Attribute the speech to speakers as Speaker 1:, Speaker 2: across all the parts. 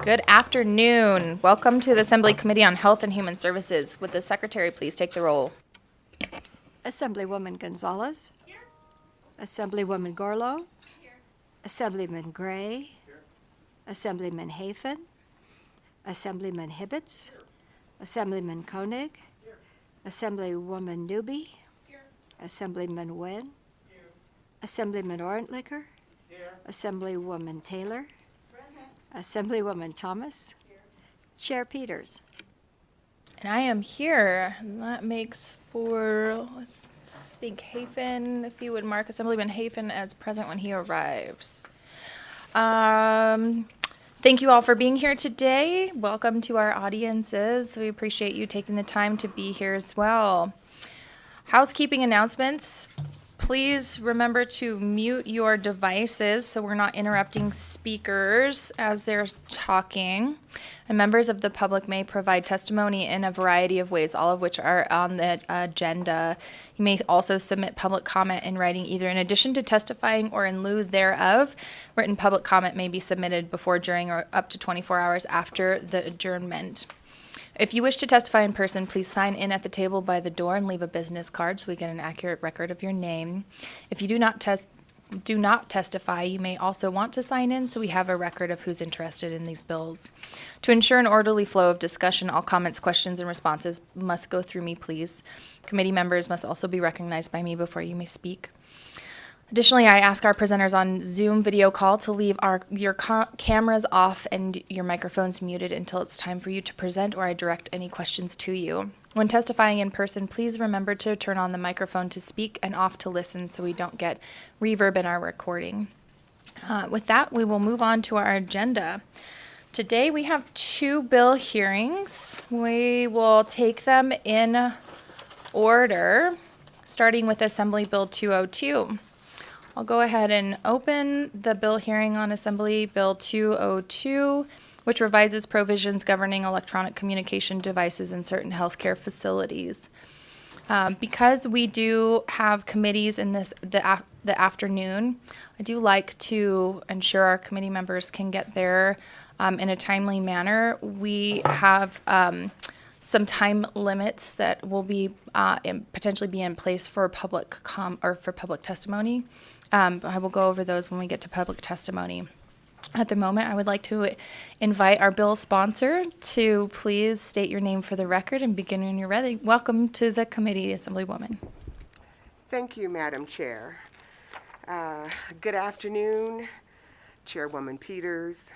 Speaker 1: Good afternoon. Welcome to the Assembly Committee on Health and Human Services. Would the Secretary please take the roll?
Speaker 2: Assemblywoman Gonzalez. Here. Assemblywoman Gorlow. Here. Assemblyman Gray. Here. Assemblyman Hafen. Assemblyman Hibbets. Here. Assemblyman Koenig. Here. Assemblywoman Newby. Here. Assemblyman Nguyen. Here. Assemblyman Orentlicker. Here. Assemblywoman Taylor. Present. Assemblywoman Thomas. Here. Chair Peters.
Speaker 1: And I am here. And that makes for, I think, Hafen, if you would mark Assemblyman Hafen as present when he arrives. Thank you all for being here today. Welcome to our audiences. We appreciate you taking the time to be here as well. Housekeeping announcements. Please remember to mute your devices so we're not interrupting speakers as they're talking. And members of the public may provide testimony in a variety of ways, all of which are on the agenda. You may also submit public comment in writing, either in addition to testifying or in lieu thereof. Written public comment may be submitted before, during, or up to 24 hours after the adjournment. If you wish to testify in person, please sign in at the table by the door and leave a business card so we get an accurate record of your name. If you do not testify, you may also want to sign in so we have a record of who's interested in these bills. To ensure an orderly flow of discussion, all comments, questions, and responses must go through me, please. Committee members must also be recognized by me before you may speak. Additionally, I ask our presenters on Zoom video call to leave your cameras off and your microphones muted until it's time for you to present or I direct any questions to you. When testifying in person, please remember to turn on the microphone to speak and off to listen so we don't get reverb in our recording. With that, we will move on to our agenda. Today we have 2 bill hearings. We will take them in order, starting with Assembly Bill 202. I'll go ahead and open the bill hearing on Assembly Bill 202, which revises provisions governing electronic communication devices in certain healthcare facilities. Because we do have committees in the afternoon, I do like to ensure our committee members can get there in a timely manner. We have some time limits that will be potentially be in place for public testimony. I will go over those when we get to public testimony. At the moment, I would like to invite our bill sponsor to please state your name for the record and begin when you're ready. Welcome to the committee, Assemblywoman.
Speaker 3: Thank you, Madam Chair. Good afternoon, Chairwoman Peters,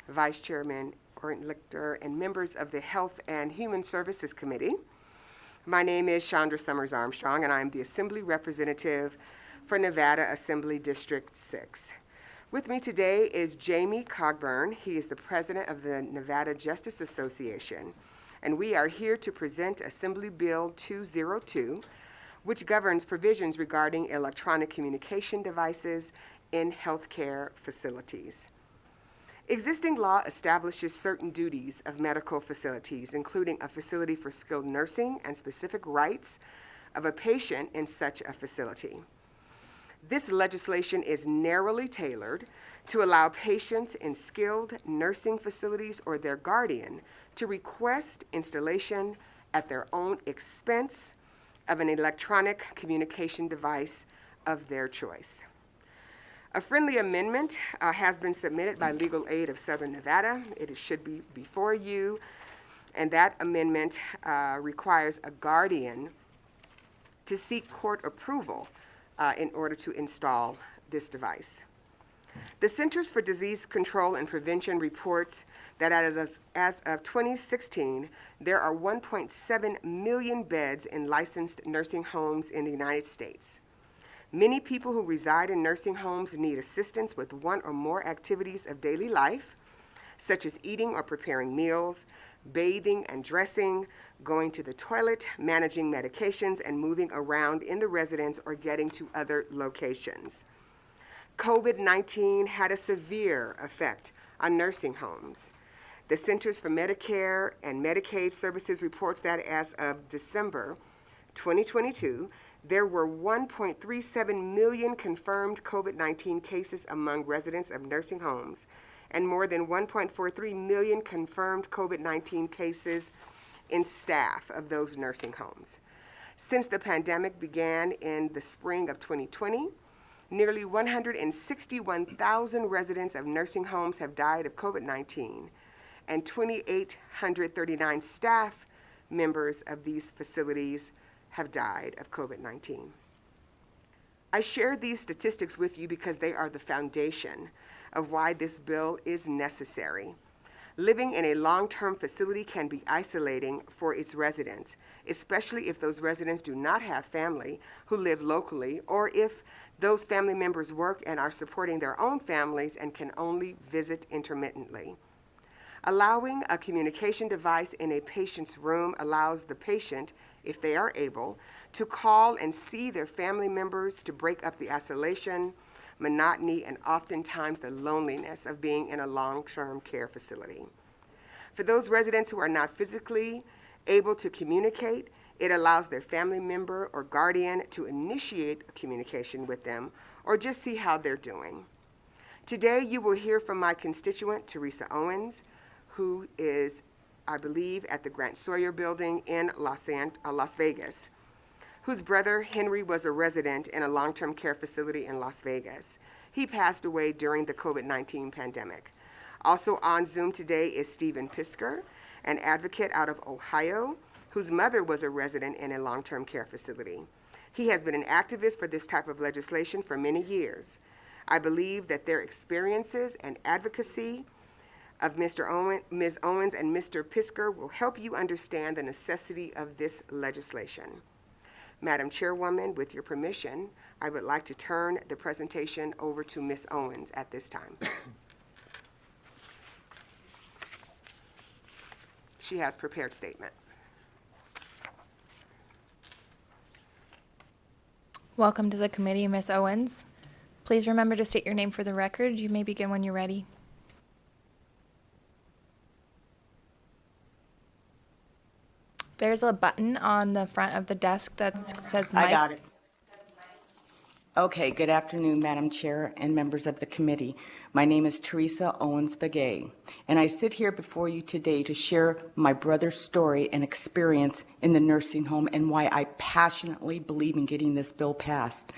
Speaker 3: Vice Chairman Orentlicker, and members of the Health and Human Services Committee. My name is Chandra Summers Armstrong, and I am the Assembly Representative for Nevada Assembly District 6. With me today is Jamie Cogburn. He is the president of the Nevada Justice Association, and we are here to present Assembly Bill 202, which governs provisions regarding electronic communication devices in healthcare facilities. Existing law establishes certain duties of medical facilities, including a facility for skilled nursing and specific rights of a patient in such a facility. This legislation is narrowly tailored to allow patients in skilled nursing facilities or their guardian to request installation at their own expense of an electronic communication device of their choice. A friendly amendment has been submitted by Legal Aid of Southern Nevada. It should be before you, and that amendment requires a guardian to seek court approval in order to install this device. The Centers for Disease Control and Prevention reports that as of 2016, there are 1.7 million beds in licensed nursing homes in the United States. Many people who reside in nursing homes need assistance with one or more activities of daily life, such as eating or preparing meals, bathing and dressing, going to the toilet, managing medications, and moving around in the residence or getting to other locations. COVID-19 had a severe effect on nursing homes. The Centers for Medicare and Medicaid Services reports that as of December 2022, there were 1.37 million confirmed COVID-19 cases among residents of nursing homes and more than 1.43 million confirmed COVID-19 cases in staff of those nursing homes. Since the pandemic began in the spring of 2020, nearly 161,000 residents of nursing homes have died of COVID-19, and 2,839 staff members of these facilities have died of COVID-19. I share these statistics with you because they are the foundation of why this bill is necessary. Living in a long-term facility can be isolating for its residents, especially if those residents do not have family who live locally, or if those family members work and are supporting their own families and can only visit intermittently. Allowing a communication device in a patient's room allows the patient, if they are able, to call and see their family members to break up the isolation, monotony, and oftentimes the loneliness of being in a long-term care facility. For those residents who are not physically able to communicate, it allows their family member or guardian to initiate a communication with them or just see how they're doing. Today, you will hear from my constituent, Teresa Owens, who is, I believe, at the Grant Sawyer Building in Las Vegas, whose brother Henry was a resident in a long-term care facility in Las Vegas. He passed away during the COVID-19 pandemic. Also on Zoom today is Stephen Pisker, an advocate out of Ohio, whose mother was a resident in a long-term care facility. He has been an activist for this type of legislation for many years. I believe that their experiences and advocacy of Ms. Owens and Mr. Pisker will help you understand the necessity of this legislation. Madam Chairwoman, with your permission, I would like to turn the presentation over to Ms. Owens at this time. She has prepared statement.
Speaker 1: Welcome to the committee, Ms. Owens. Please remember to state your name for the record. You may begin when you're ready. There's a button on the front of the desk that says mic.
Speaker 4: I got it. Okay, good afternoon, Madam Chair and members of the committee. My name is Teresa Owens Begay, and I sit here before you today to share my brother's story and experience in the nursing home and why I passionately believe in getting this bill passed.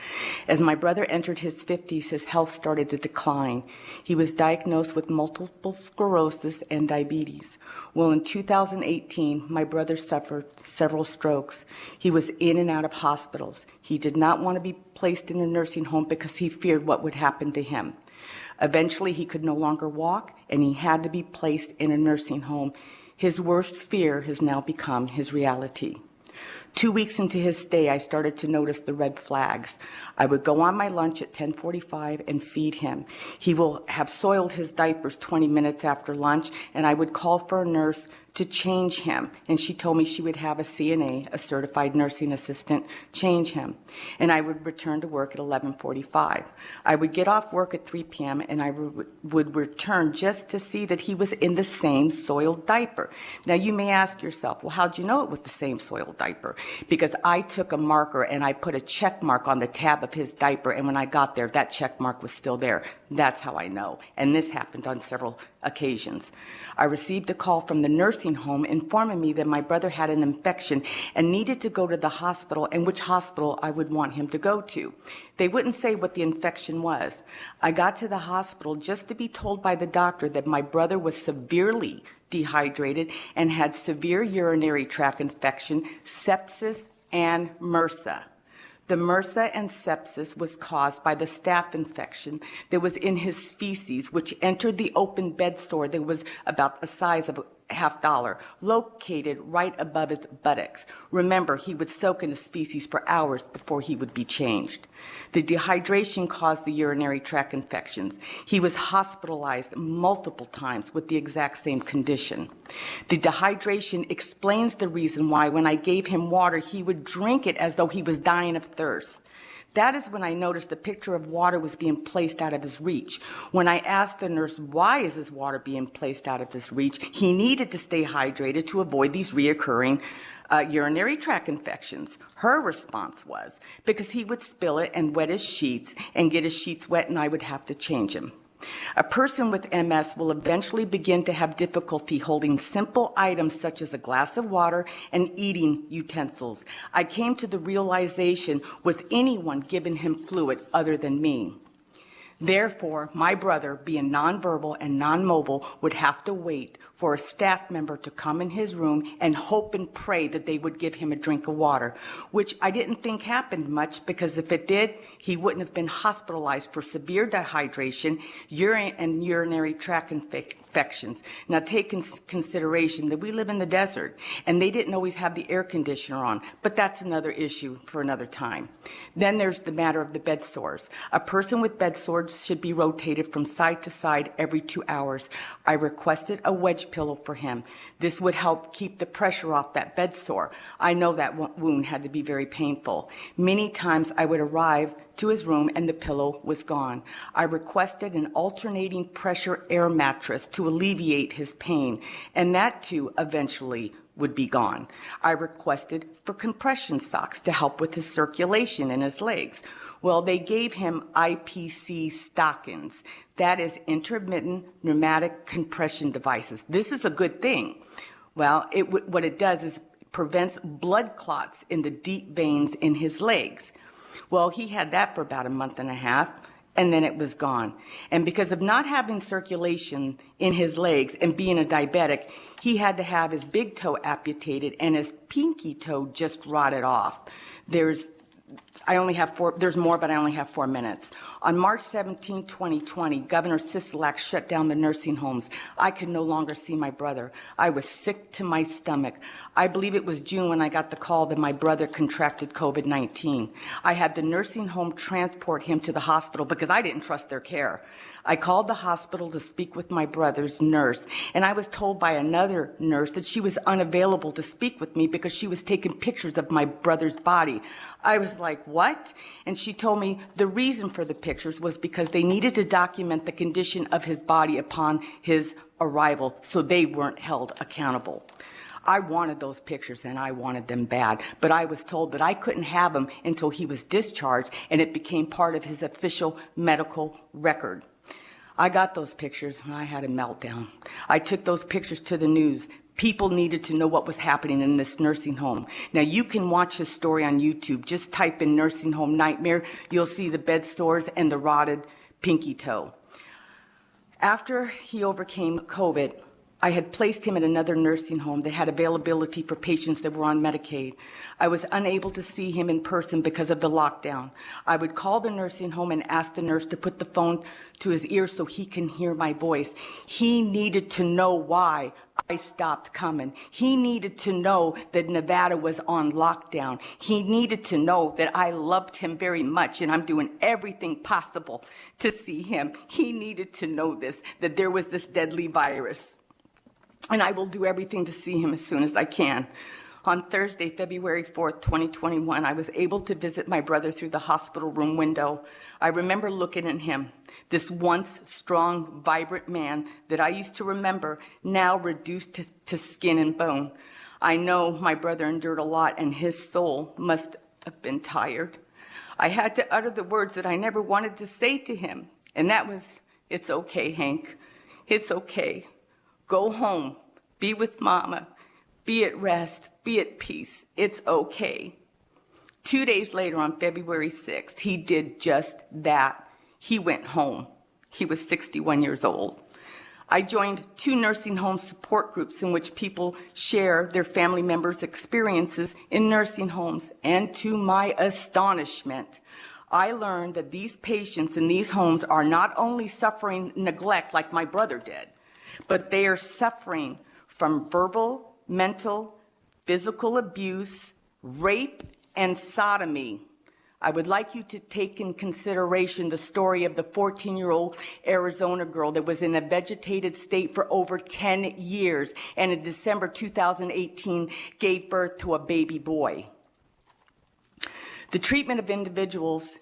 Speaker 4: As my brother entered his 50s, his health started to decline. He was diagnosed with multiple sclerosis and diabetes. Well, in 2018, my brother suffered several strokes. He was in and out of hospitals. He did not want to be placed in a nursing home because he feared what would happen to him. Eventually, he could no longer walk, and he had to be placed in a nursing home. His worst fear has now become his reality. 2 weeks into his stay, I started to notice the red flags. I would go on my lunch at 10:45 and feed him. He will have soiled his diapers 20 minutes after lunch, and I would call for a nurse to change him. And she told me she would have a CNA, a certified nursing assistant, change him. And I would return to work at 11:45. I would get off work at 3 p.m. and I would return just to see that he was in the same soiled diaper. Now you may ask yourself, well, how'd you know it was the same soiled diaper? Because I took a marker and I put a check mark on the tab of his diaper, and when I got there, that check mark was still there. That's how I know. And this happened on several occasions. I received a call from the nursing home informing me that my brother had an infection and needed to go to the hospital, and which hospital I would want him to go to. They wouldn't say what the infection was. I got to the hospital just to be told by the doctor that my brother was severely dehydrated and had severe urinary tract infection, sepsis, and MRSA. The MRSA and sepsis was caused by the staph infection that was in his feces, which entered the open bed sore that was about the size of a $50, located right above his buttocks. Remember, he would soak in his feces for hours before he would be changed. The dehydration caused the urinary tract infections. He was hospitalized multiple times with the exact same condition. The dehydration explains the reason why when I gave him water, he would drink it as though he was dying of thirst. That is when I noticed the pitcher of water was being placed out of his reach. When I asked the nurse, why is this water being placed out of his reach, he needed to stay hydrated to avoid these reoccurring urinary tract infections. Her response was, because he would spill it and wet his sheets and get his sheets wet and I would have to change him. A person with MS will eventually begin to have difficulty holding simple items such as a glass of water and eating utensils. I came to the realization, was anyone giving him fluid other than me? Therefore, my brother, being nonverbal and non-mobile, would have to wait for a staff member to come in his room and hope and pray that they would give him a drink of water, which I didn't think happened much, because if it did, he wouldn't have been hospitalized for severe dehydration, urine and urinary tract infections. Now take in consideration that we live in the desert and they didn't always have the air conditioner on, but that's another issue for another time. Then there's the matter of the bed sores. A person with bed sores should be rotated from side to side every 2 hours. I requested a wedge pillow for him. This would help keep the pressure off that bed sore. I know that wound had to be very painful. Many times I would arrive to his room and the pillow was gone. I requested an alternating pressure air mattress to alleviate his pain, and that too eventually would be gone. I requested for compression socks to help with his circulation in his legs. Well, they gave him IPC stockings. That is intermittent pneumatic compression devices. This is a good thing. Well, what it does is prevents blood clots in the deep veins in his legs. Well, he had that for about a month and a half, and then it was gone. And because of not having circulation in his legs and being a diabetic, he had to have his big toe amputated and his pinky toe just rotted off. There's more, but I only have 4 minutes. On March 17, 2020, Governor Sisolak shut down the nursing homes. I could no longer see my brother. I was sick to my stomach. I believe it was June when I got the call that my brother contracted COVID-19. I had the nursing home transport him to the hospital because I didn't trust their care. I called the hospital to speak with my brother's nurse, and I was told by another nurse that she was unavailable to speak with me because she was taking pictures of my brother's body. I was like, what? And she told me the reason for the pictures was because they needed to document the condition of his body upon his arrival, so they weren't held accountable. I wanted those pictures and I wanted them bad, but I was told that I couldn't have them until he was discharged and it became part of his official medical record. I got those pictures and I had a meltdown. I took those pictures to the news. People needed to know what was happening in this nursing home. Now, you can watch his story on YouTube. Just type in nursing home nightmare. You'll see the bed sores and the rotted pinky toe. After he overcame COVID, I had placed him at another nursing home that had availability for patients that were on Medicaid. I was unable to see him in person because of the lockdown. I would call the nursing home and ask the nurse to put the phone to his ear so he can hear my voice. He needed to know why I stopped coming. He needed to know that Nevada was on lockdown. He needed to know that I loved him very much and I'm doing everything possible to see him. He needed to know this, that there was this deadly virus. And I will do everything to see him as soon as I can. On Thursday, February 4th, 2021, I was able to visit my brother through the hospital room window. I remember looking at him, this once strong, vibrant man that I used to remember, now reduced to skin and bone. I know my brother endured a lot and his soul must have been tired. I had to utter the words that I never wanted to say to him, and that was, "It's okay, Hank. It's okay. Go home, be with Mama, be at rest, be at peace. It's okay." 2 days later, on February 6th, he did just that. He went home. He was 61 years old. I joined 2 nursing home support groups in which people share their family members' experiences in nursing homes, and to my astonishment, I learned that these patients in these homes are not only suffering neglect like my brother did, but they are suffering from verbal, mental, physical abuse, rape, and sodomy. I would like you to take in consideration the story of the 14-year-old Arizona girl that was in a vegetated state for over 10 years and in December 2018 gave birth to a baby boy. The treatment of individuals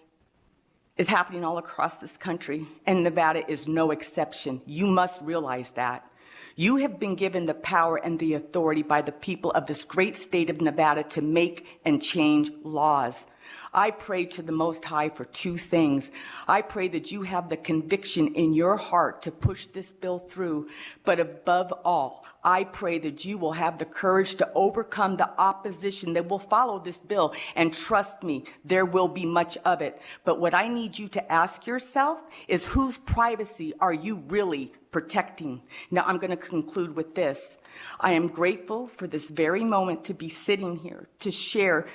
Speaker 4: is happening all across this country, and Nevada is no exception. You must realize that. You have been given the power and the authority by the people of this great state of Nevada to make and change laws. I pray to the Most High for two things. I pray that you have the conviction in your heart to push this bill through, but above all, I pray that you will have the courage to overcome the opposition that will follow this bill. And trust me, there will be much of it. But what I need you to ask yourself is, whose privacy are you really protecting? Now, I'm going to conclude with this. I am grateful for this very moment to be sitting here to share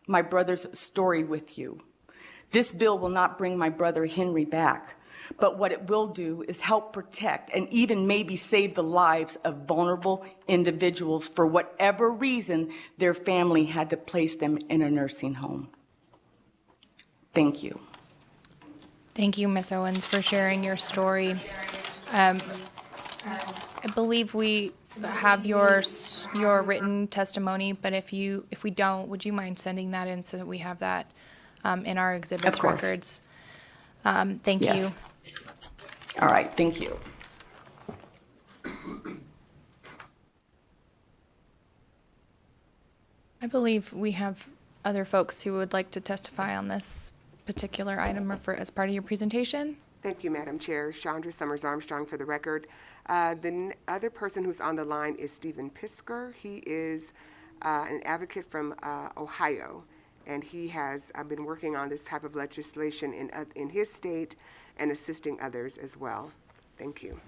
Speaker 4: my brother's story with you. This bill will not bring my brother Henry back, but what it will do is help protect and even maybe save the lives of vulnerable individuals for whatever reason their family had to place them in a nursing home. Thank you.
Speaker 1: Thank you, Ms. Owens, for sharing your story. I believe we have your written testimony, but if we don't, would you mind sending that in so that we have that in our exhibits
Speaker 4: Of course.
Speaker 1: records? Thank
Speaker 4: Yes.
Speaker 1: you.
Speaker 4: All right, thank you.
Speaker 1: I believe we have other folks who would like to testify on this particular item or as part of your presentation.
Speaker 3: Thank you, Madam Chair. Chandra Summers Armstrong for the record. Other person who's on the line is Stephen Pisker. He is an advocate from Ohio, and he has been working on this type of legislation in his state and assisting others as well. Thank you.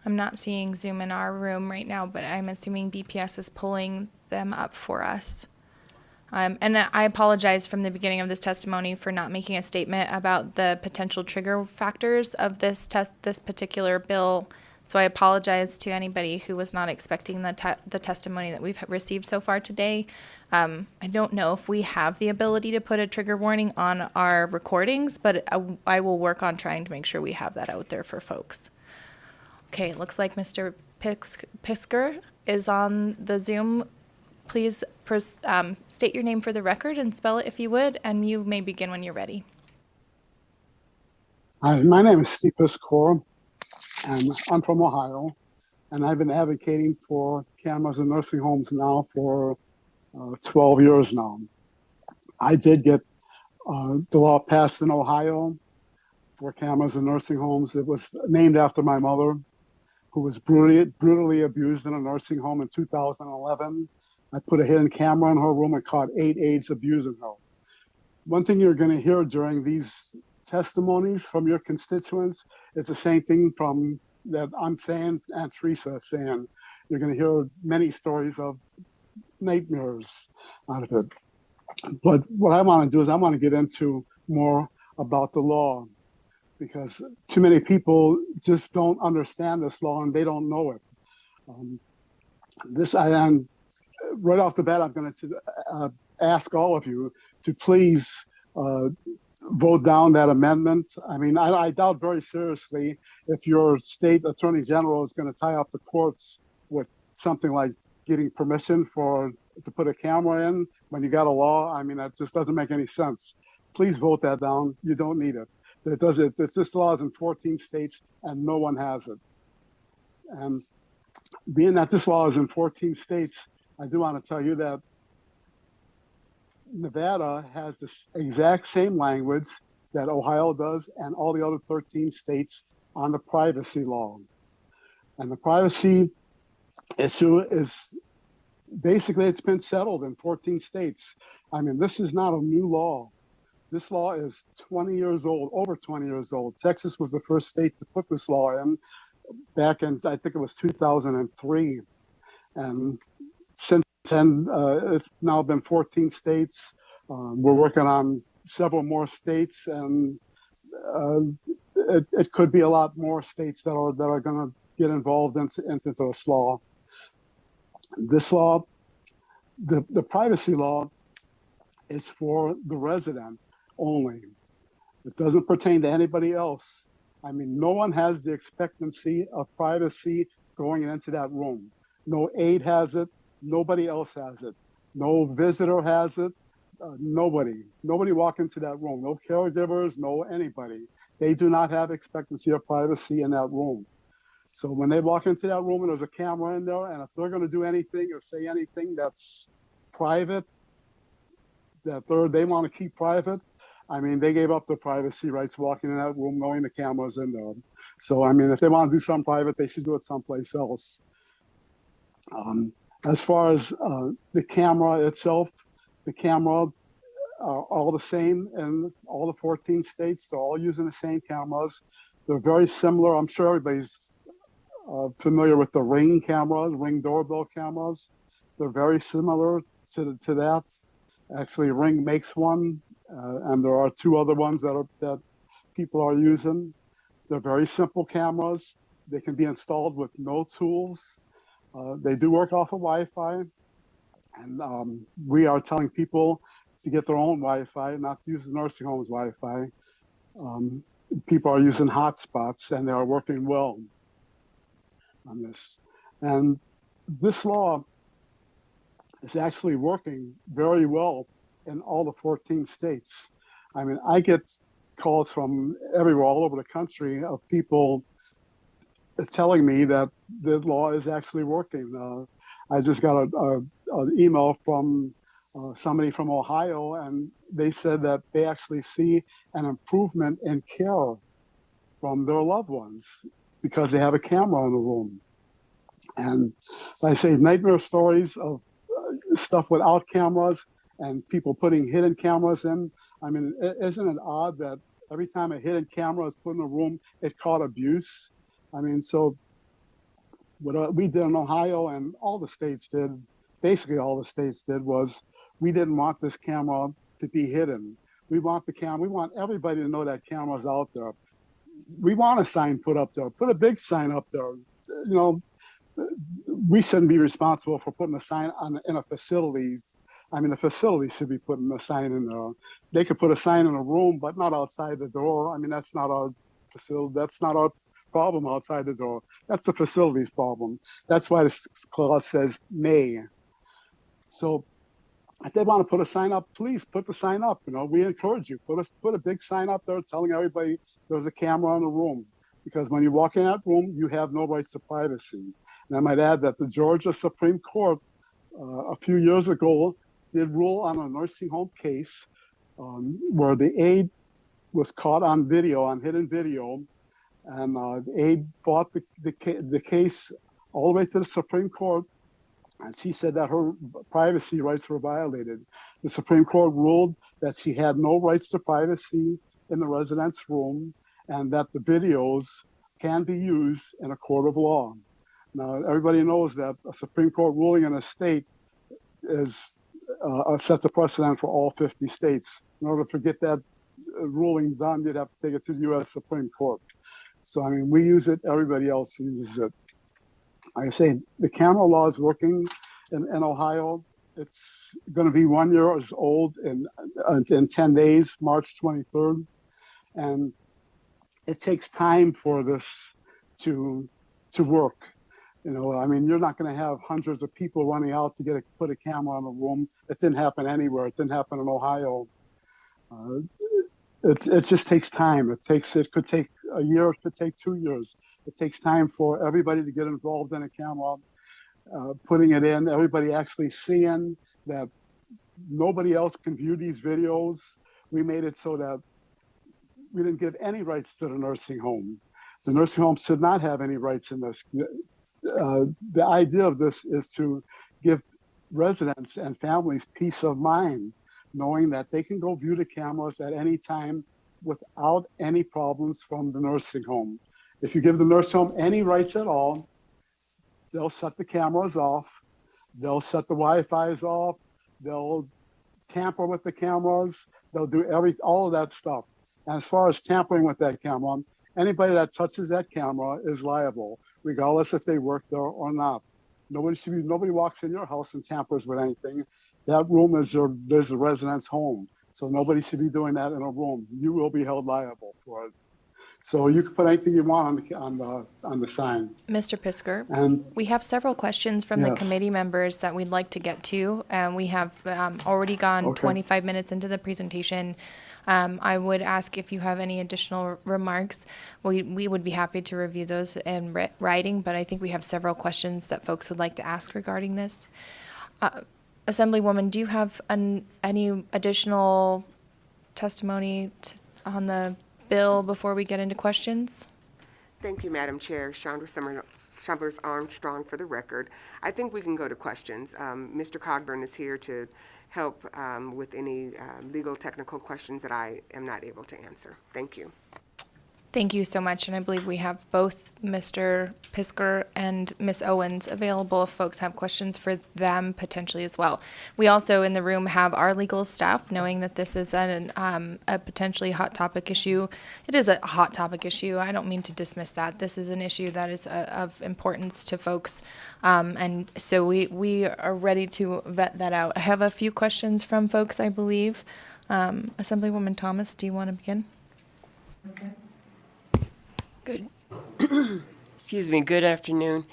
Speaker 1: I'm not seeing Zoom in our room right now, but I'm assuming BPS is pulling them up for us. And I apologize from the beginning of this testimony for not making a statement about the potential trigger factors of this particular bill. So I apologize to anybody who was not expecting the testimony that we've received so far today. I don't know if we have the ability to put a trigger warning on our recordings, but I will work on trying to make sure we have that out there for folks. Okay, it looks like Mr. Pisker is on the Zoom. Please state your name for the record and spell it if you would, and you may begin when you're ready.
Speaker 5: Hi, my name is Steve Pisker, and I'm from Ohio, and I've been advocating for cameras in nursing homes now for 12 years now. I did get the law passed in Ohio for cameras in nursing homes. It was named after my mother, who was brutally abused in a nursing home in 2011. I put a hidden camera in her room and caught 8 aides abusing her. One thing you're going to hear during these testimonies from your constituents is the same thing from that I'm saying and Teresa is saying. You're going to hear many stories of nightmares out of it. But what I want to do is I want to get into more about the law, because too many people just don't understand this law and they don't know it. Right off the bat, I'm going to ask all of you to please vote down that amendment. I mean, I doubt very seriously if your state attorney general is going to tie up the courts with something like getting permission to put a camera in when you got a law. I mean, that just doesn't make any sense. Please vote that down. You don't need it. This law is in 14 states and no one has it. And being that this law is in 14 states, I do want to tell you that Nevada has the exact same language that Ohio does and all the other 13 states on the privacy law. And the privacy issue is basically, it's been settled in 14 states. I mean, this is not a new law. This law is 20 years old, over 20 years old. Texas was the first state to put this law in back in, I think it was 2003. And since then, it's now been 14 states. We're working on several more states, and it could be a lot more states that are going to get involved into this law. This law, the privacy law, is for the resident only. It doesn't pertain to anybody else. I mean, no one has the expectancy of privacy going into that room. No aide has it. Nobody else has it. No visitor has it. Nobody walk into that room. No caregivers, no anybody. They do not have expectancy of privacy in that room. So when they walk into that room and there's a camera in there, and if they're going to do anything or say anything that's private, that they want to keep private, I mean, they gave up their privacy rights walking in that room knowing the camera's in there. So, I mean, if they want to do something private, they should do it someplace else. As far as the camera itself, the camera are all the same in all the 14 states. They're all using the same cameras. They're very similar. I'm sure everybody's familiar with the Ring cameras, Ring doorbell cameras. They're very similar to that. Actually, Ring makes one, and there are two other ones that people are using. They're very simple cameras. They can be installed with no tools. They do work off of Wi-Fi, and we are telling people to get their own Wi-Fi, not to use the nursing home's Wi-Fi. People are using hotspots, and they are working well on this. And this law is actually working very well in all the 14 states. I mean, I get calls from everywhere, all over the country, of people telling me that the law is actually working. I just got an email from somebody from Ohio, and they said that they actually see an improvement in care from their loved ones because they have a camera in the room. And I say nightmare stories of stuff without cameras and people putting hidden cameras in. I mean, isn't it odd that every time a hidden camera is put in a room, it caught abuse? I mean, so what we did in Ohio, and all the states did, basically all the states did, was we didn't want this camera to be hidden. We want the camera, we want everybody to know that camera's out there. We want a sign put up there, put a big sign up there. You know, we shouldn't be responsible for putting a sign in a facility. I mean, the facility should be putting a sign in there. They could put a sign in a room, but not outside the door. I mean, that's not our facility. That's not our problem outside the door. That's the facility's problem. That's why this clause says may. So if they want to put a sign up, please put the sign up. You know, we encourage you. Put a big sign up there telling everybody there's a camera in the room. Because when you walk in that room, you have no rights to privacy. And I might add that the Georgia Supreme Court a few years ago did rule on a nursing home case where the aide was caught on video, on hidden video, and the aide fought the case all the way to the Supreme Court, and she said that her privacy rights were violated. The Supreme Court ruled that she had no rights to privacy in the residence room, and that the videos can be used in a court of law. Now, everybody knows that a Supreme Court ruling in a state is sets a precedent for all 50 states. In order to get that ruling done, you'd have to take it to the U.S. Supreme Court. So, I mean, we use it, everybody else uses it. Like I say, the camera law is working in Ohio. It's going to be 1 year old in 10 days, March 23rd. And it takes time for this to work. You know, I mean, you're not going to have hundreds of people running out to put a camera in a room. It didn't happen anywhere. It didn't happen in Ohio. It just takes time. It could take a year. It could take 2 years. It takes time for everybody to get involved in a camera, putting it in. Everybody actually seeing that nobody else can view these videos. We made it so that we didn't give any rights to the nursing home. The nursing home should not have any rights in this. The idea of this is to give residents and families peace of mind, knowing that they can go view the cameras at any time without any problems from the nursing home. If you give the nursing home any rights at all, they'll shut the cameras off, they'll shut the Wi-Fi's off, they'll tamper with the cameras, they'll do all of that stuff. And as far as tampering with that camera, anybody that touches that camera is liable, regardless if they work there or not. Nobody walks in your house and tampers with anything. That room is there's a resident's home. So nobody should be doing that in a room. You will be held liable for it. So you can put anything you want on the sign.
Speaker 1: Mr. Pisker,
Speaker 5: And
Speaker 1: we have several questions from the
Speaker 5: Yes.
Speaker 1: committee members that we'd like to get to. We have already gone
Speaker 5: Okay.
Speaker 1: 25 minutes into the presentation. I would ask if you have any additional remarks. We would be happy to review those in writing, but I think we have several questions that folks would like to ask regarding this. Assemblywoman, do you have any additional testimony on the bill before we get into questions?
Speaker 3: Thank you, Madam Chair. Chambers Armstrong for the record. I think we can go to questions. Mr. Cogburn is here to help with any legal technical questions that I am not able to answer. Thank you.
Speaker 1: Thank you so much, and I believe we have both Mr. Pisker and Ms. Owens available if folks have questions for them potentially as well. We also in the room have our legal staff, knowing that this is a potentially hot topic issue. It is a hot topic issue. I don't mean to dismiss that. This is an issue that is of importance to folks, and so we are ready to vet that out. I have a few questions from folks, I believe. Assemblywoman Thomas, do you want to begin?
Speaker 6: Good. Excuse me. Good afternoon,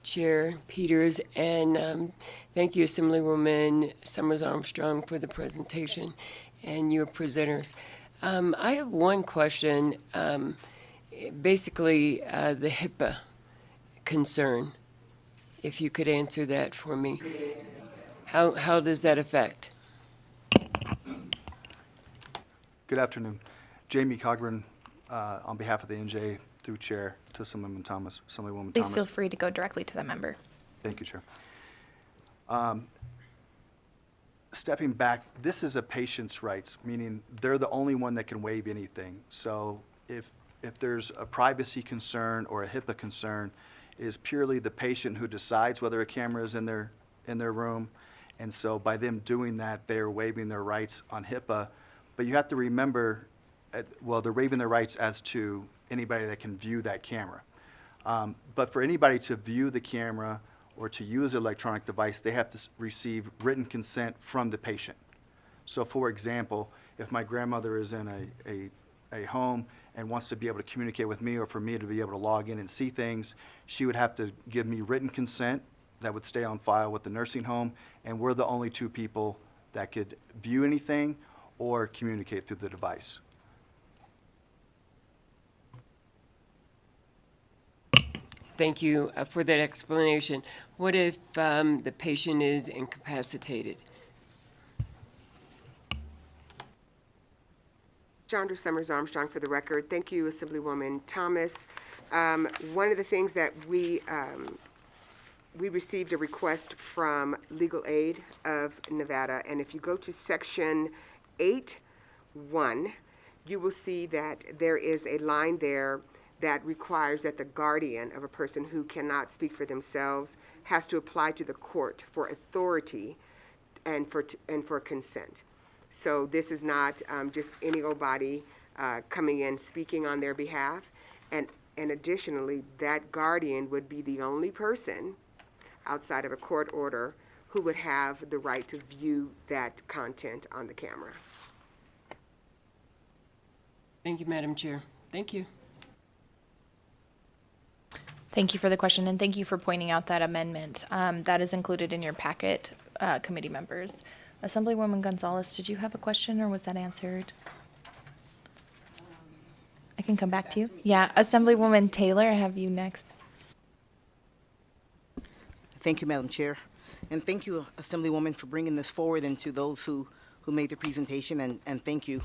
Speaker 6: Chair Peters, and thank you, Assemblywoman Summers Armstrong, for the presentation and your presenters. I have one question. Basically, the HIPAA concern. If you could answer that for me, how does that affect?
Speaker 7: Good afternoon. Jamie Cogburn, on behalf of the NJ, through Chair to Assemblywoman Thomas.
Speaker 1: Please feel free to go directly to the member.
Speaker 7: Thank you, Chair. Stepping back, this is a patient's rights, meaning they're the only one that can waive anything. So if there's a privacy concern or a HIPAA concern, it is purely the patient who decides whether a camera is in their room. And so by them doing that, they are waiving their rights on HIPAA. But you have to remember, they're waiving their rights as to anybody that can view that camera. But for anybody to view the camera or to use an electronic device, they have to receive written consent from the patient. So for example, if my grandmother is in a home and wants to be able to communicate with me or for me to be able to log in and see things, she would have to give me written consent that would stay on file with the nursing home, and we're the only two people that could view anything or communicate through the device.
Speaker 6: Thank you for that explanation. What if the patient is incapacitated?
Speaker 3: Chandra Summers Armstrong for the record. Thank you, Assemblywoman Thomas. One of the things that we received a request from Legal Aid of Nevada, and if you go to section 8.1, you will see that there is a line there that requires that the guardian of a person who cannot speak for themselves has to apply to the court for authority and for consent. So this is not just any old body coming in speaking on their behalf. And additionally, that guardian would be the only person outside of a court order who would have the right to view that content on the camera.
Speaker 6: Thank you, Madam Chair. Thank you.
Speaker 1: Thank you for the question, and thank you for pointing out that amendment. That is included in your packet, committee members. Assemblywoman Gonzalez, did you have a question, or was that answered? I can come back to you. Yeah, Assemblywoman Taylor, I have you next.
Speaker 8: Thank you, Madam Chair. And thank you, Assemblywoman, for bringing this forward, and to those who made the presentation, and thank you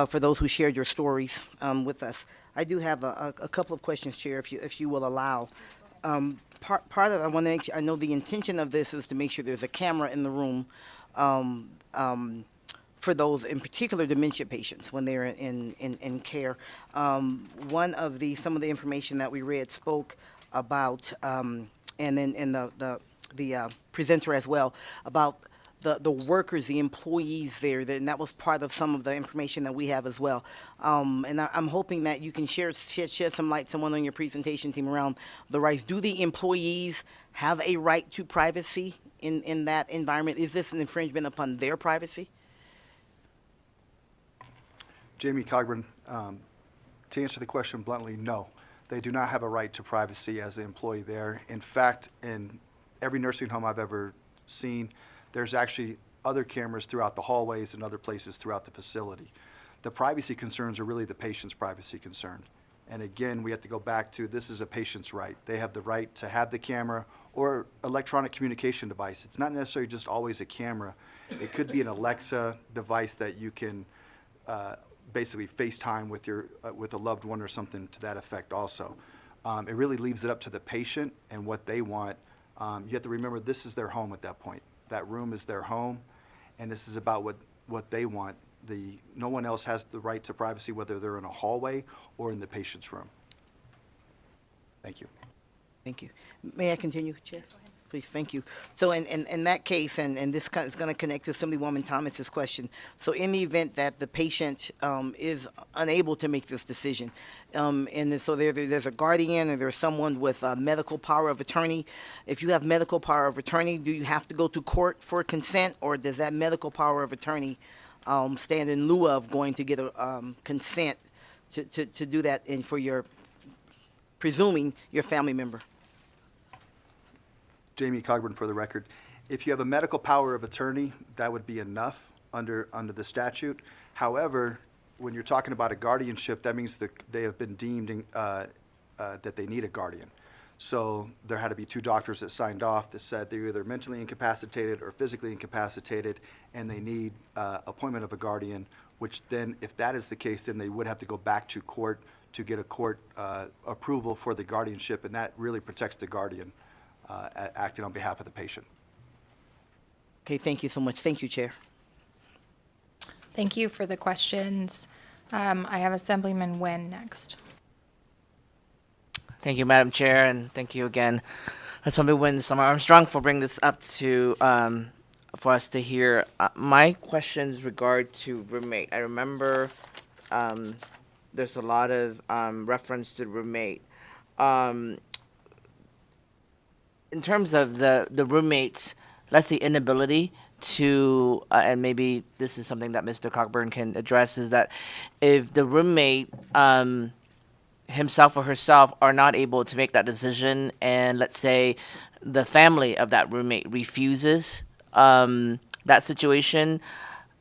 Speaker 8: for those who shared your stories with us. I do have a couple of questions, Chair, if you will allow. Part of I want to make sure, I know the intention of this is to make sure there's a camera in the room for those, in particular, dementia patients when they're in care. Some of the information that we read spoke about, and then the presenter as well, about the workers, the employees there, and that was part of some of the information that we have as well. And I'm hoping that you can shed some light, someone on your presentation team, around the rights. Do the employees have a right to privacy in that environment? Is this an infringement upon their privacy?
Speaker 7: Jamie Cogburn, To answer the question bluntly, no. They do not have a right to privacy as the employee there. In fact, in every nursing home I've ever seen, there's actually other cameras throughout the hallways and other places throughout the facility. The privacy concerns are really the patient's privacy concern. And again, we have to go back to this is a patient's right. They have the right to have the camera or electronic communication device. It's not necessarily just always a camera. It could be an Alexa device that you can basically FaceTime with with a loved one or something to that effect also. It really leaves it up to the patient and what they want. You have to remember this is their home at that point. That room is their home, and this is about what they want. No one else has the right to privacy, whether they're in a hallway or in the patient's room. Thank you.
Speaker 8: Thank you. May I continue, Chair? Please, thank you. So in that case, and this is going to connect to Assemblywoman Thomas's question. So in the event that the patient is unable to make this decision, so there's a guardian or there's someone with medical power of attorney. If you have medical power of attorney, do you have to go to court for consent, or does that medical power of attorney stand in lieu of going to get a consent to do that and for your, presuming your family member?
Speaker 7: Jamie Cogburn for the record. If you have a medical power of attorney, that would be enough under the statute. However, when you're talking about a guardianship, that means that they have been deemed that they need a guardian. So there had to be 2 doctors that signed off that said they're either mentally incapacitated or physically incapacitated, and they need appointment of a guardian, which then, if that is the case, then they would have to go back to court to get a court approval for the guardianship, and that really protects the guardian acting on behalf of the patient.
Speaker 8: Okay, thank you so much. Thank you, Chair.
Speaker 1: Thank you for the questions. I have Assemblyman Nguyen next.
Speaker 9: Thank you, Madam Chair, and thank you again, Assemblywoman Summer Armstrong, for bringing this up to for us to hear. My questions regard to roommate. I remember there's a lot of reference to roommate. In terms of the roommates, let's say inability to, and maybe this is something that Mr. Cockburn can address, is that if the roommate himself or herself are not able to make that decision, and let's say the family of that roommate refuses that situation,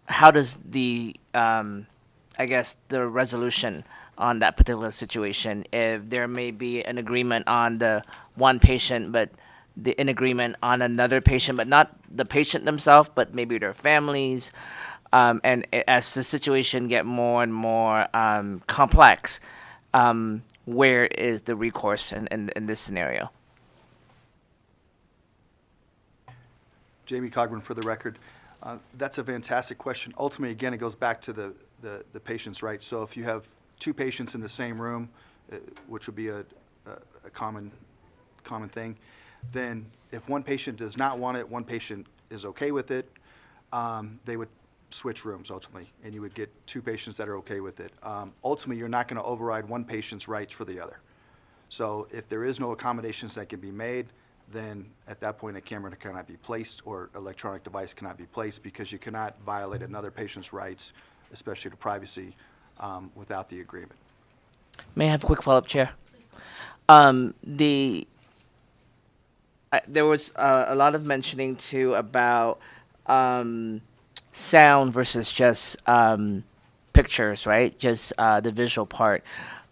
Speaker 9: how does the the resolution on that particular situation, if there may be an agreement on the one patient, but in agreement on another patient, but not the patient themselves, but maybe their families, and as the situation get more and more complex, where is the recourse in this scenario?
Speaker 7: Jamie Cogburn for the record. That's a fantastic question. Ultimately, again, it goes back to the patient's rights. So if you have 2 patients in the same room, which would be a common thing, then if one patient does not want it, one patient is okay with it, they would switch rooms ultimately, and you would get 2 patients that are okay with it. Ultimately, you're not going to override one patient's rights for the other. So if there is no accommodations that can be made, then at that point a camera cannot be placed or electronic device cannot be placed, because you cannot violate another patient's rights, especially to privacy, without the agreement.
Speaker 9: May I have a quick follow-up, Chair? There was a lot of mentioning too about sound versus just pictures, right? Just the visual part.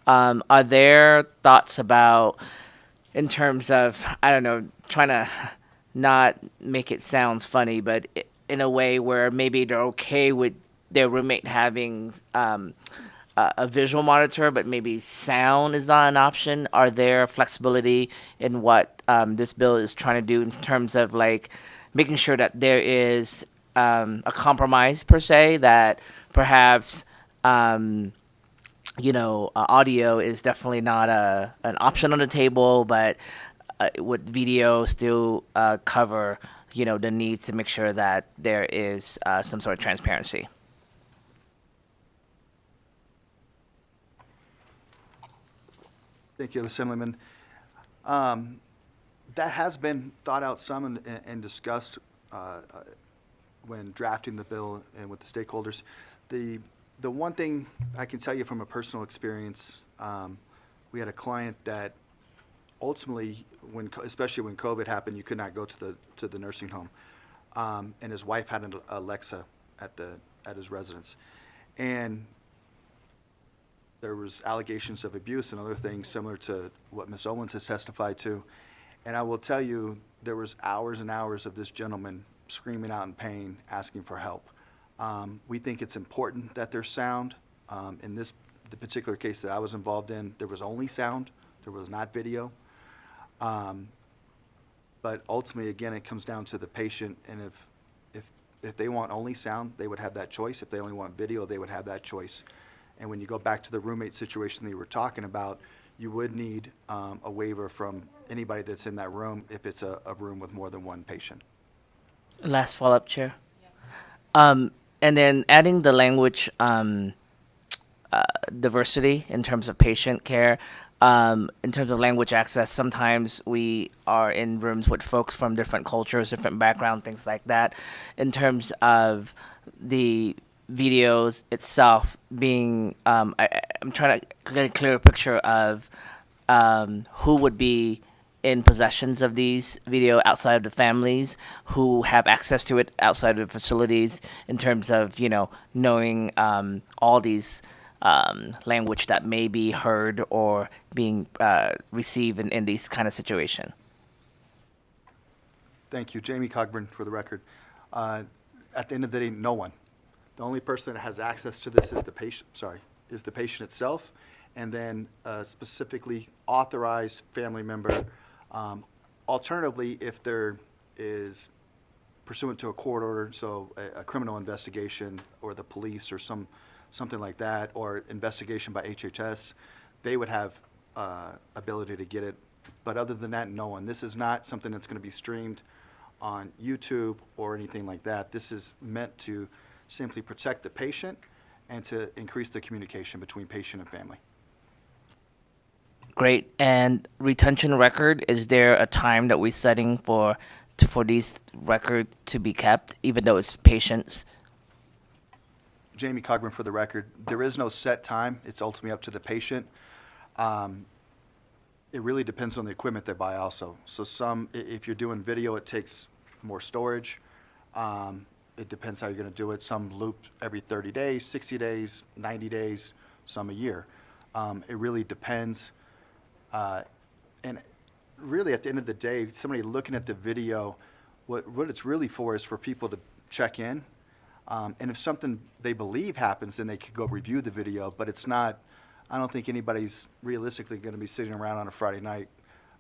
Speaker 9: Are there thoughts about, in terms of, I don't know, trying to not make it sound funny, but in a way where maybe they're okay with their roommate having a visual monitor, but maybe sound is not an option? Are there flexibility in what this bill is trying to do in terms of like making sure that there is a compromise per se, that perhaps audio is definitely not an option on the table, but would video still cover the need to make sure that there is some sort of transparency?
Speaker 7: Thank you, Assemblyman. That has been thought out some and discussed when drafting the bill and with the stakeholders. The one thing I can tell you from a personal experience We had a client that ultimately, especially when COVID happened, you could not go to the nursing home. And his wife had an Alexa at his residence. And there was allegations of abuse and other things similar to what Ms. Owens has testified to. And I will tell you, there was hours and hours of this gentleman screaming out in pain, asking for help. We think it's important that there's sound. In the particular case that I was involved in, there was only sound. There was not video. But ultimately, again, it comes down to the patient, and if they want only sound, they would have that choice. If they only want video, they would have that choice. And when you go back to the roommate situation that you were talking about, you would need a waiver from anybody that's in that room if it's a room with more than one patient.
Speaker 9: Last follow-up, Chair. And then adding the language diversity in terms of patient care, in terms of language access, sometimes we are in rooms with folks from different cultures, different background, things like that. In terms of the videos itself being, I'm trying to get a clearer picture of who would be in possessions of these video outside of the families, who have access to it outside of the facilities, in terms of, knowing all these language that may be heard or being received in these kind of situation.
Speaker 7: Thank you. Jamie Cogburn, for the record. At the end of the day, no one. The only person that has access to this is the patient itself, and then a specifically authorized family member. Alternatively, if there is pursuant to a court order, so a criminal investigation or the police or something like that, or investigation by HHS, they would have ability to get it. But other than that, no one. This is not something that's going to be streamed on YouTube or anything like that. This is meant to simply protect the patient and to increase the communication between patient and family.
Speaker 9: Great. And retention record, is there a time that we're setting for these records to be kept, even though it's patients?
Speaker 7: Jamie Cogburn, for the record. There is no set time. It's ultimately up to the patient. It really depends on the equipment they buy also. So if you're doing video, it takes more storage. It depends how you're going to do it. Some loop every 30 days, 60 days, 90 days, some a year. It really depends. And really, at the end of the day, somebody looking at the video, what it's really for is for people to check in. And if something they believe happens, then they could go review the video. But it's not, I don't think anybody's realistically going to be sitting around on a Friday night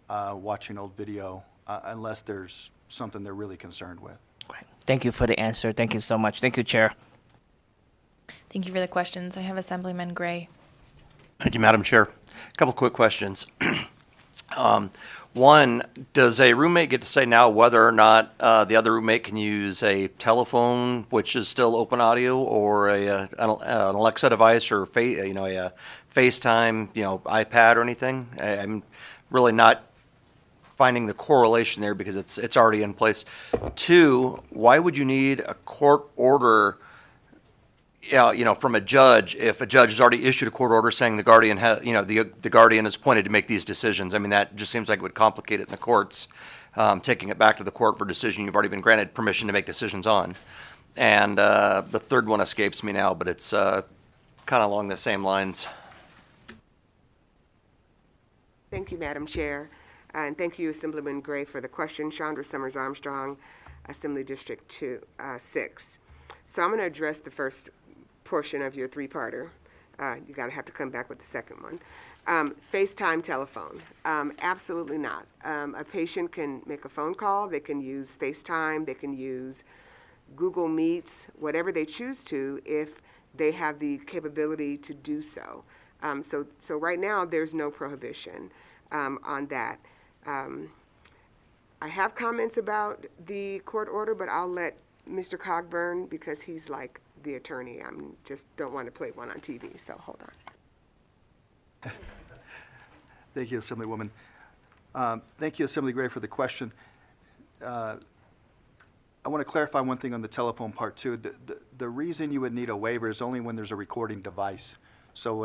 Speaker 7: watching old video unless there's something they're really concerned with.
Speaker 9: Great. Thank you for the answer. Thank you so much. Thank you, Chair.
Speaker 1: Thank you for the questions. I have Assemblyman Gray.
Speaker 10: Thank you, Madam Chair. A couple quick questions. One, does a roommate get to say now whether or not the other roommate can use a telephone, which is still open audio, or an Alexa device, or a FaceTime, iPad or anything? I'm really not finding the correlation there because it's already in place. Two, why would you need a court order, from a judge if a judge has already issued a court order saying the guardian has, the guardian is appointed to make these decisions? I mean, that just seems like it would complicate it in the courts, taking it back to the court for a decision you've already been granted permission to make decisions on. And the third one escapes me now, but it's kind of along the same lines.
Speaker 3: Thank you, Madam Chair. And thank you, Assemblyman Gray, for the question. Chandra Summers Armstrong, Assembly District 6. So I'm going to address the first portion of your three-parter. You got to have to come back with the second one. FaceTime telephone. Absolutely not. A patient can make a phone call. They can use FaceTime. They can use Google Meets, whatever they choose to, if they have the capability to do so. So right now, there's no prohibition on that. I have comments about the court order, but I'll let Mr. Cogburn, because he's like the attorney. I just don't want to play one on TV, so hold on.
Speaker 7: Thank you, Assemblywoman. Thank you, Assembly Gray, for the question. I want to clarify one thing on the telephone part, too. The reason you would need a waiver is only when there's a recording device. So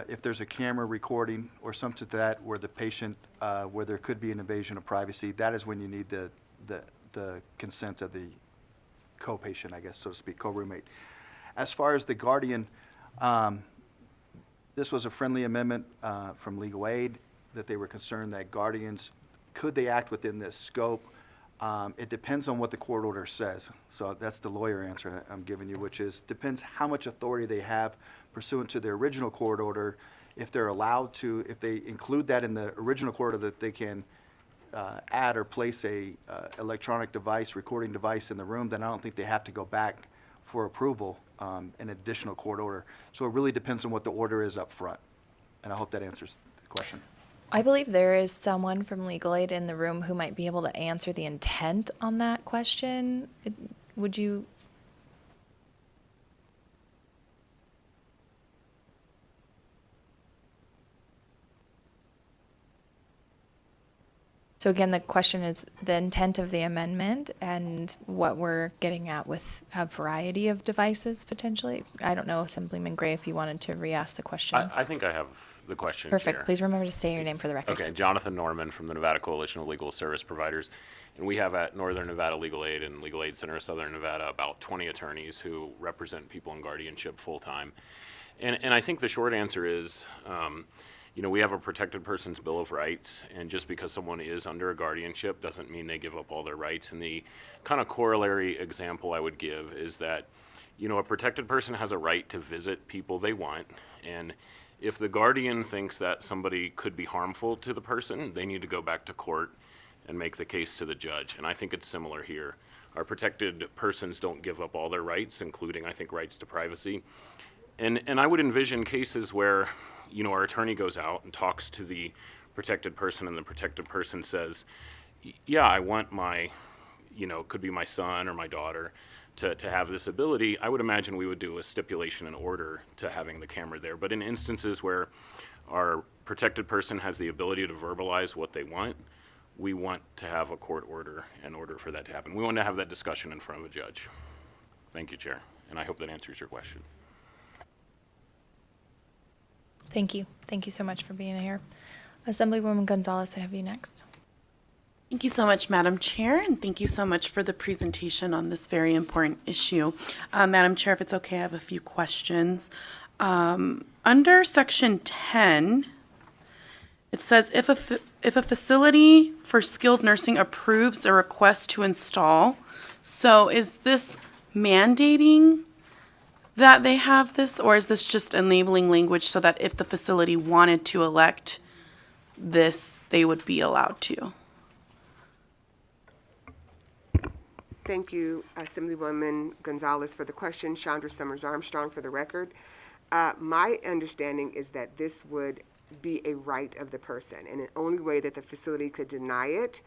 Speaker 7: if there's a camera recording or something to that where the patient, where there could be an invasion of privacy, that is when you need the consent of the co-patient, I guess, so to speak, co-roommate. As far as the guardian, this was a friendly amendment from legal aid that they were concerned that guardians, could they act within this scope? It depends on what the court order says. So that's the lawyer answer that I'm giving you, which is depends how much authority they have pursuant to their original court order. If they're allowed to, if they include that in the original court order, that they can add or place a electronic device, recording device in the room, then I don't think they have to go back for approval, an additional court order. So it really depends on what the order is up front. And I hope that answers the question.
Speaker 1: I believe there is someone from legal aid in the room who might be able to answer the intent on that question. Would you? So again, the question is the intent of the amendment and what we're getting at with a variety of devices potentially. I don't know, Assemblyman Gray, if you wanted to re-ask the question.
Speaker 11: I think I have the question,
Speaker 1: Perfect.
Speaker 11: Chair.
Speaker 1: Please remember to state your name for the record.
Speaker 11: Okay, Jonathan Norman from the Nevada Coalition of Legal Service Providers. And we have at Northern Nevada Legal Aid and Legal Aid Center of Southern Nevada about 20 attorneys who represent people in guardianship full-time. And I think the short answer is, we have a protected person's Bill of Rights, and just because someone is under a guardianship doesn't mean they give up all their rights. And the kind of corollary example I would give is that, a protected person has a right to visit people they want, and if the guardian thinks that somebody could be harmful to the person, they need to go back to court and make the case to the judge. And I think it's similar here. Our protected persons don't give up all their rights, including, I think, rights to privacy. And I would envision cases where, our attorney goes out and talks to the protected person, and the protected person says, yeah, I want my, could be my son or my daughter, to have this ability. I would imagine we would do a stipulation in order to having the camera there. But in instances where our protected person has the ability to verbalize what they want, we want to have a court order in order for that to happen. We want to have that discussion in front of a judge. Thank you, Chair, and I hope that answers your question.
Speaker 1: Thank you. Thank you so much for being here. Assemblywoman Gonzalez, I have you next.
Speaker 12: Thank you so much, Madam Chair, and thank you so much for the presentation on this very important issue. Madam Chair, if it's okay, I have a few questions. Under Section 10, it says if a facility for skilled nursing approves a request to install, so is this mandating that they have this, or is this just enabling language so that if the facility wanted to elect this, they would be allowed to?
Speaker 3: Thank you, Assemblywoman Gonzalez, for the question. Chandra Summers Armstrong for the record. My understanding is that this would be a right of the person, and the only way that the facility could deny it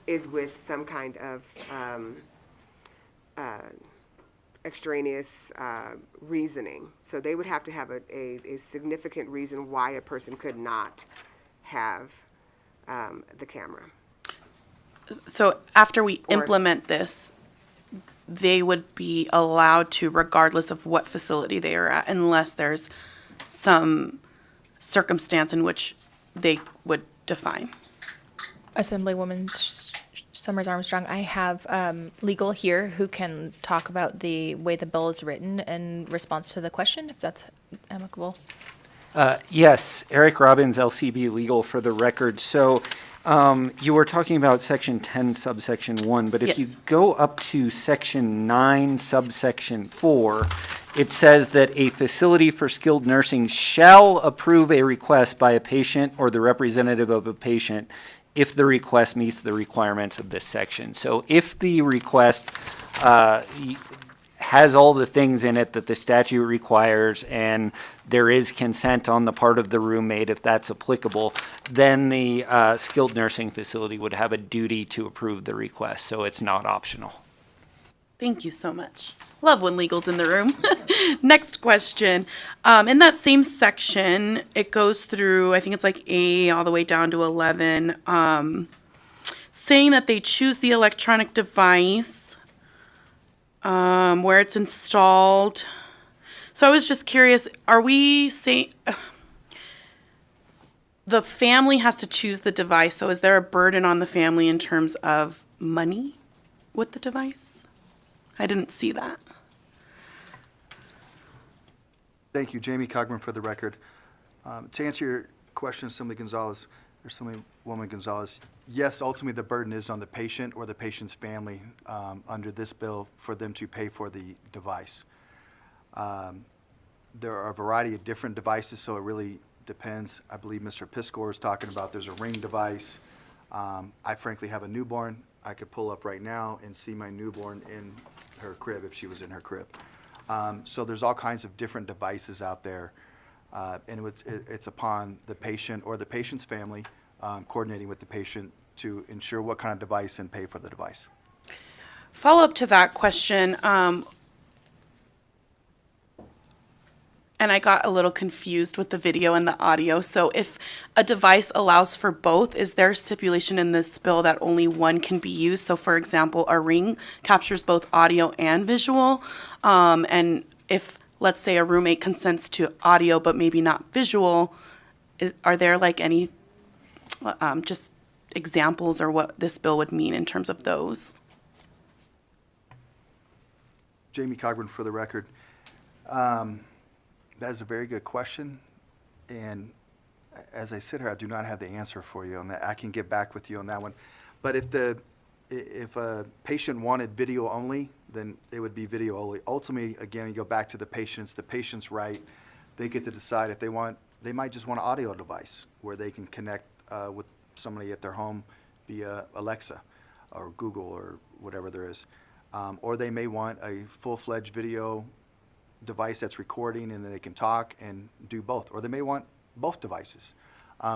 Speaker 3: is with some kind of extraneous reasoning. So they would have to have a significant reason why a person could not have the camera.
Speaker 12: So after we implement this, they would be allowed to, regardless of what facility they are at, unless there's some circumstance in which they would define.
Speaker 1: Assemblywoman Summers Armstrong, I have legal here who can talk about the way the bill is written in response to the question, if that's amicable.
Speaker 13: Yes, Eric Robbins, LCB Legal for the record. So you were talking about Section 10, subsection 1, but if you go up to Section 9, subsection 4, it says that a facility for skilled nursing shall approve a request by a patient or the representative of a patient if the request meets the requirements of this section. So if the request has all the things in it that the statute requires and there is consent on the part of the roommate, if that's applicable, then the skilled nursing facility would have a duty to approve the request, so it's not optional.
Speaker 12: Thank you so much. Love when legal's in the room. Next question. In that same section, it goes through, I think it's like A all the way down to 11, saying that they choose the electronic device where it's installed. So I was just curious, are we saying the family has to choose the device? So is there a burden on the family in terms of money with the device? I didn't see that.
Speaker 7: Thank you, Jamie Cogburn for the record. To answer your question, Assemblywoman Gonzalez, yes, ultimately the burden is on the patient or the patient's family under this bill for them to pay for the device. There are a variety of different devices, so it really depends. I believe Mr. Piskor is talking about there's a Ring device. I frankly have a newborn. I could pull up right now and see my newborn in her crib if she was in her crib. So there's all kinds of different devices out there, and it's upon the patient or the patient's family coordinating with the patient to ensure what kind of device and pay for the device.
Speaker 12: Follow up to that question, and I got a little confused with the video and the audio. So if a device allows for both, is there a stipulation in this bill that only one can be used? So for example, a Ring captures both audio and visual. And if, let's say, a roommate consents to audio but maybe not visual, are there like any just examples or what this bill would mean in terms of those?
Speaker 7: Jamie Cogburn for the record. That is a very good question, and as I sit here, I do not have the answer for you on that. I can get back with you on that one. But if a patient wanted video only, then it would be video only. Ultimately, again, you go back to the patient's right. They get to decide if they might just want an audio device where they can connect with somebody at their home via Alexa or Google or whatever there is. Or they may want a full-fledged video device that's recording and then they can talk and do both. Or they may want both devices.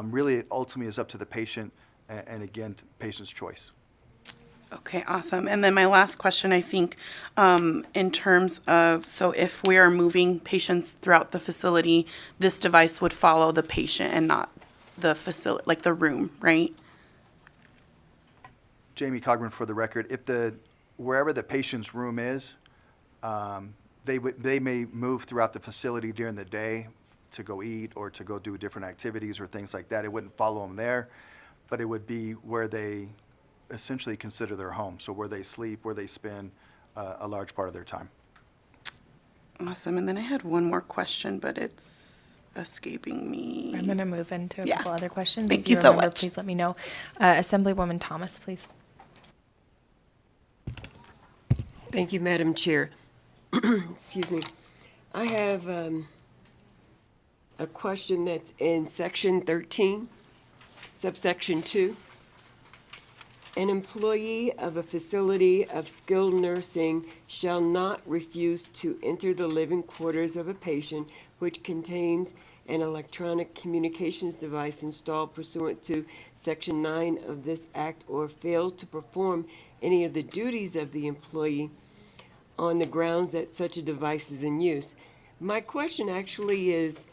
Speaker 7: Really, it ultimately is up to the patient and again, to the patient's choice.
Speaker 12: Okay, awesome. And then my last question, I think, in terms of, so if we are moving patients throughout the facility, this device would follow the patient and not the facility, like the room, right?
Speaker 7: Jamie Cogburn for the record. Wherever the patient's room is, they may move throughout the facility during the day to go eat or to go do different activities or things like that. It wouldn't follow them there, but it would be where they essentially consider their home. So where they sleep, where they spend a large part of their time.
Speaker 12: Awesome. And then I had one more question, but it's escaping me.
Speaker 1: I'm going to move into a couple other questions.
Speaker 12: Thank
Speaker 1: If
Speaker 12: you so
Speaker 1: remember,
Speaker 12: much.
Speaker 1: Please let me know. Assemblywoman Thomas, please.
Speaker 6: Thank you, Madam Chair. Excuse me. I have a question that's in Section 13, subsection 2. An employee of a facility of skilled nursing shall not refuse to enter the living quarters of a patient which contains an electronic communications device installed pursuant to Section 9 of this Act or fail to perform any of the duties of the employee on the grounds that such a device is in use. My question actually is,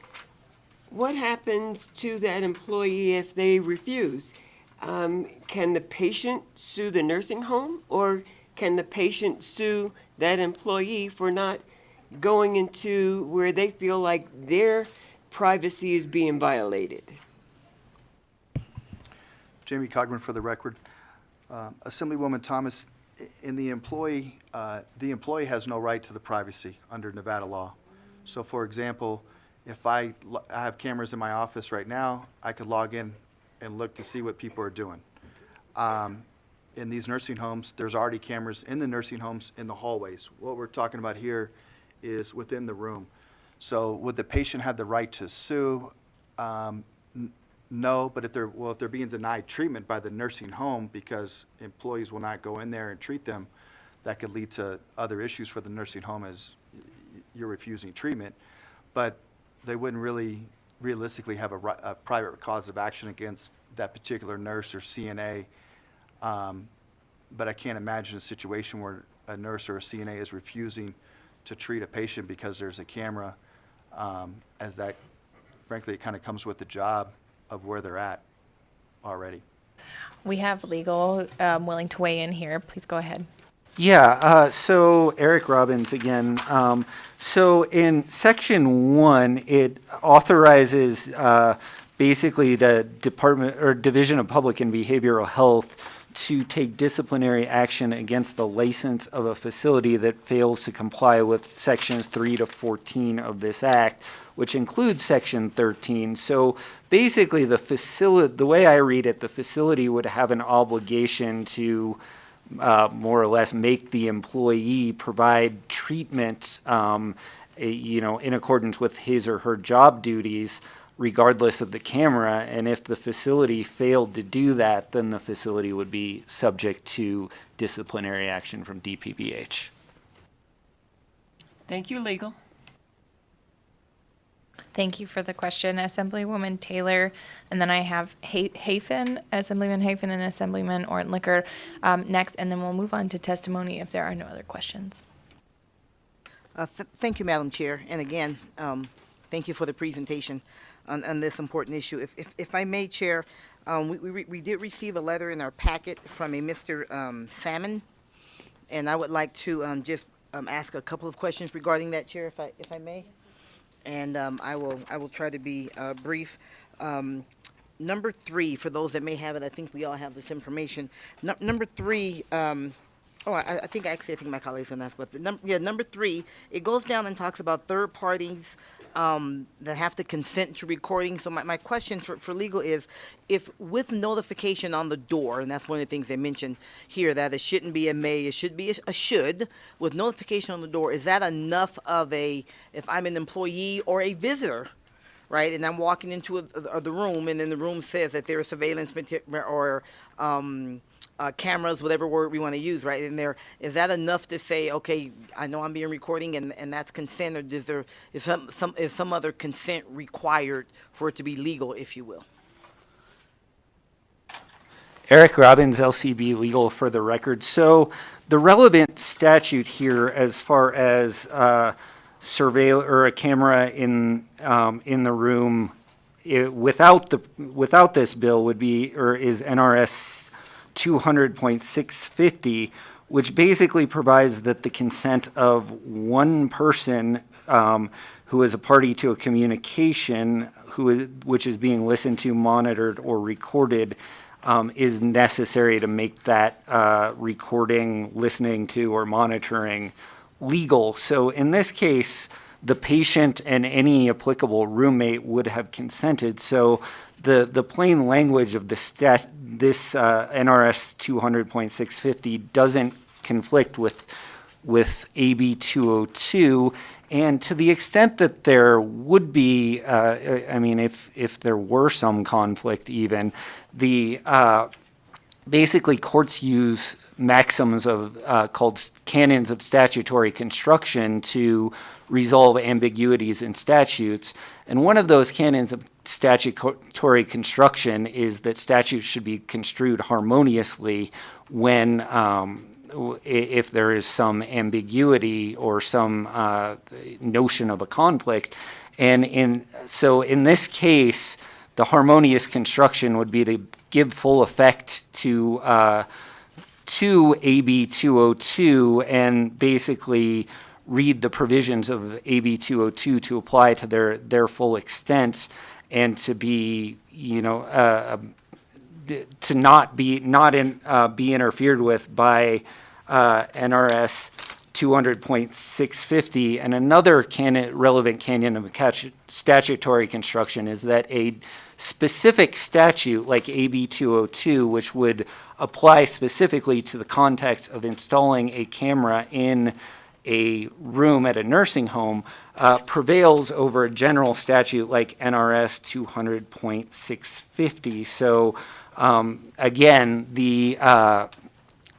Speaker 6: what happens to that employee if they refuse? Can the patient sue the nursing home, or can the patient sue that employee for not going into where they feel like their privacy is being violated?
Speaker 7: Jamie Cogburn for the record. Assemblywoman Thomas, in the employee has no right to the privacy under Nevada law. So for example, if I have cameras in my office right now, I could log in and look to see what people are doing. In these nursing homes, there's already cameras in the nursing homes in the hallways. What we're talking about here is within the room. So would the patient have the right to sue? No, but if they're being denied treatment by the nursing home because employees will not go in there and treat them, that could lead to other issues for the nursing home as you're refusing treatment. But they wouldn't really realistically have a private cause of action against that particular nurse or CNA. But I can't imagine a situation where a nurse or a CNA is refusing to treat a patient because there's a camera, as that, frankly, it kind of comes with the job of where they're at already.
Speaker 1: We have legal willing to weigh in here. Please go ahead.
Speaker 13: Yeah, so Eric Robbins again. So in section 1, it authorizes basically the Department or Division of Public and Behavioral Health to take disciplinary action against the license of a facility that fails to comply with sections 3 to 14 of this act, which includes section 13. So basically the way I read it, the facility would have an obligation to more or less make the employee provide treatment, in accordance with his or her job duties, regardless of the camera. And if the facility failed to do that, then the facility would be subject to disciplinary action from DPPH.
Speaker 6: Thank you, legal.
Speaker 1: Thank you for the question, Assemblywoman Taylor. And then I have Hafen, Assemblyman Hafen and Assemblyman Ortlicker next, and then we'll move on to testimony if there are no other questions.
Speaker 8: Thank you, Madam Chair. And again, thank you for the presentation on this important issue. If I may, Chair, we did receive a letter in our packet from a Mr. Salmon, and I would like to just ask a couple of questions regarding that, Chair, if I may. And I will try to be brief. Number 3, for those that may have it, I think we all have this information. Number 3, I think my colleagues can ask, but number 3, it goes down and talks about third parties that have to consent to recording. So my question for legal is, if with notification on the door, and that's one of the things they mentioned here, that it shouldn't be a may, it should be a should, with notification on the door, is that enough of if I'm an employee or a visitor, right, and I'm walking into the room, and then the room says that there is surveillance or cameras, whatever word we want to use, right in there, is that enough to say, okay, I know I'm being recording and that's consent, or is some other consent required for it to be legal, if you will?
Speaker 13: Eric Robbins, LCB Legal, for the record. So the relevant statute here, as far as surveil or a camera in the room, without this bill would be, or is NRS 200.650, which basically provides that the consent of one person who is a party to a communication which is being listened to, monitored, or recorded is necessary to make that recording, listening to, or monitoring legal. So in this case, the patient and any applicable roommate would have consented. So the plain language of this NRS 200.650 doesn't conflict with AB 202. And to the extent that there would be, if there were some conflict even, basically courts use maxims called canons of statutory construction to resolve ambiguities in statutes. And one of those canons of statutory construction is that statutes should be construed harmoniously when, if there is some ambiguity or some notion of a conflict. And so in this case, the harmonious construction would be to give full effect to AB 202 and basically read the provisions of AB 202 to apply to their full extent, and to be, to not be interfered with by NRS 200.650. And another relevant canon of statutory construction is that a specific statute like AB 202, which would apply specifically to the context of installing a camera in a room at a nursing home, prevails over a general statute like NRS 200.650. So again, the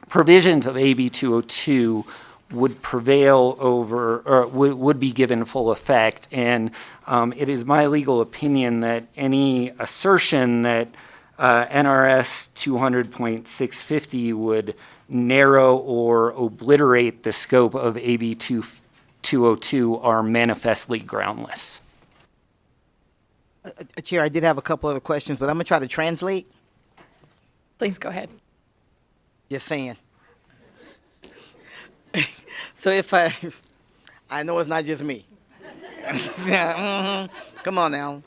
Speaker 13: provisions of AB 202 would prevail over, or would be given full effect. And it is my legal opinion that any assertion that NRS 200.650 would narrow or obliterate the scope of AB 202 are manifestly groundless.
Speaker 8: Chair, I did have a couple other questions, but I'm going to try to translate.
Speaker 1: Please go ahead.
Speaker 8: Just saying. So if I know it's not just me. Yeah, come on now.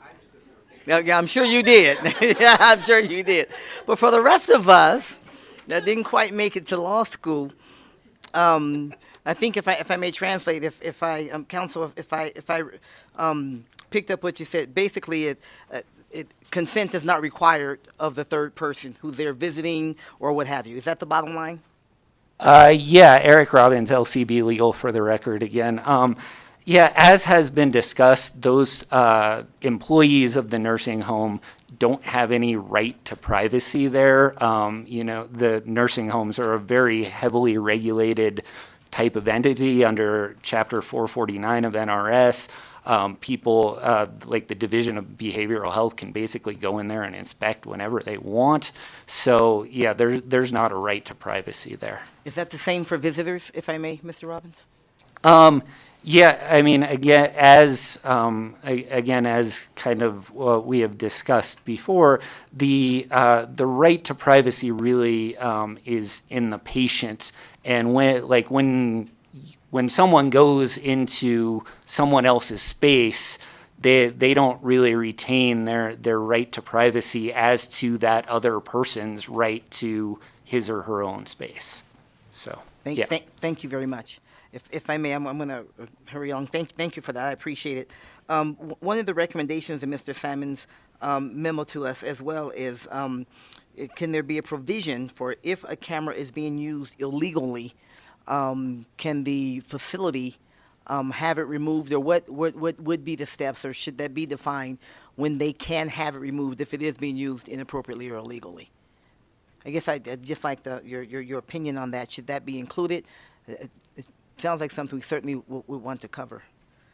Speaker 8: Yeah, I'm sure you did. Yeah, I'm sure you did. But for the rest of us that didn't quite make it to law school, I think if I may translate, if I counsel, if I picked up what you said, basically consent is not required of the third person who's there visiting or what have you. Is that the bottom line?
Speaker 13: Yeah, Eric Robbins, LCB Legal for the record again. Yeah, as has been discussed, those employees of the nursing home don't have any right to privacy there. The nursing homes are a very heavily regulated type of entity under Chapter 449 of NRS. People like the Division of Behavioral Health can basically go in there and inspect whenever they want. So yeah, there's not a right to privacy there.
Speaker 8: Is that the same for visitors, if I may, Mr. Robbins?
Speaker 13: Yeah, I mean, as kind of what we have discussed before, the right to privacy really is in the patient, and when someone goes into someone else's space, they don't really retain their right to privacy as to that other person's right to his or her own space. So, yeah.
Speaker 8: Thank you very much. If I may, I'm going to hurry on. Thank you for that. I appreciate it. One of the recommendations in Mr. Simon's memo to us as well is, can there be a provision for if a camera is being used illegally, can the facility have it removed, or what would be the steps, or should that be defined when they can have it removed if it is being used inappropriately or illegally? I guess I'd just like your opinion on that. Should that be included? It sounds like something we certainly would want to cover.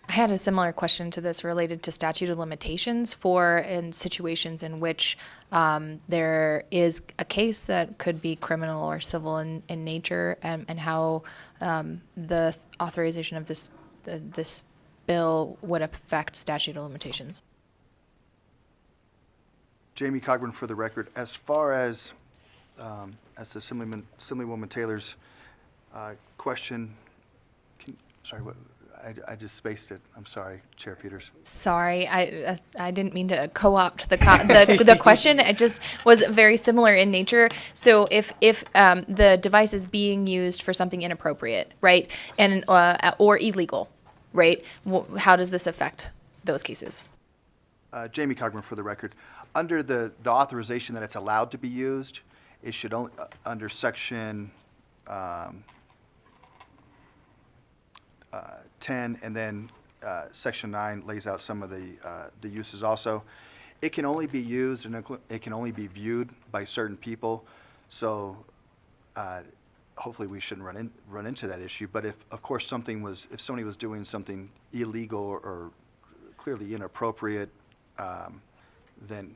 Speaker 1: I had a similar question to this related to statute of limitations in situations in which there is a case that could be criminal or civil in nature, and how the authorization of this bill would affect statute of limitations.
Speaker 7: Jamie Cogburn for the record. As far as Assemblywoman Taylor's question, sorry, what? I just spaced it. I'm sorry, Chair Peters.
Speaker 1: Sorry, I didn't mean to co-opt the question. It just was very similar in nature. So if the device is being used for something inappropriate, right, and or illegal, right, how does this affect those cases?
Speaker 7: Jamie Cogburn for the record. Under the authorization that it's allowed to be used, it should only under Section 10, and then Section 9 lays out some of the uses also. It can only be used and it can only be viewed by certain people. So hopefully we shouldn't run into that issue. But if somebody was doing something illegal or clearly inappropriate, then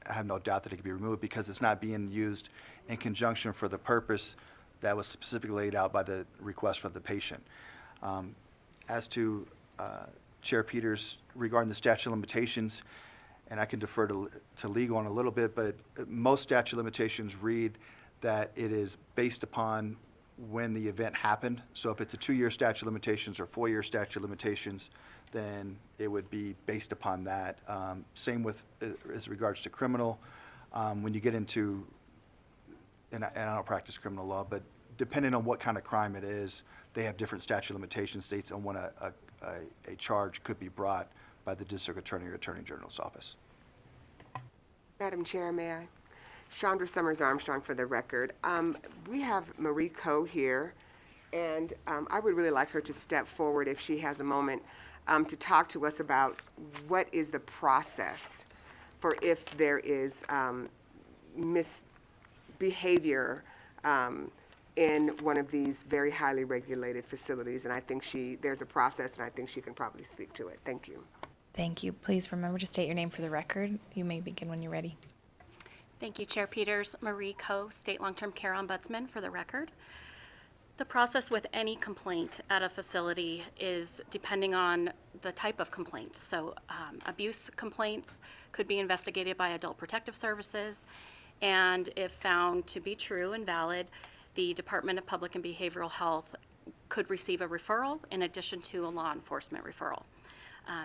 Speaker 7: I have no doubt that it could be removed because it's not being used in conjunction for the purpose that was specifically laid out by the request from the patient. As to Chair Peters regarding the statute of limitations, and I can defer to legal on a little bit, but most statute of limitations read that it is based upon when the event happened. So if it's a 2-year statute of limitations or 4-year statute of limitations, then it would be based upon that. Same with as regards to criminal. When you get into, and I don't practice criminal law, but depending on what kind of crime it is, they have different statute of limitations dates on when a charge could be brought by the district attorney or attorney general's office.
Speaker 3: Madam Chair, may I? Chandra Summers Armstrong for the record. We have Marie Coe here, and I would really like her to step forward if she has a moment to talk to us about what is the process for if there is misbehavior in one of these very highly regulated facilities. And I think there's a process, and I think she can probably speak to it. Thank you.
Speaker 1: Thank you. Please remember to state your name for the record. You may begin when you're ready.
Speaker 14: Thank you, Chair Peters. Marie Coe, State Long-Term Care Ombudsman, for the record. The process with any complaint at a facility is depending on the type of complaint. So abuse complaints could be investigated by Adult Protective Services, and if found to be true and valid, the Department of Public and Behavioral Health could receive a referral in addition to a law enforcement referral.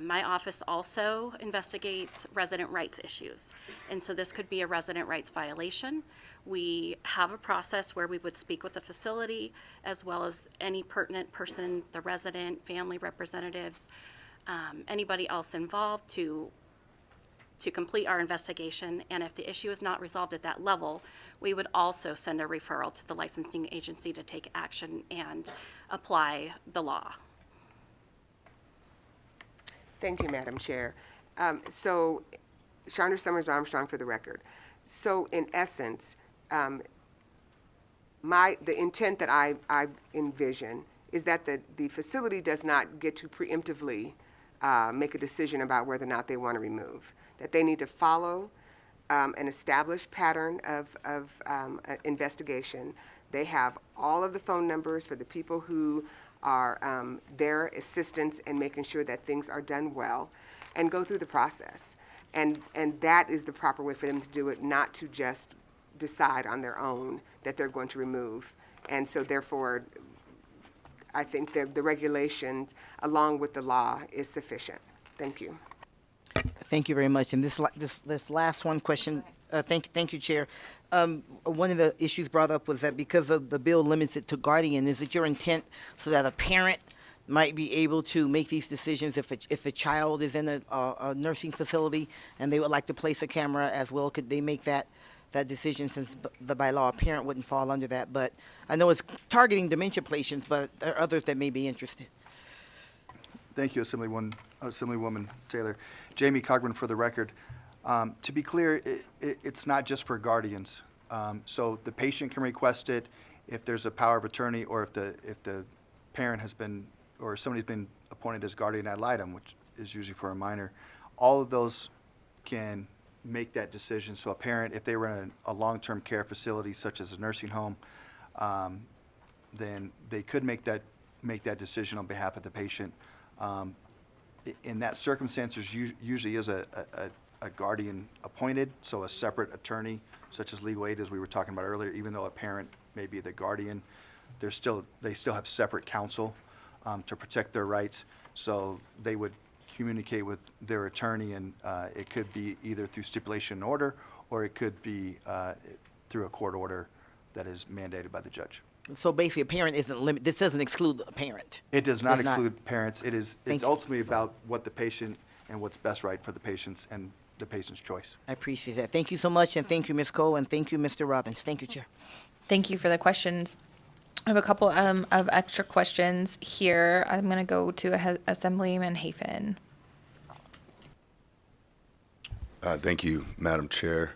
Speaker 14: My office also investigates resident rights issues, and so this could be a resident rights violation. We have a process where we would speak with the facility as well as any pertinent person, the resident, family representatives, anybody else involved to complete our investigation, and if the issue is not resolved at that level, we would also send a referral to the licensing agency to take action and apply the law.
Speaker 3: Thank you, Madam Chair. So, Chandra Summers Armstrong for the record. So, in essence, the intent that I envision is that the facility does not get to preemptively make a decision about whether or not they want to remove. That they need to follow an established pattern of investigation. They have all of the phone numbers for the people who are their assistance in making sure that things are done well, and go through the process. And that is the proper way for them to do it, not to just decide on their own that they're going to remove. And so therefore, I think the regulations, along with the law, is sufficient. Thank you.
Speaker 8: Thank you very much. And this last one question, thank you, Chair. One of the issues brought up was that because of the bill limits it to guardian, is it your intent so that a parent might be able to make these decisions if a child is in a nursing facility and they would like to place a camera as well? Could they make that decision, since by law a parent wouldn't fall under that? But I know it's targeting dementia patients, but there are others that may be interested.
Speaker 7: Thank you, Assemblywoman Taylor. Jamie Cogburn for the record. To be clear, it's not just for guardians. So the patient can request it if there's a power of attorney, or if the parent has been, or somebody's been appointed as guardian ad litem, which is usually for a minor. All of those can make that decision. So a parent, if they were in a long-term care facility such as a nursing home, then they could make that decision on behalf of the patient. In that circumstance, there usually is a guardian appointed, so a separate attorney, such as legal aid, as we were talking about earlier. Even though a parent may be the guardian, they still have separate counsel to protect their rights. So they would communicate with their attorney, and it could be either through stipulation and order, or it could be through a court order that is mandated by the judge.
Speaker 8: So basically, a parent isn't limited. This doesn't exclude a parent.
Speaker 7: It does not exclude parents. It's ultimately about what the patient and what's best right for the patients and the patient's choice.
Speaker 8: I appreciate that. Thank you so much, and thank you, Ms. Cole, and thank you, Mr. Robbins. Thank you, Chair.
Speaker 1: Thank you for the questions. I have a couple of extra questions here. I'm going to go to Assemblyman Hafen.
Speaker 15: Thank you, Madam Chair.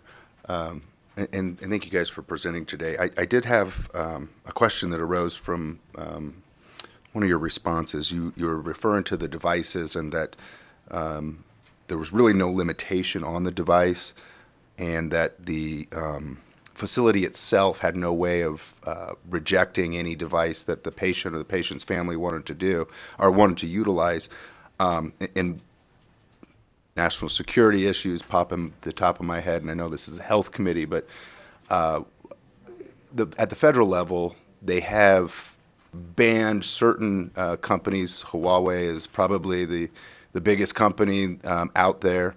Speaker 15: And thank you guys for presenting today. I did have a question that arose from one of your responses. You were referring to the devices, and that there was really no limitation on the device, and that the facility itself had no way of rejecting any device that the patient or the patient's family wanted to do or wanted to utilize. And national security issues pop in the top of my head, and I know this is a health committee, but at the federal level, they have banned certain companies. Huawei is probably the biggest company out there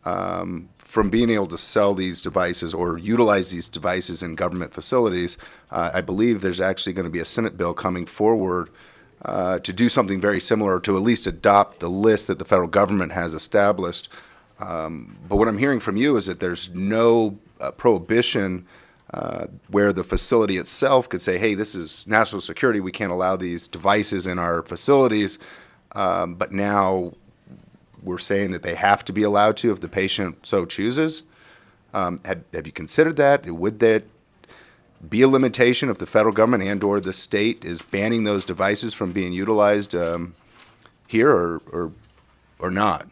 Speaker 15: from being able to sell these devices or utilize these devices in government facilities. I believe there's actually going to be a Senate bill coming forward to do something very similar, to at least adopt the list that the federal government has established. But what I'm hearing from you is that there's no prohibition where the facility itself could say, hey, this is national security, we can't allow these devices in our facilities. But now we're saying that they have to be allowed to if the patient so chooses. Have you considered that? Would that be a limitation if the federal government and or the state is banning those devices from being utilized here, or not?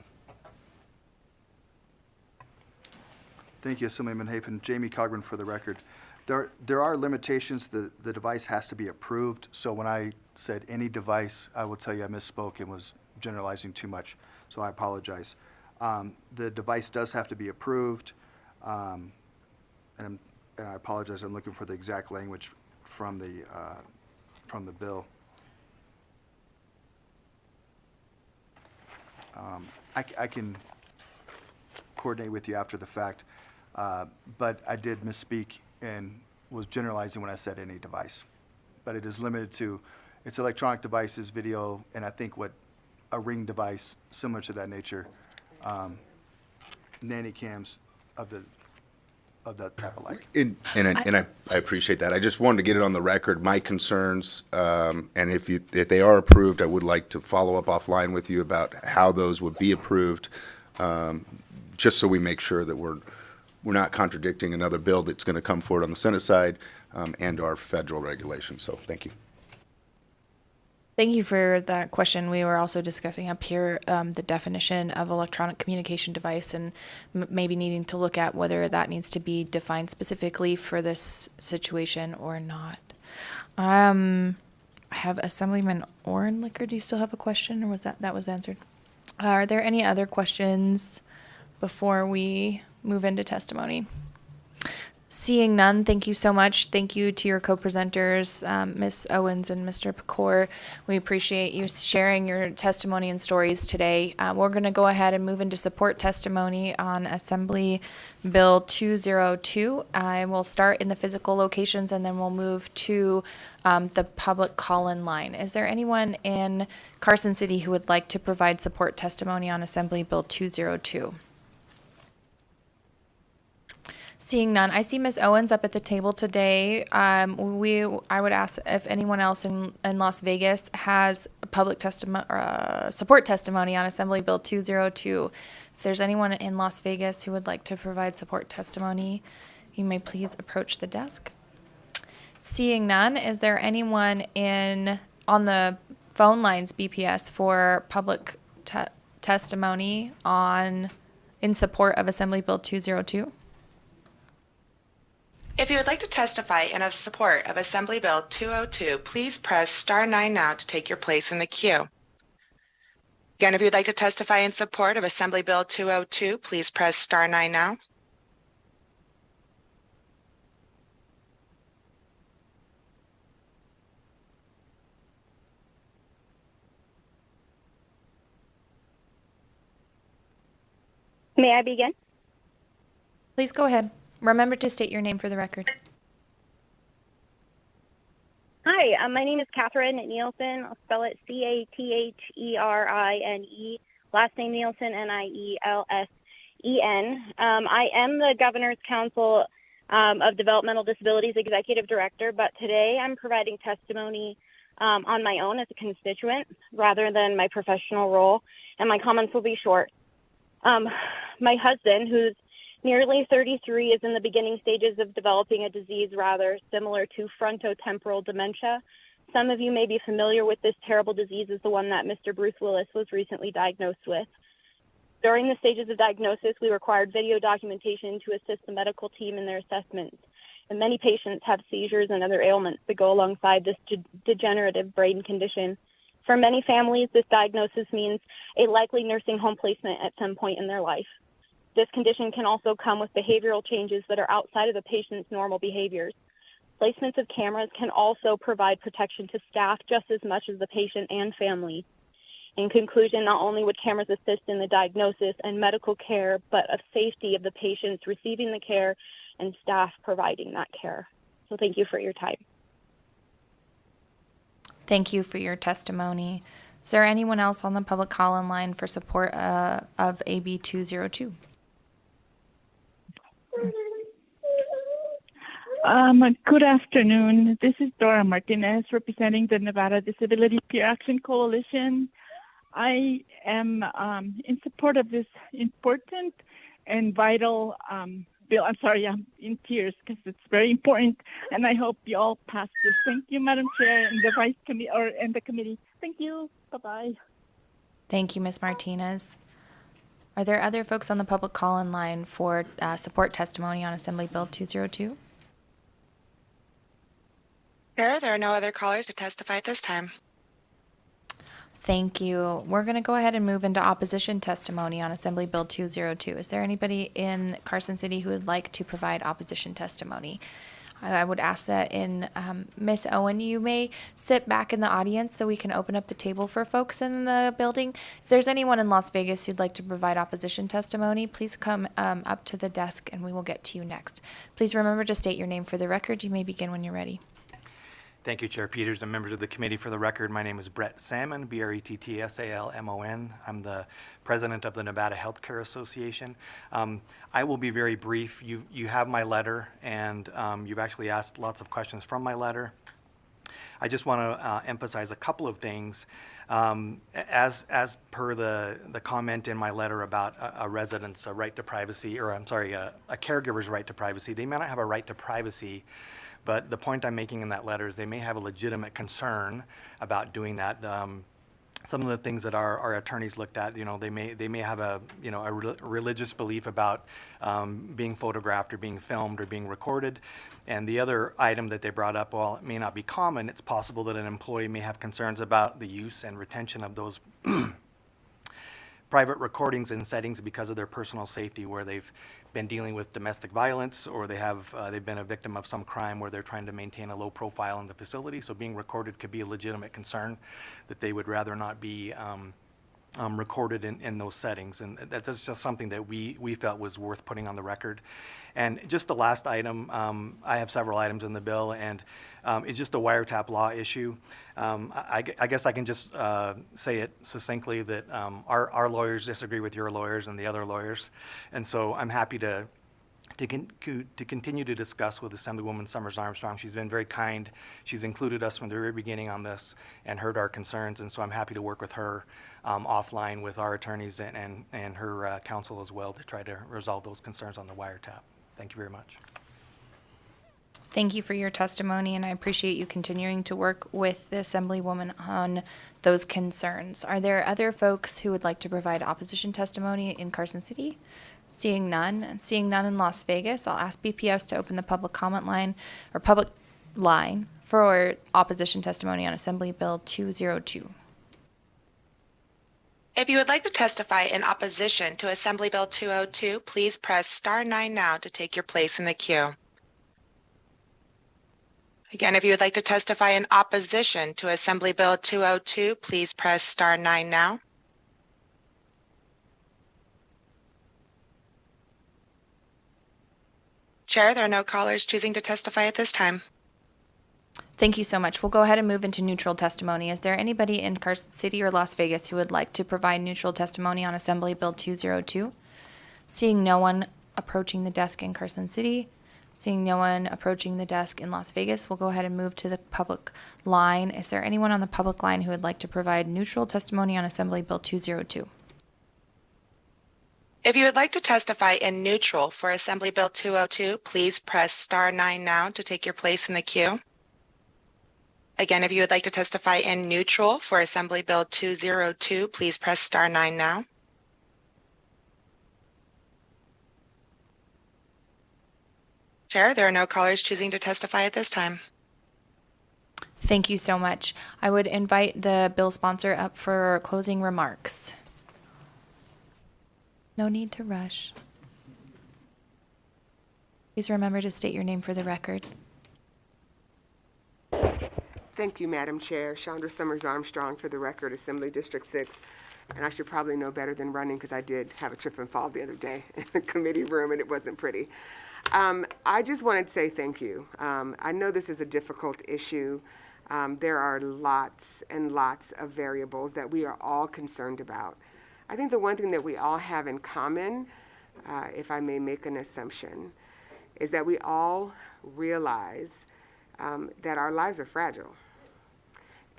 Speaker 7: Thank you, Assemblyman Hafen. Jamie Cogburn for the record. There are limitations. The device has to be approved. So when I said any device, I will tell you I misspoke and was generalizing too much. So I apologize. The device does have to be approved. And I apologize, I'm looking for the exact language from the bill. I can coordinate with you after the fact, but I did misspeak and was generalizing when I said any device. But it is limited to, it's electronic devices, video, and I think what a Ring device similar to that nature, nanny cams of that type of like.
Speaker 15: I appreciate that. I just wanted to get it on the record, my concerns, and if they are approved, I would like to follow up offline with you about how those would be approved, just so we make sure that we're not contradicting another bill that's going to come forward on the Senate side, and our federal regulations. So thank you.
Speaker 1: Thank you for that question. We were also discussing up here the definition of electronic communication device and maybe needing to look at whether that needs to be defined specifically for this situation or not. I have Assemblyman Ornlicker. Do you still have a question, or was that was answered? Are there any other questions before we move into testimony? Seeing none, thank you so much. Thank you to your co-presenters, Ms. Owens and Mr. Pecor. We appreciate you sharing your testimony and stories today. We're going to go ahead and move into support testimony on Assembly Bill 202. I will start in the physical locations, and then we'll move to the public call-in line. Is there anyone in Carson City who would like to provide support testimony on Assembly Bill 202? Seeing none, I see Ms. Owens up at the table today. I would ask if anyone else in Las Vegas has a public support testimony on Assembly Bill 202. If there's anyone in Las Vegas who would like to provide support testimony, you may please approach the desk. Seeing none, is there anyone on the phone lines BPS for public testimony in support of Assembly Bill 202?
Speaker 16: If you would like to testify in support of Assembly Bill 202, please press star 9 now to take your place in the queue. Again, if you would like to testify in support of Assembly Bill 202, please press star 9 now.
Speaker 17: May I begin?
Speaker 1: Please go ahead. Remember to state your name for the record.
Speaker 17: Hi, my name is Catherine Nielsen. I'll spell it Catherine. Last name Nielsen, Nielsen. I am the Governor's Council of Developmental Disabilities Executive Director, but today I'm providing testimony on my own as a constituent rather than my professional role, and my comments will be short. My husband, who's nearly 33, is in the beginning stages of developing a disease rather similar to frontotemporal dementia. Some of you may be familiar with this terrible disease as the one that Mr. Bruce Willis was recently diagnosed with. During the stages of diagnosis, we required video documentation to assist the medical team in their assessments. And many patients have seizures and other ailments that go alongside this degenerative brain condition. For many families, this diagnosis means a likely nursing home placement at some point in their life. This condition can also come with behavioral changes that are outside of the patient's normal behaviors. Placements of cameras can also provide protection to staff just as much as the patient and family. In conclusion, not only would cameras assist in the diagnosis and medical care, but of safety of the patients receiving the care and staff providing that care. So thank you for your time.
Speaker 1: Thank you for your testimony. Is there anyone else on the public call-in line for support of AB 202?
Speaker 18: Good afternoon. This is Dora Martinez representing the Nevada Disability Peer Action Coalition. I am in support of this important and vital bill. I'm sorry, I'm in tears because it's very important, and I hope you all pass this. Thank you, Madam Chair and the Vice Committee and the committee. Thank you. Bye-bye.
Speaker 1: Thank you, Ms. Martinez. Are there other folks on the public call-in line for support testimony on Assembly Bill 202?
Speaker 16: Chair, there are no other callers to testify at this time.
Speaker 1: Thank you. We're going to go ahead and move into opposition testimony on Assembly Bill 202. Is there anybody in Carson City who would like to provide opposition testimony? I would ask that Miss Owen, you may sit back in the audience so we can open up the table for folks in the building. If there's anyone in Las Vegas who'd like to provide opposition testimony, please come up to the desk and we will get to you next. Please remember to state your name for the record. You may begin when you're ready.
Speaker 19: Thank you, Chair Peters and members of the committee. For the record, my name is Brett Salmon, B-R-E-T-T-S-A-L-M-O-N. I'm the president of the Nevada Healthcare Association. I will be very brief. You have my letter, and you've actually asked lots of questions from my letter. I just want to emphasize a couple of things. As per the comment in my letter about a resident's right to privacy, or I'm sorry, a caregiver's right to privacy, they may not have a right to privacy, but the point I'm making in that letter is they may have a legitimate concern about doing that. Some of the things that our attorneys looked at, they may have a religious belief about being photographed or being filmed or being recorded. And the other item that they brought up, while it may not be common, it's possible that an employee may have concerns about the use and retention of those private recordings in settings because of their personal safety, where they've been dealing with domestic violence, or they've been a victim of some crime where they're trying to maintain a low profile in the facility. So being recorded could be a legitimate concern that they would rather not be recorded in those settings. And that's just something that we felt was worth putting on the record. And just the last item, I have several items in the bill, and it's just the wiretap law issue. I guess I can just say it succinctly that our lawyers disagree with your lawyers and the other lawyers. And so I'm happy to continue to discuss with Assemblywoman Summers Armstrong. She's been very kind. She's included us from the very beginning on this and heard our concerns, and so I'm happy to work with her offline with our attorneys and her counsel as well to try to resolve those concerns on the wiretap. Thank you very much.
Speaker 1: Thank you for your testimony, and I appreciate you continuing to work with the Assemblywoman on those concerns. Are there other folks who would like to provide opposition testimony in Carson City? Seeing none, and seeing none in Las Vegas, I'll ask BPS to open the public comment line, or public line, for opposition testimony on Assembly Bill 202.
Speaker 16: If you would like to testify in opposition to Assembly Bill 202, please press star 9 now to take your place in the queue. Again, if you would like to testify in opposition to Assembly Bill 202, please press star 9 now. Chair, there are no callers choosing to testify at this time.
Speaker 1: Thank you so much. We'll go ahead and move into neutral testimony. Is there anybody in Carson City or Las Vegas who would like to provide neutral testimony on Assembly Bill 202? Seeing no one approaching the desk in Carson City, seeing no one approaching the desk in Las Vegas, we'll go ahead and move to the public line. Is there anyone on the public line who would like to provide neutral testimony on Assembly Bill 202?
Speaker 16: If you would like to testify in neutral for Assembly Bill 202, please press star 9 now to take your place in the queue. Again, if you would like to testify in neutral for Assembly Bill 202, please press star 9 now. Chair, there are no callers choosing to testify at this time.
Speaker 1: Thank you so much. I would invite the bill sponsor up for closing remarks. No need to rush. Please remember to state your name for the record.
Speaker 3: Thank you, Madam Chair. Chandra Summers Armstrong, for the record, Assembly District 6. And I should probably know better than running because I did have a trip and fall the other day in the committee room and it wasn't pretty. I just wanted to say thank you. I know this is a difficult issue. There are lots and lots of variables that we are all concerned about. I think the one thing that we all have in common, if I may make an assumption, is that we all realize that our lives are fragile,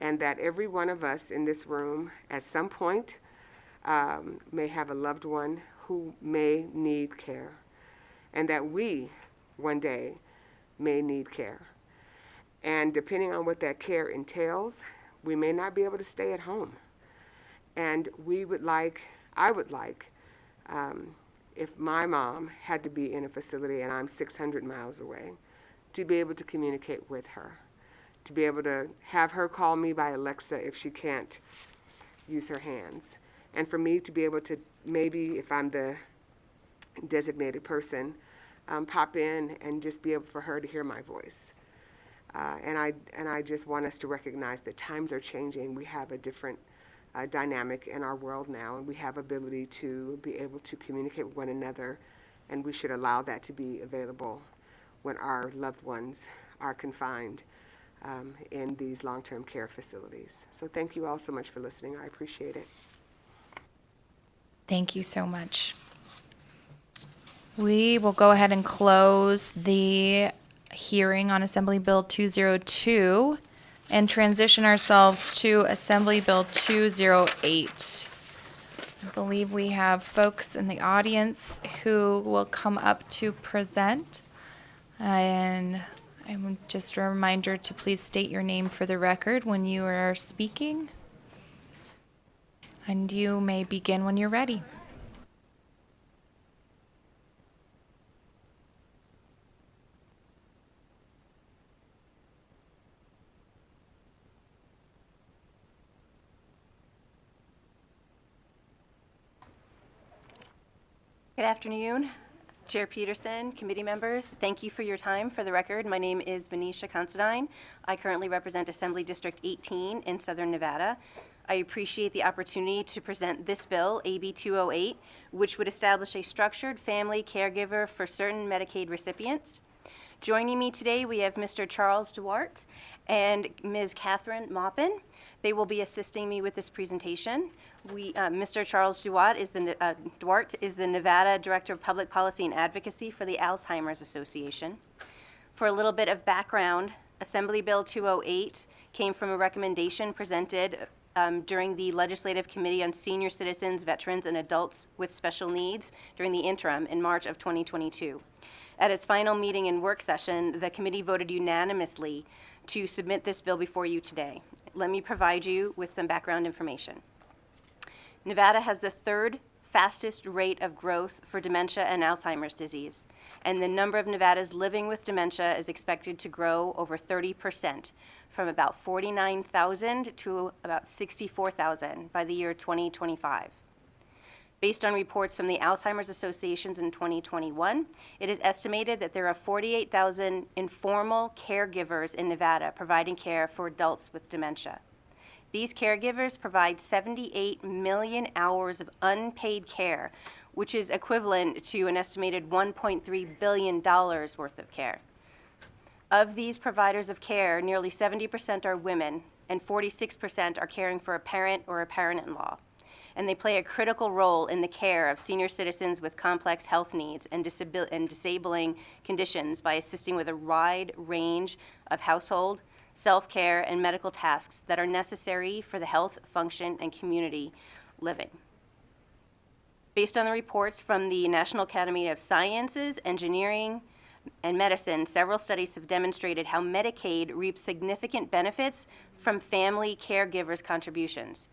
Speaker 3: and that every one of us in this room at some point may have a loved one who may need care, and that we one day may need care. And depending on what that care entails, we may not be able to stay at home. And I would like, if my mom had to be in a facility and I'm 600 miles away, to be able to communicate with her, to be able to have her call me by Alexa if she can't use her hands, and for me to be able to, maybe if I'm the designated person, pop in and just be able for her to hear my voice. And I just want us to recognize that times are changing. We have a different dynamic in our world now, and we have ability to be able to communicate with one another, and we should allow that to be available when our loved ones are confined in these long-term care facilities. So thank you all so much for listening. I appreciate it.
Speaker 1: Thank you so much. We will go ahead and close the hearing on Assembly Bill 202 and transition ourselves to Assembly Bill 208. I believe we have folks in the audience who will come up to present. And just a reminder to please state your name for the record when you are speaking. And you may begin when you're ready.
Speaker 20: Good afternoon, Chair Peterson, committee members. Thank you for your time. For the record, my name is Venetia Considine. I currently represent Assembly District 18 in Southern Nevada. I appreciate the opportunity to present this bill, AB 208, which would establish a structured family caregiver for certain Medicaid recipients. Joining me today, we have Mr. Charles Duarte and Ms. Catherine Maupin. They will be assisting me with this presentation. Mr. Charles Duarte is the Nevada Director of Public Policy and Advocacy for the Alzheimer's Association. For a little bit of background, Assembly Bill 208 came from a recommendation presented during the Legislative Committee on Senior Citizens, Veterans, and Adults with Special Needs during the interim in March of 2022. At its final meeting and work session, the committee voted unanimously to submit this bill before you today. Let me provide you with some background information. Nevada has the third fastest rate of growth for dementia and Alzheimer's disease, and the number of Nevadans living with dementia is expected to grow over 30%, from about 49,000 to about 64,000 by the year 2025. Based on reports from the Alzheimer's Associations in 2021, it is estimated that there are 48,000 informal caregivers in Nevada providing care for adults with dementia. These caregivers provide 78 million hours of unpaid care, which is equivalent to an estimated $1.3 billion worth of care. Of these providers of care, nearly 70% are women, and 46% are caring for a parent or a parent-in-law. And they play a critical role in the care of senior citizens with complex health needs and disabling conditions by assisting with a wide range of household, self-care, and medical tasks that are necessary for the health, function, and community living. Based on the reports from the National Academy of Sciences, Engineering, and Medicine, several studies have demonstrated how Medicaid reaps significant benefits from family caregivers' contributions.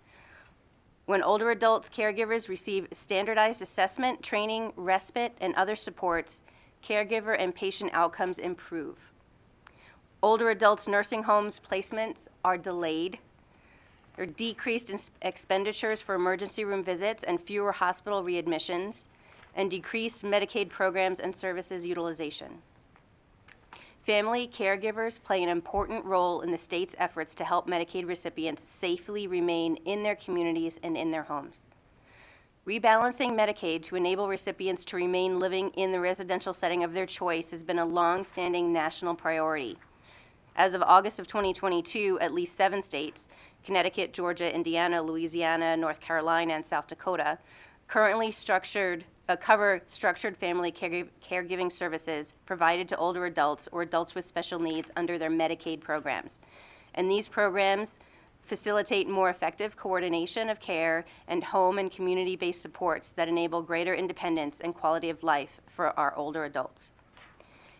Speaker 20: When older adults caregivers receive standardized assessment, training, respite, and other supports, caregiver and patient outcomes improve. Older adults' nursing homes placements are delayed. There are decreased expenditures for emergency room visits and fewer hospital readmissions, and decreased Medicaid programs and services utilization. Family caregivers play an important role in the state's efforts to help Medicaid recipients safely remain in their communities and in their homes. Rebalancing Medicaid to enable recipients to remain living in the residential setting of their choice has been a long-standing national priority. As of August of 2022, at least 7 states, Connecticut, Georgia, Indiana, Louisiana, North Carolina, and South Dakota, currently cover structured family caregiving services provided to older adults or adults with special needs under their Medicaid programs. And these programs facilitate more effective coordination of care and home and community-based supports that enable greater independence and quality of life for our older adults.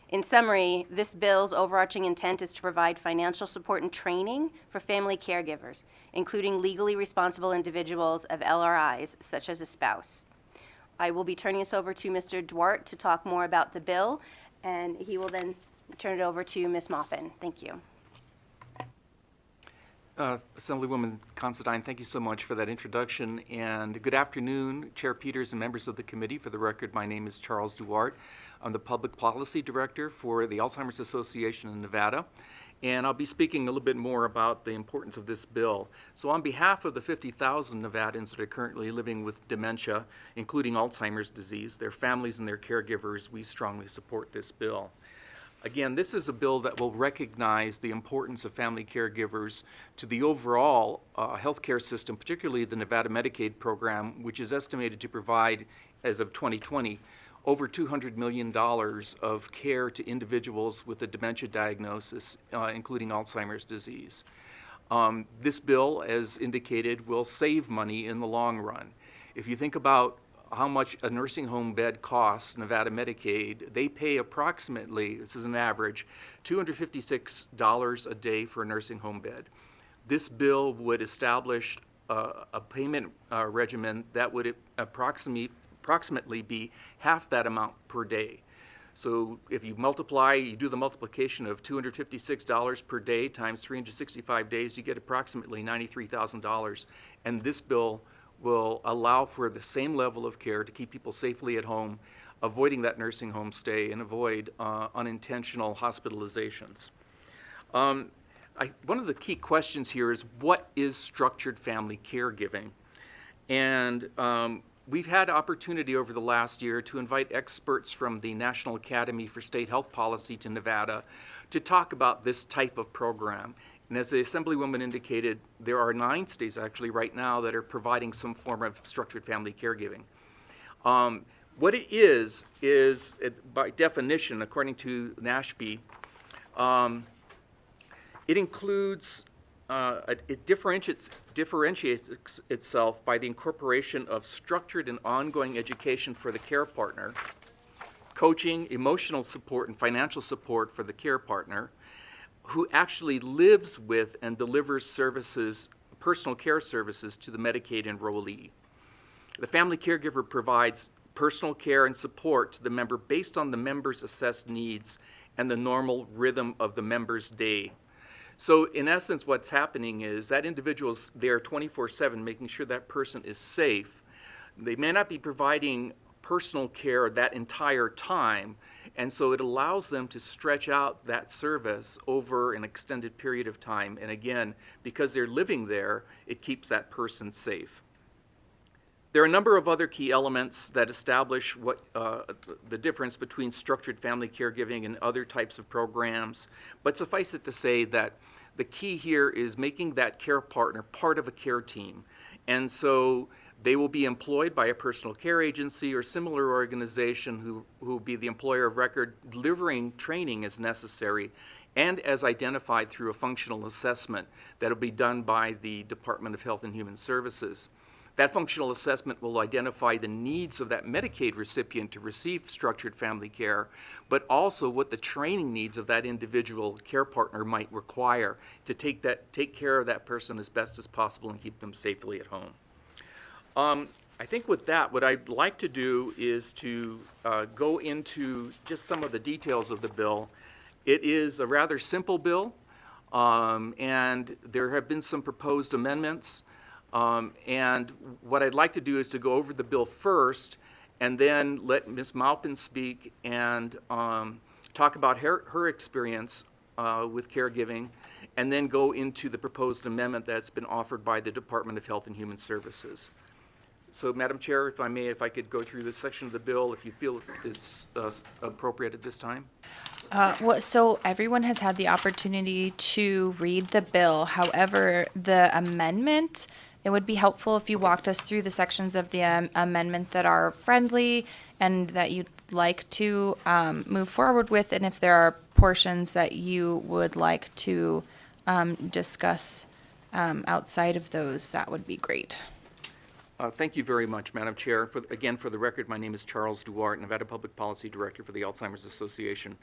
Speaker 20: In summary, this bill's overarching intent is to provide financial support and training for family caregivers, including legally responsible individuals of LRIs, such as a spouse. I will be turning this over to Mr. Duarte to talk more about the bill, and he will then turn it over to Ms. Maupin. Thank you.
Speaker 21: Assemblywoman Considine, thank you so much for that introduction, and good afternoon, Chair Peters and members of the committee. For the record, my name is Charles Duarte. I'm the Public Policy Director for the Alzheimer's Association in Nevada, and I'll be speaking a little bit more about the importance of this bill. So on behalf of the 50,000 Nevadans that are currently living with dementia, including Alzheimer's disease, their families and their caregivers, we strongly support this bill. Again, this is a bill that will recognize the importance of family caregivers to the overall healthcare system, particularly the Nevada Medicaid program, which is estimated to provide, as of 2020, over $200 million of care to individuals with a dementia diagnosis, including Alzheimer's disease. This bill, as indicated, will save money in the long run. If you think about how much a nursing home bed costs Nevada Medicaid, they pay approximately, this is an average, $256 a day for a nursing home bed. This bill would establish a payment regimen that would approximately be half that amount per day. So if you do the multiplication of $256 per day times 365 days, you get approximately $93,000. And this bill will allow for the same level of care to keep people safely at home, avoiding that nursing home stay and avoid unintentional hospitalizations. One of the key questions here is, what is structured family caregiving? And we've had opportunity over the last year to invite experts from the National Academy for State Health Policy to Nevada to talk about this type of program. And as the Assemblywoman indicated, there are 9 states actually right now that are providing some form of structured family caregiving. What it is by definition, according to NASHP, it includes, it differentiates itself by the incorporation of structured and ongoing education for the care partner, coaching, emotional support, and financial support for the care partner, who actually lives with and delivers services, personal care services to the Medicaid enrollee. The family caregiver provides personal care and support to the member based on the member's assessed needs and the normal rhythm of the member's day. So in essence, what's happening is that individual's there 24/7 making sure that person is safe. They may not be providing personal care that entire time, and so it allows them to stretch out that service over an extended period of time. And again, because they're living there, it keeps that person safe. There are a number of other key elements that establish what the difference between structured family caregiving and other types of programs, but suffice it to say that the key here is making that care partner part of a care team. And so they will be employed by a personal care agency or similar organization who will be the employer of record, delivering training as necessary and as identified through a functional assessment that will be done by the Department of Health and Human Services. That functional assessment will identify the needs of that Medicaid recipient to receive structured family care, but also what the training needs of that individual care partner might require to take care of that person as best as possible and keep them safely at home. I think with that, what I'd like to do is to go into just some of the details of the bill. It is a rather simple bill, and there have been some proposed amendments. And what I'd like to do is to go over the bill first, and then let Ms. Maupin speak and talk about her experience with caregiving, and then go into the proposed amendment that's been offered by the Department of Health and Human Services. So, Madam Chair, if I may, if I could go through this section of the bill, if you feel it's appropriate at this time.
Speaker 1: So everyone has had the opportunity to read the bill. However, the amendment, it would be helpful if you walked us through the sections of the amendment that are friendly and that you'd like to move forward with, and if there are portions that you would like to discuss outside of those, that would be great.
Speaker 21: Thank you very much, Madam Chair. Again, for the record, my name is Charles Duarte, Nevada Public Policy Director for the Alzheimer's Association.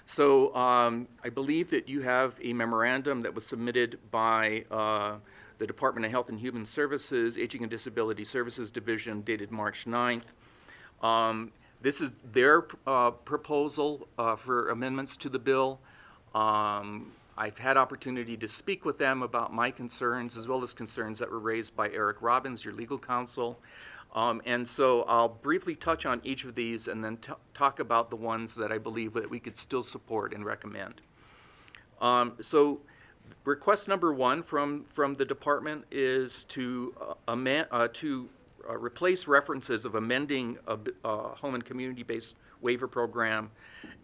Speaker 21: So I believe that you have a memorandum that was submitted by the Department of Health and Human Services, Aging and Disability Services Division, dated March 9th. This is their proposal for amendments to the bill. I've had opportunity to speak with them about my concerns, as well as concerns that were raised by Eric Robbins, your legal counsel. And so I'll briefly touch on each of these and then talk about the ones that I believe that we could still support and recommend. So request number one from the department is to replace references of amending a home and community-based waiver program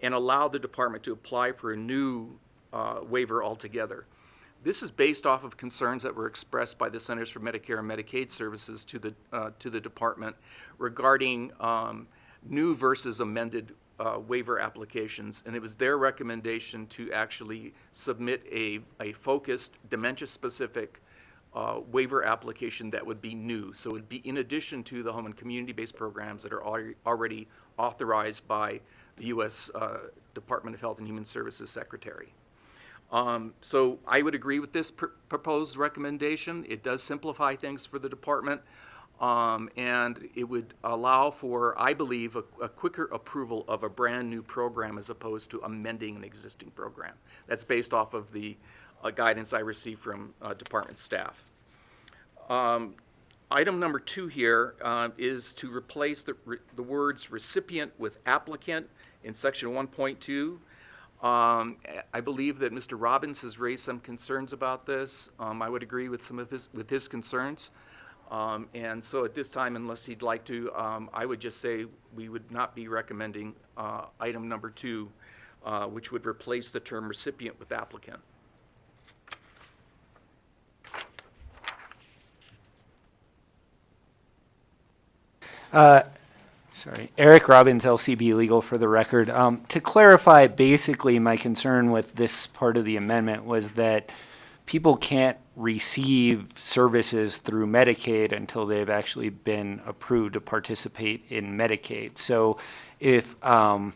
Speaker 21: and allow the department to apply for a new waiver altogether. This is based off of concerns that were expressed by the Centers for Medicare and Medicaid Services to the department regarding new versus amended waiver applications, and it was their recommendation to actually submit a focused, dementia-specific waiver application that would be new. So it would be in addition to the home and community-based programs that are already authorized by the U.S. Department of Health and Human Services Secretary. So I would agree with this proposed recommendation. It does simplify things for the department, and it would allow for, I believe, a quicker approval of a brand new program as opposed to amending an existing program. That's based off of the guidance I received from department staff. Item number 2 here is to replace the words recipient with applicant in section 1.2. I believe that Mr. Robbins has raised some concerns about this. I would agree with some of his concerns. And so at this time, unless he'd like to, I would just say we would not be recommending item number 2, which would replace the term recipient with applicant.
Speaker 13: Sorry, Eric Robbins, LCB Legal for the record. To clarify, basically my concern with this part of the amendment was that people can't receive services through Medicaid until they've actually been approved to participate in Medicaid. So if I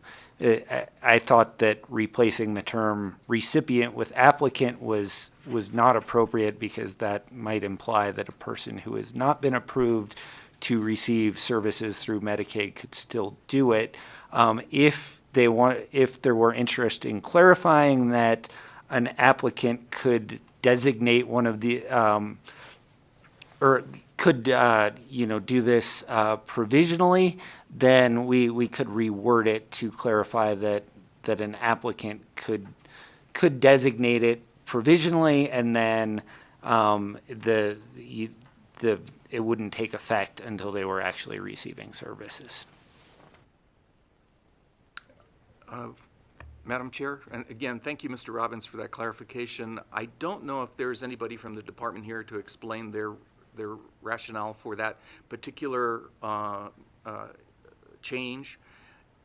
Speaker 13: thought that replacing the term recipient with applicant was not appropriate because that might imply that a person who has not been approved to receive services through Medicaid could still do it. If there were interest in clarifying that an applicant could designate one of the, or could do this provisionally, then we could reword it to clarify that an applicant could designate it provisionally, and then it wouldn't take effect until they were actually receiving services.
Speaker 21: Madam Chair, and again, thank you, Mr. Robbins, for that clarification. I don't know if there's anybody from the department here to explain their rationale for that particular change.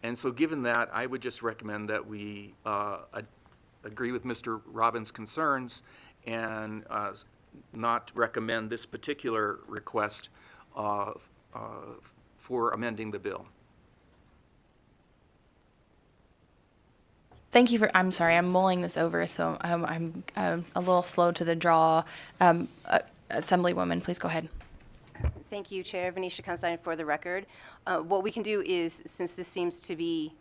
Speaker 21: And so given that, I would just recommend that we agree with Mr. Robbins' concerns and not recommend this particular request for amending the bill.
Speaker 1: Thank you I'm sorry, I'm mulling this over, so I'm a little slow to the draw. Assemblywoman, please go ahead.
Speaker 20: Thank you, Chair. Venetia Constein for the record. What we can do is, since this seems to be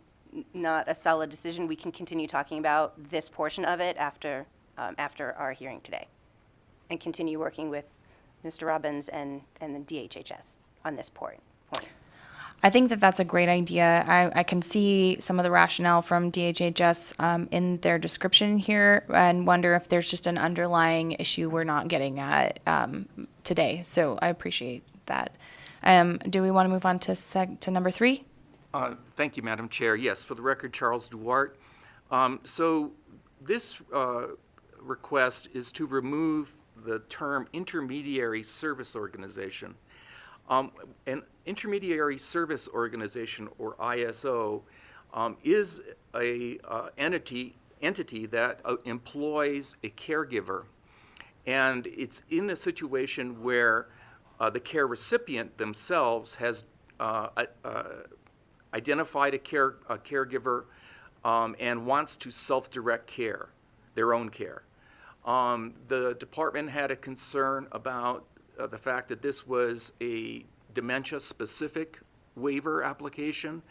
Speaker 20: not a solid decision, we can continue talking about this portion of it after our hearing today, and continue working with Mr. Robbins and the DHHS on this point.
Speaker 1: I think that that's a great idea. I can see some of the rationale from DHHS in their description here, and wonder if there's just an underlying issue we're not getting at today. So I appreciate that. Do we want to move on to number 3?
Speaker 21: Thank you, Madam Chair. Yes, for the record, Charles Duarte. So this request is to remove the term intermediary service organization. An intermediary service organization, or ISO, is a entity that employs a caregiver, and it's in a situation where the care recipient themselves has identified a caregiver and wants to self-direct care, their own care. The department had a concern about the fact that this was a dementia-specific waiver application,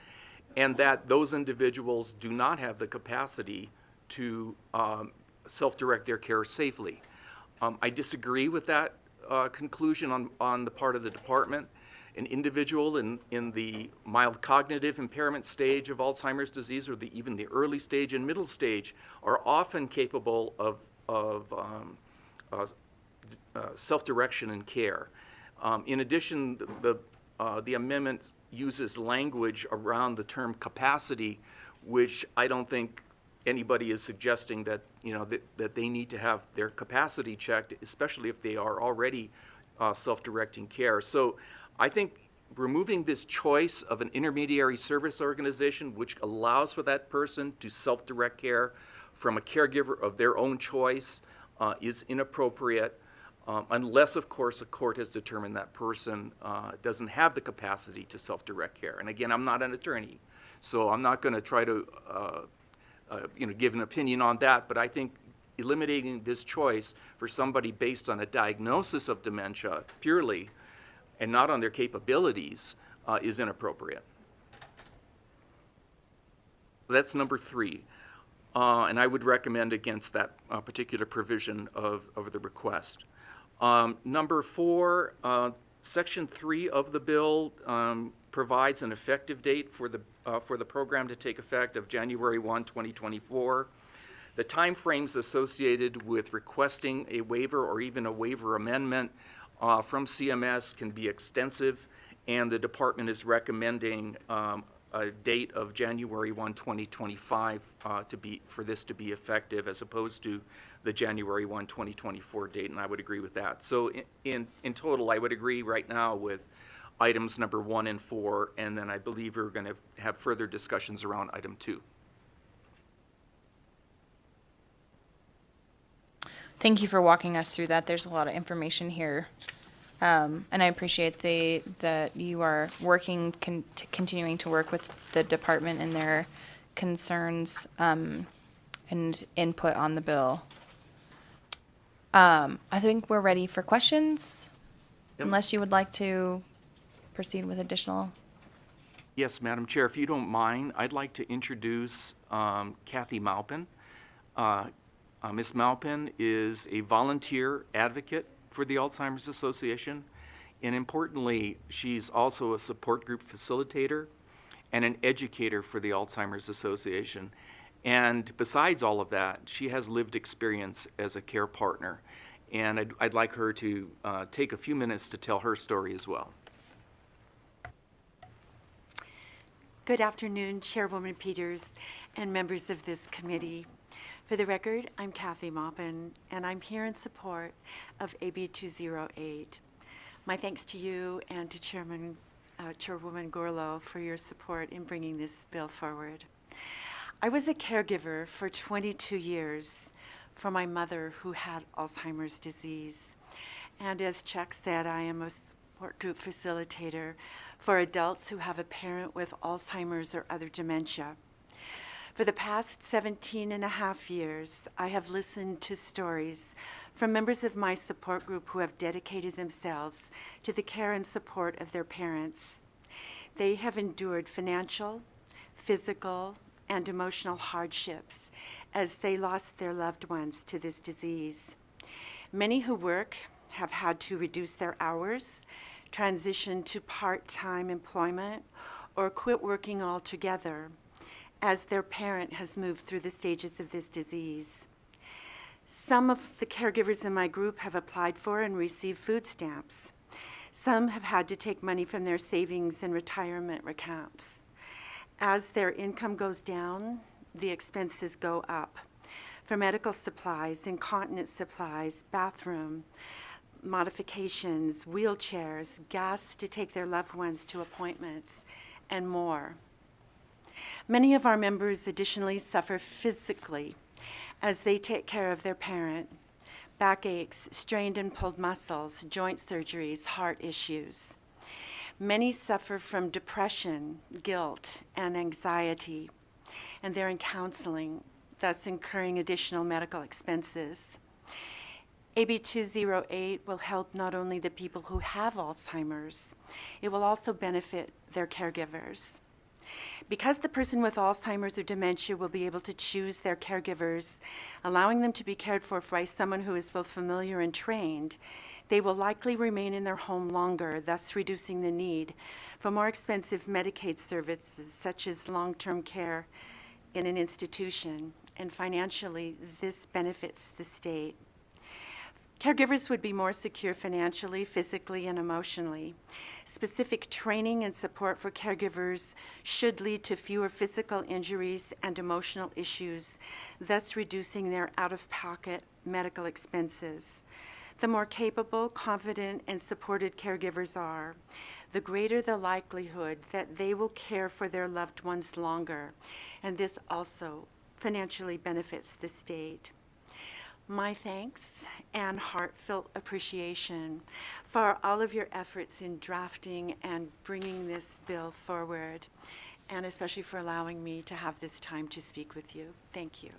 Speaker 21: and that those individuals do not have the capacity to self-direct their care safely. I disagree with that conclusion on the part of the department. An individual in the mild cognitive impairment stage of Alzheimer's disease, or even the early stage and middle stage, are often capable of self-direction and care. In addition, the amendment uses language around the term capacity, which I don't think anybody is suggesting that, that they need to have their capacity checked, especially if they are already self-directing care. So I think removing this choice of an intermediary service organization, which allows for that person to self-direct care from a caregiver of their own choice, is inappropriate, unless, of course, a court has determined that person doesn't have the capacity to self-direct care. And again, I'm not an attorney, so I'm not going to try to give an opinion on that, but I think eliminating this choice for somebody based on a diagnosis of dementia purely and not on their capabilities is inappropriate. That's number 3. And I would recommend against that particular provision of the request. Number 4, Section 3 of the bill provides an effective date for the program to take effect of January 1, 2024. The timeframes associated with requesting a waiver or even a waiver amendment from CMS can be extensive, and the department is recommending a date of January 1, 2025 for this to be effective, as opposed to the January 1, 2024 date, and I would agree with that. So in total, I would agree right now with items number 1 and 4, and then I believe we're going to have further discussions around item 2.
Speaker 1: Thank you for walking us through that. There's a lot of information here. And I appreciate that you are continuing to work with the department and their concerns and input on the bill. I think we're ready for questions, unless you would like to proceed with additional.
Speaker 21: Yes, Madam Chair, if you don't mind, I'd like to introduce Kathy Maupin. Ms. Maupin is a volunteer advocate for the Alzheimer's Association, and importantly, she's also a support group facilitator and an educator for the Alzheimer's Association. And besides all of that, she has lived experience as a care partner, and I'd like her to take a few minutes to tell her story as well.
Speaker 2: Good afternoon, Chairwoman Peters and members of this committee. For the record, I'm Kathy Maupin, and I'm here in support of AB 208. My thanks to you and to Chairwoman Gorlow for your support in bringing this bill forward. I was a caregiver for 22 years for my mother who had Alzheimer's disease. And as Chuck said, I am a support group facilitator for adults who have a parent with Alzheimer's or other dementia. For the past 17 and a half years, I have listened to stories from members of my support group who have dedicated themselves to the care and support of their parents. They have endured financial, physical, and emotional hardships as they lost their loved ones to this disease. Many who work have had to reduce their hours, transition to part-time employment, or quit working altogether as their parent has moved through the stages of this disease. Some of the caregivers in my group have applied for and received food stamps. Some have had to take money from their savings and retirement accounts. As their income goes down, the expenses go up. For medical supplies, incontinence supplies, bathroom modifications, wheelchairs, gas to take their loved ones to appointments, and more. Many of our members additionally suffer physically as they take care of their parent. Backaches, strained and pulled muscles, joint surgeries, heart issues. Many suffer from depression, guilt, and anxiety, and they're in counseling, thus incurring additional medical expenses. AB 208 will help not only the people who have Alzheimer's, it will also benefit their caregivers. Because the person with Alzheimer's or dementia will be able to choose their caregivers, allowing them to be cared for by someone who is both familiar and trained, they will likely remain in their home longer, thus reducing the need for more expensive Medicaid services such as long-term care in an institution, and financially, this benefits the state. Caregivers would be more secure financially, physically, and emotionally. Specific training and support for caregivers should lead to fewer physical injuries and emotional issues, thus reducing their out-of-pocket medical expenses. The more capable, confident, and supported caregivers are, the greater the likelihood that they will care for their loved ones longer, and this also financially benefits the state. My thanks and heartfelt appreciation for all of your efforts in drafting and bringing this bill forward, and especially for allowing me to have this time to speak with you. Thank you.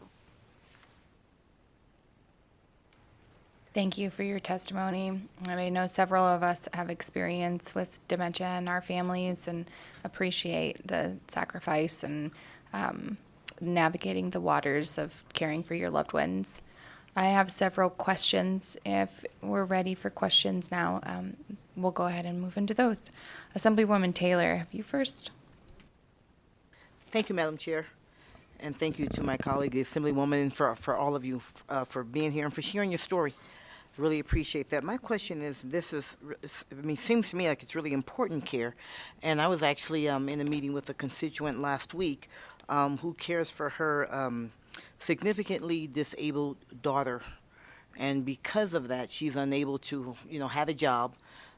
Speaker 1: Thank you for your testimony. I know several of us have experience with dementia in our families and appreciate the sacrifice and navigating the waters of caring for your loved ones. I have several questions. If we're ready for questions now, we'll go ahead and move into those. Assemblywoman Taylor, have you first?
Speaker 8: Thank you, Madam Chair. And thank you to my colleague, the Assemblywoman, for all of you for being here and for sharing your story. Really appreciate that. My question is, seems to me like it's really important care. And I was actually in a meeting with a constituent last week who cares for her significantly disabled daughter. And because of that, she's unable to, have a job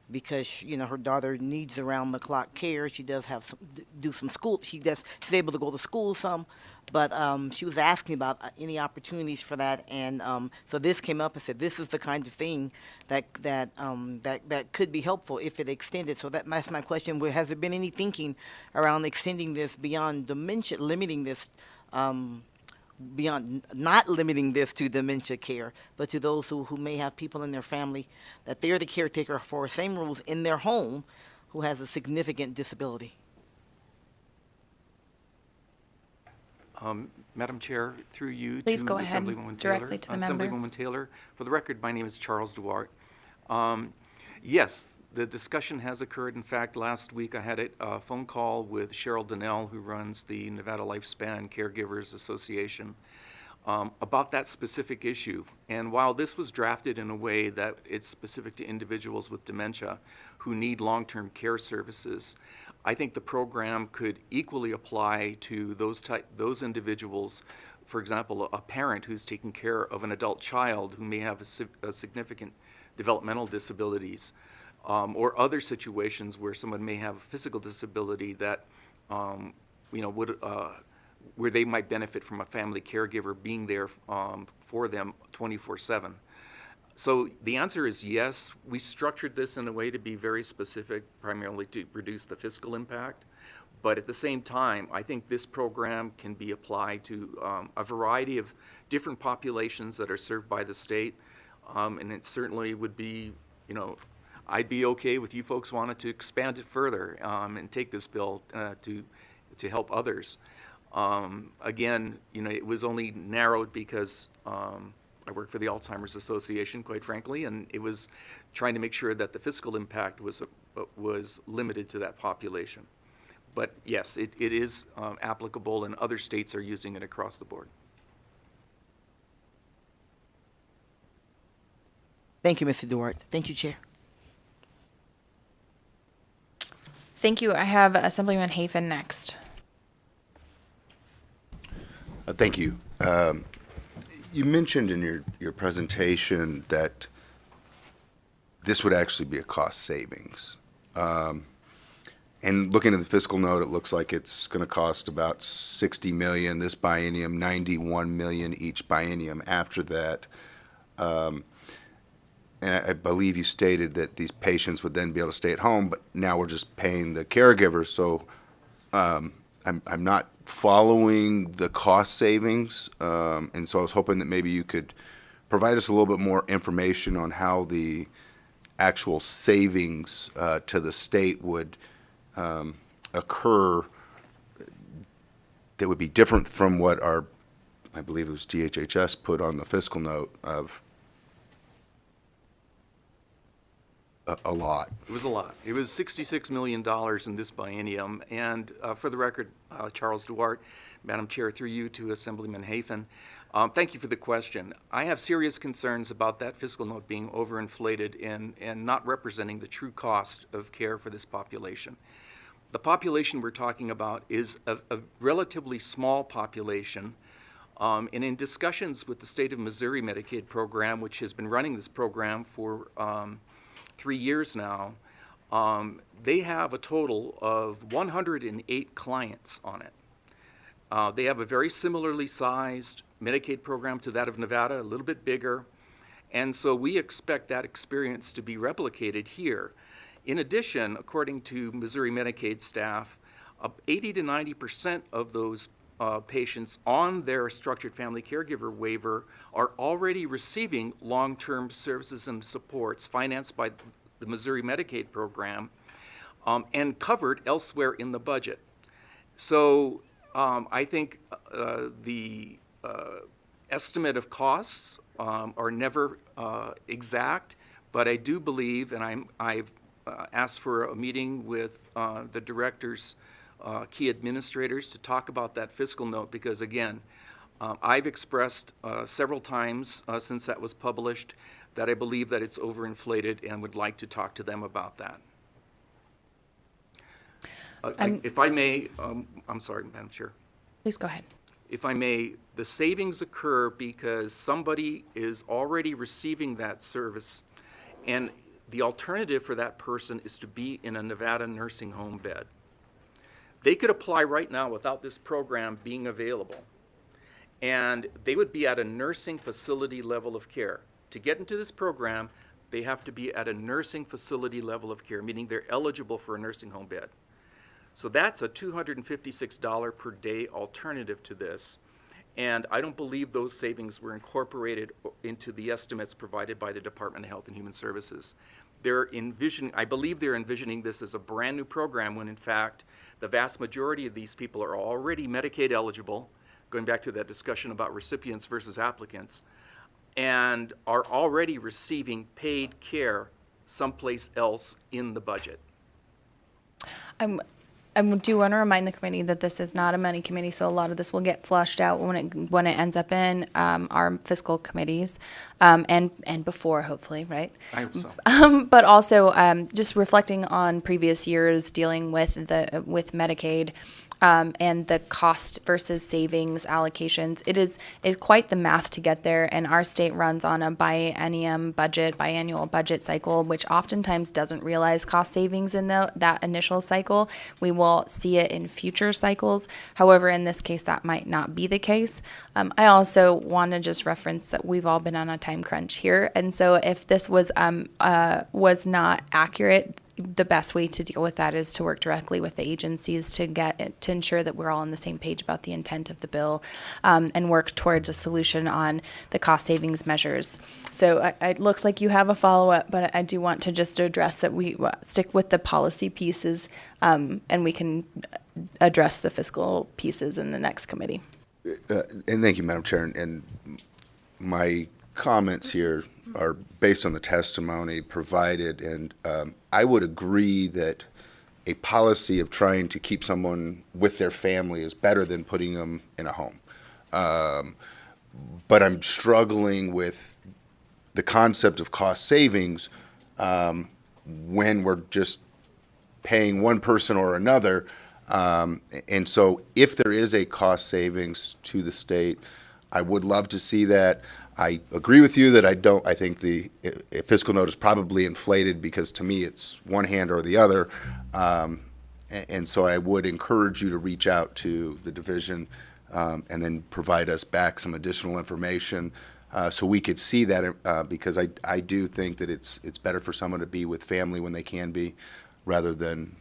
Speaker 8: because, her daughter needs around-the-clock care. She does have do some school. She's able to go to school some, but she was asking about any opportunities for that. And so this came up and said, this is the kind of thing that could be helpful if it extended. So that's my question. Has there been any thinking around extending this beyond dementia, limiting this beyond not limiting this to dementia care, but to those who may have people in their family that they're the caretaker for, same rules in their home, who has a significant disability?
Speaker 21: Madam Chair, through you
Speaker 1: Please
Speaker 21: to
Speaker 1: go ahead
Speaker 21: Assemblywoman
Speaker 1: directly
Speaker 21: Taylor.
Speaker 1: to the member.
Speaker 21: Assemblywoman Taylor, for the record, my name is Charles Duarte. Yes, the discussion has occurred. In fact, last week I had a phone call with Cheryl Donnell, who runs the Nevada Lifespan Caregivers Association, about that specific issue. And while this was drafted in a way that it's specific to individuals with dementia who need long-term care services, I think the program could equally apply to those individuals. For example, a parent who's taking care of an adult child who may have a significant developmental disabilities, or other situations where someone may have a physical disability that where they might benefit from a family caregiver being there for them 24/7. So the answer is yes. We structured this in a way to be very specific, primarily to reduce the fiscal impact. But at the same time, I think this program can be applied to a variety of different populations that are served by the state. And it certainly would be, I'd be okay with you folks wanted to expand it further and take this bill to help others. Again, it was only narrowed because I work for the Alzheimer's Association, quite frankly, and it was trying to make sure that the fiscal impact was limited to that population. But yes, it is applicable, and other states are using it across the board.
Speaker 8: Thank you, Mr. Duarte. Thank you, Chair.
Speaker 1: Thank you. I have Assemblyman Hafen next.
Speaker 15: Thank you. You mentioned in your presentation that this would actually be a cost savings. And looking at the fiscal note, it looks like it's going to cost about $60 million this biennium, $91 million each biennium after that. And I believe you stated that these patients would then be able to stay at home, but now we're just paying the caregivers. So I'm not following the cost savings. And so I was hoping that maybe you could provide us a little bit more information on how the actual savings to the state would occur that would be different from what our, I believe it was DHHS put on the fiscal note of a lot.
Speaker 21: It was a lot. It was $66 million in this biennium. And for the record, Charles Duarte, Madam Chair, through you to Assemblyman Hafen, thank you for the question. I have serious concerns about that fiscal note being overinflated and not representing the true cost of care for this population. The population we're talking about is a relatively small population. And in discussions with the state of Missouri Medicaid program, which has been running this program for 3 years now, they have a total of 108 clients on it. They have a very similarly sized Medicaid program to that of Nevada, a little bit bigger, and so we expect that experience to be replicated here. In addition, according to Missouri Medicaid staff, 80 to 90% of those patients on their structured family caregiver waiver are already receiving long-term services and supports financed by the Missouri Medicaid program and covered elsewhere in the budget. So I think the estimate of costs are never exact, but I do believe, and I've asked for a meeting with the director's key administrators to talk about that fiscal note, because again, I've expressed several times since that was published that I believe that it's overinflated and would like to talk to them about that. If I may, I'm sorry, Madam Chair.
Speaker 1: Please go ahead.
Speaker 21: If I may, the savings occur because somebody is already receiving that service, and the alternative for that person is to be in a Nevada nursing home bed. They could apply right now without this program being available, and they would be at a nursing facility level of care. To get into this program, they have to be at a nursing facility level of care, meaning they're eligible for a nursing home bed. So that's a $256 per day alternative to this, and I don't believe those savings were incorporated into the estimates provided by the Department of Health and Human Services. I believe they're envisioning this as a brand new program when in fact the vast majority of these people are already Medicaid eligible, going back to that discussion about recipients versus applicants, and are already receiving paid care someplace else in the budget.
Speaker 1: I do want to remind the committee that this is not a money committee, so a lot of this will get flushed out when it ends up in our fiscal committees and before, hopefully, right?
Speaker 21: I hope so.
Speaker 1: But also just reflecting on previous years dealing with Medicaid. And the cost versus savings allocations. It's quite the math to get there, and our state runs on a biannual budget cycle, which oftentimes doesn't realize cost savings in that initial cycle. We will see it in future cycles. However, in this case, that might not be the case. I also want to just reference that we've all been on a time crunch here, and so if this was not accurate, the best way to deal with that is to work directly with the agencies to ensure that we're all on the same page about the intent of the bill and work towards a solution on the cost savings measures. So it looks like you have a follow-up, but I do want to just address that we stick with the policy pieces and we can address the fiscal pieces in the next committee.
Speaker 15: And thank you, Madam Chair. And my comments here are based on the testimony provided, and I would agree that a policy of trying to keep someone with their family is better than putting them in a home. But I'm struggling with the concept of cost savings when we're just paying one person or another. And so if there is a cost savings to the state, I would love to see that. I agree with you that I think the fiscal note is probably inflated because to me it's one hand or the other. And so I would encourage you to reach out to the division and then provide us back some additional information so we could see that because I do think that it's better for someone to be with family when they can be rather than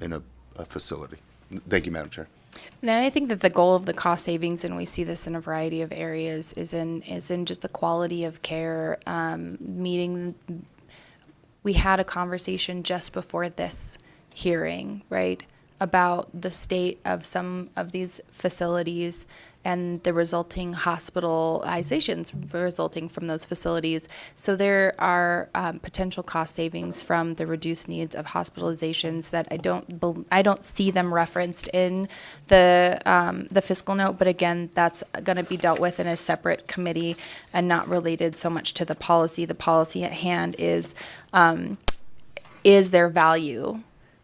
Speaker 15: in a facility. Thank you, Madam Chair.
Speaker 1: And I think that the goal of the cost savings, and we see this in a variety of areas, is in just the quality of care. We had a conversation just before this hearing, right, about the state of some of these facilities and the resulting hospitalizations resulting from those facilities. So there are potential cost savings from the reduced needs of hospitalizations that I don't see them referenced in the fiscal note. But again, that's going to be dealt with in a separate committee and not related so much to the policy. The policy at hand is there value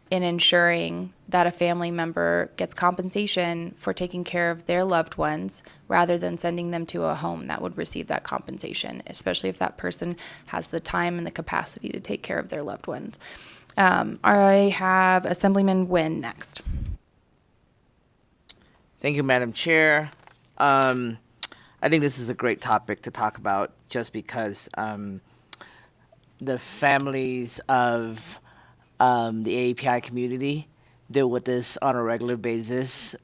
Speaker 1: in ensuring that a family member gets compensation for taking care of their loved ones rather than sending them to a home that would receive that compensation, especially if that person has the time and the capacity to take care of their loved ones. I have Assemblyman Nguyen next.
Speaker 9: Thank you, Madam Chair. I think this is a great topic to talk about just because the families of the AAPI community deal with this on a regular basis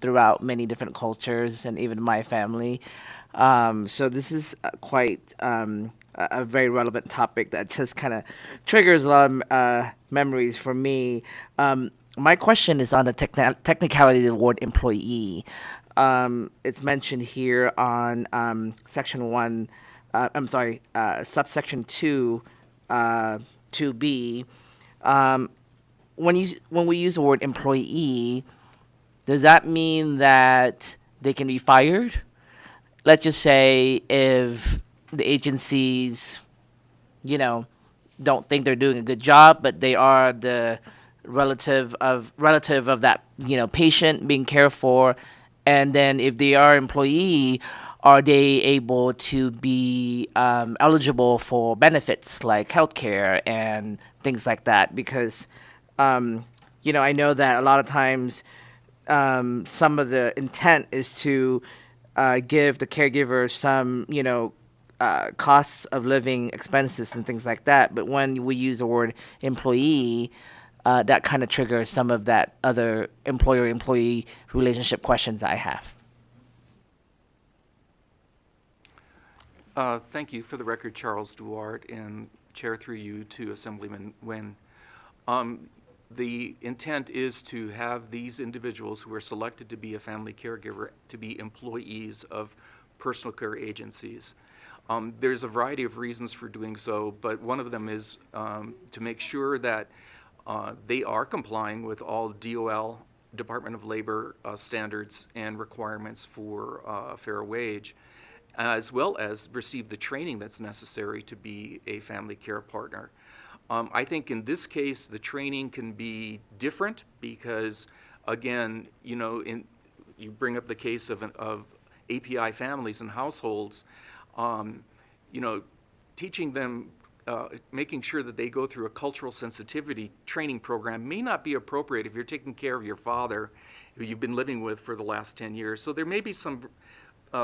Speaker 9: throughout many different cultures and even my family. So this is quite a very relevant topic that just kind of triggers a lot of memories for me. My question is on the technicality of the word employee. It's mentioned here on section 1, subsection 2, 2B. When we use the word employee, does that mean that they can be fired? Let's just say if the agencies, don't think they're doing a good job, but they are the relative of that, patient being cared for, and then if they are employee, are they able to be eligible for benefits like healthcare and things like that? Because, I know that a lot of times some of the intent is to give the caregiver some, costs of living expenses and things like that. But when we use the word employee, that kind of triggers some of that other employer-employee relationship questions I have.
Speaker 21: Thank you. For the record, Charles Duarte, and Chair through you to Assemblyman Nguyen. The intent is to have these individuals who are selected to be a family caregiver to be employees of personal care agencies. There's a variety of reasons for doing so, but one of them is to make sure that they are complying with all DOL, Department of Labor standards and requirements for fair wage, as well as receive the training that's necessary to be a family care partner. I think in this case, the training can be different because, again, you bring up the case of API families and households, teaching them, making sure that they go through a cultural sensitivity training program may not be appropriate if you're taking care of your father, who you've been living with for the last 10 years. So there may be some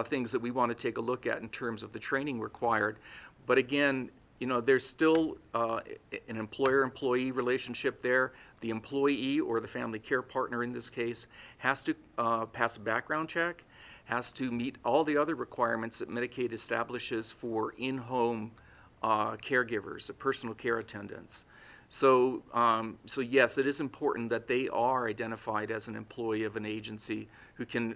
Speaker 21: things that we want to take a look at in terms of the training required. But again, there's still an employer-employee relationship there. The employee or the family care partner in this case has to pass a background check, has to meet all the other requirements that Medicaid establishes for in-home caregivers, personal care attendants. So yes, it is important that they are identified as an employee of an agency who can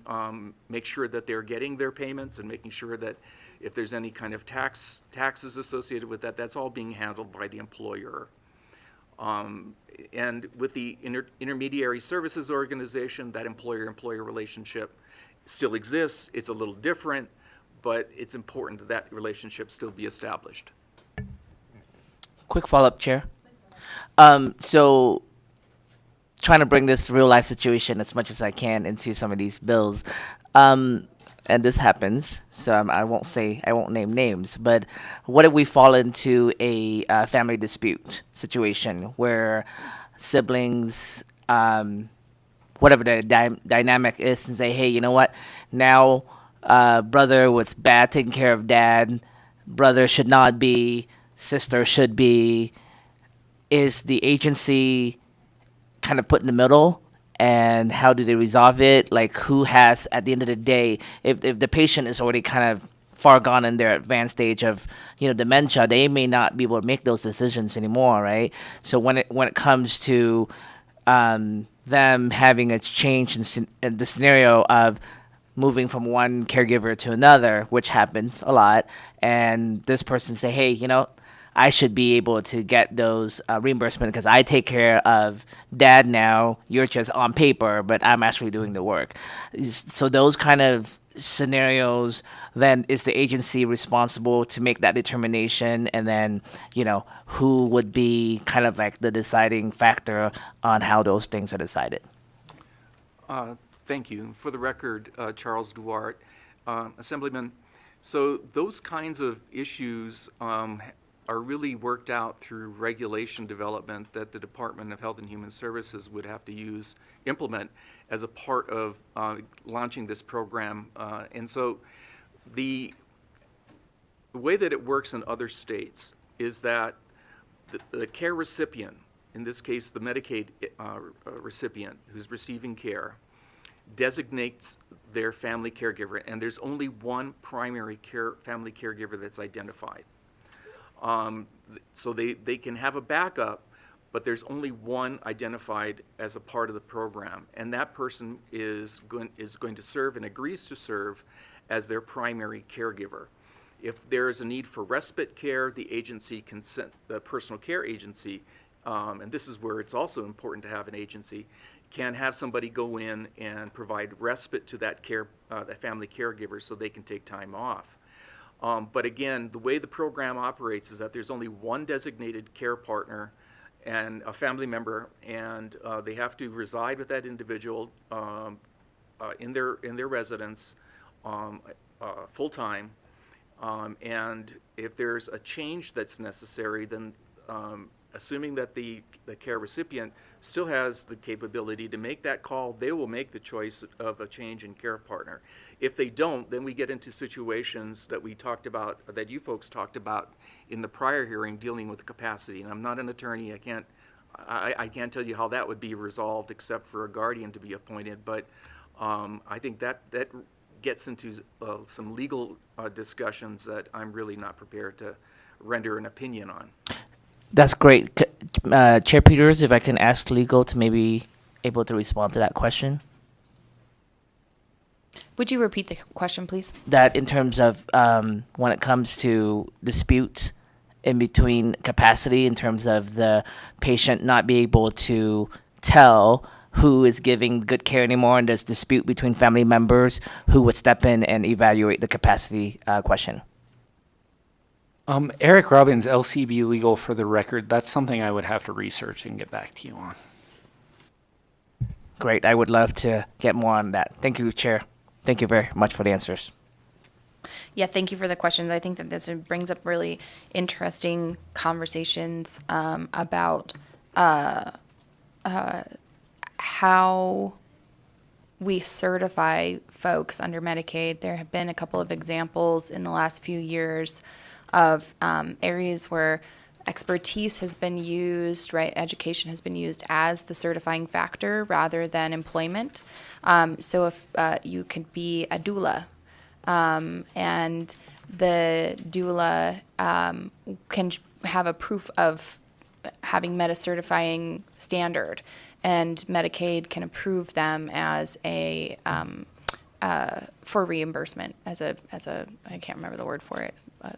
Speaker 21: make sure that they're getting their payments and making sure that if there's any kind of taxes associated with that, that's all being handled by the employer. And with the intermediary services organization, that employer-employer relationship still exists. It's a little different, but it's important that that relationship still be established.
Speaker 9: Quick follow-up, Chair. So trying to bring this real life situation as much as I can into some of these bills. And this happens, so I won't name names, but what if we fall into a family dispute situation where siblings, whatever the dynamic is, and say, hey, you know what, now brother was bad taking care of dad, brother should not be, sister should be. Is the agency kind of put in the middle? And how do they resolve it? Like, who has, at the end of the day, if the patient is already kind of far gone in their advanced stage of, dementia, they may not be able to make those decisions anymore, right? So when it comes to them having a change in the scenario of moving from one caregiver to another, which happens a lot, and this person say, hey, I should be able to get those reimbursement because I take care of dad now. You're just on paper, but I'm actually doing the work. So those kind of scenarios, then is the agency responsible to make that determination? And then, who would be kind of like the deciding factor on how those things are decided?
Speaker 21: Thank you. For the record, Charles Duarte, Assemblyman. So those kinds of issues are really worked out through regulation development that the Department of Health and Human Services would have to implement as a part of launching this program. And so the way that it works in other states is that the care recipient, in this case the Medicaid recipient who's receiving care, designates their family caregiver, and there's only one primary family caregiver that's identified. So they can have a backup, but there's only one identified as a part of the program, and that person is going to serve and agrees to serve as their primary caregiver. If there is a need for respite care, the personal care agency, and this is where it's also important to have an agency, can have somebody go in and provide respite to that family caregiver so they can take time off. But again, the way the program operates is that there's only one designated care partner and a family member, and they have to reside with that individual in their residence full time. And if there's a change that's necessary, then assuming that the care recipient still has the capability to make that call, they will make the choice of a change in care partner. If they don't, then we get into situations that we talked about, that you folks talked about in the prior hearing, dealing with capacity. And I'm not an attorney, I can't tell you how that would be resolved except for a guardian to be appointed, but I think that gets into some legal discussions that I'm really not prepared to render an opinion on.
Speaker 9: That's great. Chair Peters, if I can ask legal to maybe able to respond to that question.
Speaker 1: Would you repeat the question, please?
Speaker 9: That in terms of when it comes to disputes in between capacity, in terms of the patient not being able to tell who is giving good care anymore, and there's dispute between family members, who would step in and evaluate the capacity question?
Speaker 13: Eric Robbins, LCB Legal, for the record. That's something I would have to research and get back to you on.
Speaker 9: Great. I would love to get more on that. Thank you, Chair. Thank you very much for the answers.
Speaker 1: Yeah, thank you for the questions. I think that this brings up really interesting conversations about how we certify folks under Medicaid. There have been a couple of examples in the last few years of areas where expertise has been used, right? Education has been used as the certifying factor rather than employment. So if you could be a doula, and the doula can have a proof of having met a certifying standard, and Medicaid can approve them as a for reimbursement as a I can't remember the word for it, but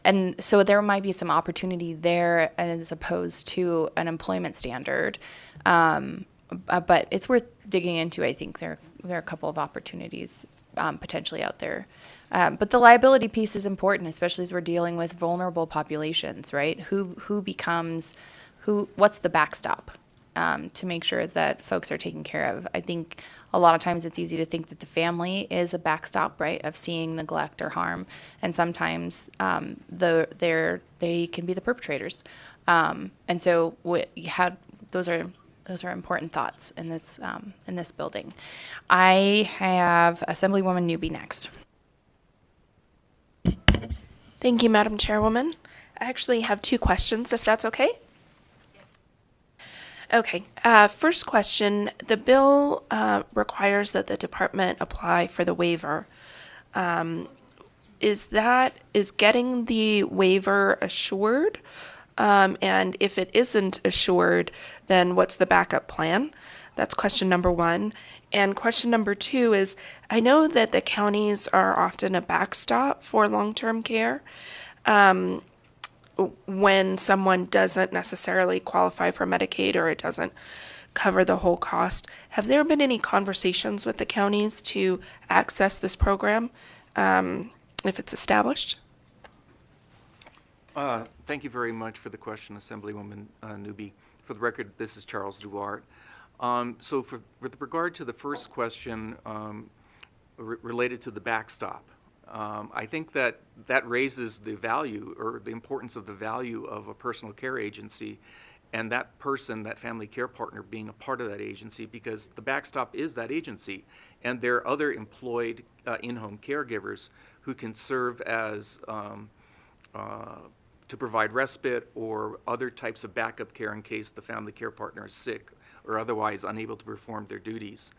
Speaker 1: and so there might be some opportunity there as opposed to an employment standard, but it's worth digging into. I think there are a couple of opportunities potentially out there. But the liability piece is important, especially as we're dealing with vulnerable populations, right? What's the backstop to make sure that folks are taken care of? I think a lot of times it's easy to think that the family is a backstop, right, of seeing neglect or harm, and sometimes they can be the perpetrators. And so those are important thoughts in this building. I have Assemblywoman Newby next.
Speaker 4: Thank you, Madam Chairwoman. I actually have two questions, if that's okay. Okay. First question, the bill requires that the department apply for the waiver. Is getting the waiver assured And if it isn't assured, then what's the backup plan? That's question number one. And question number two is, I know that the counties are often a backstop for long-term care when someone doesn't necessarily qualify for Medicaid or it doesn't cover the whole cost. Have there been any conversations with the counties to access this program if it's established?
Speaker 21: Thank you very much for the question, Assemblywoman Newby. For the record, this is Charles Duarte. So with regard to the first question related to the backstop, I think that raises the value or the importance of the value of a personal care agency and that person, that family care partner, being a part of that agency, because the backstop is that agency. And there are other employed in-home caregivers who can serve as to provide respite or other types of backup care in case the family care partner is sick or otherwise unable to perform their duties.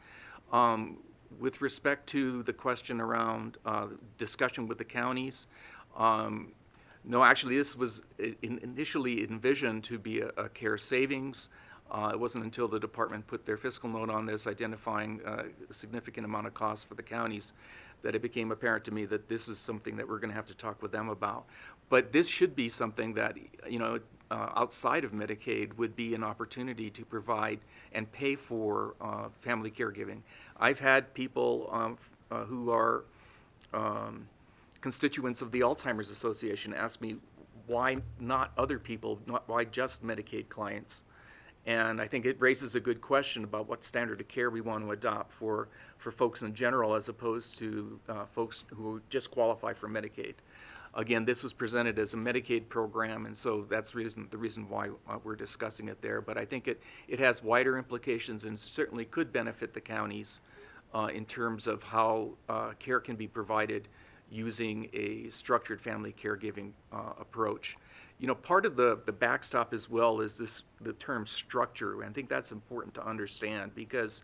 Speaker 21: With respect to the question around discussion with the counties, no, actually this was initially envisioned to be a care savings. It wasn't until the department put their fiscal note on this, identifying a significant amount of costs for the counties, that it became apparent to me that this is something that we're going to have to talk with them about. But this should be something that, outside of Medicaid would be an opportunity to provide and pay for family caregiving. I've had people who are constituents of the Alzheimer's Association ask me why not other people, why just Medicaid clients. And I think it raises a good question about what standard of care we want to adopt for folks in general as opposed to folks who just qualify for Medicaid. Again, this was presented as a Medicaid program, and so that's the reason why we're discussing it there. But I think it has wider implications and certainly could benefit the counties in terms of how care can be provided using a structured family caregiving approach. Part of the backstop as well is the term structure. And I think that's important to understand because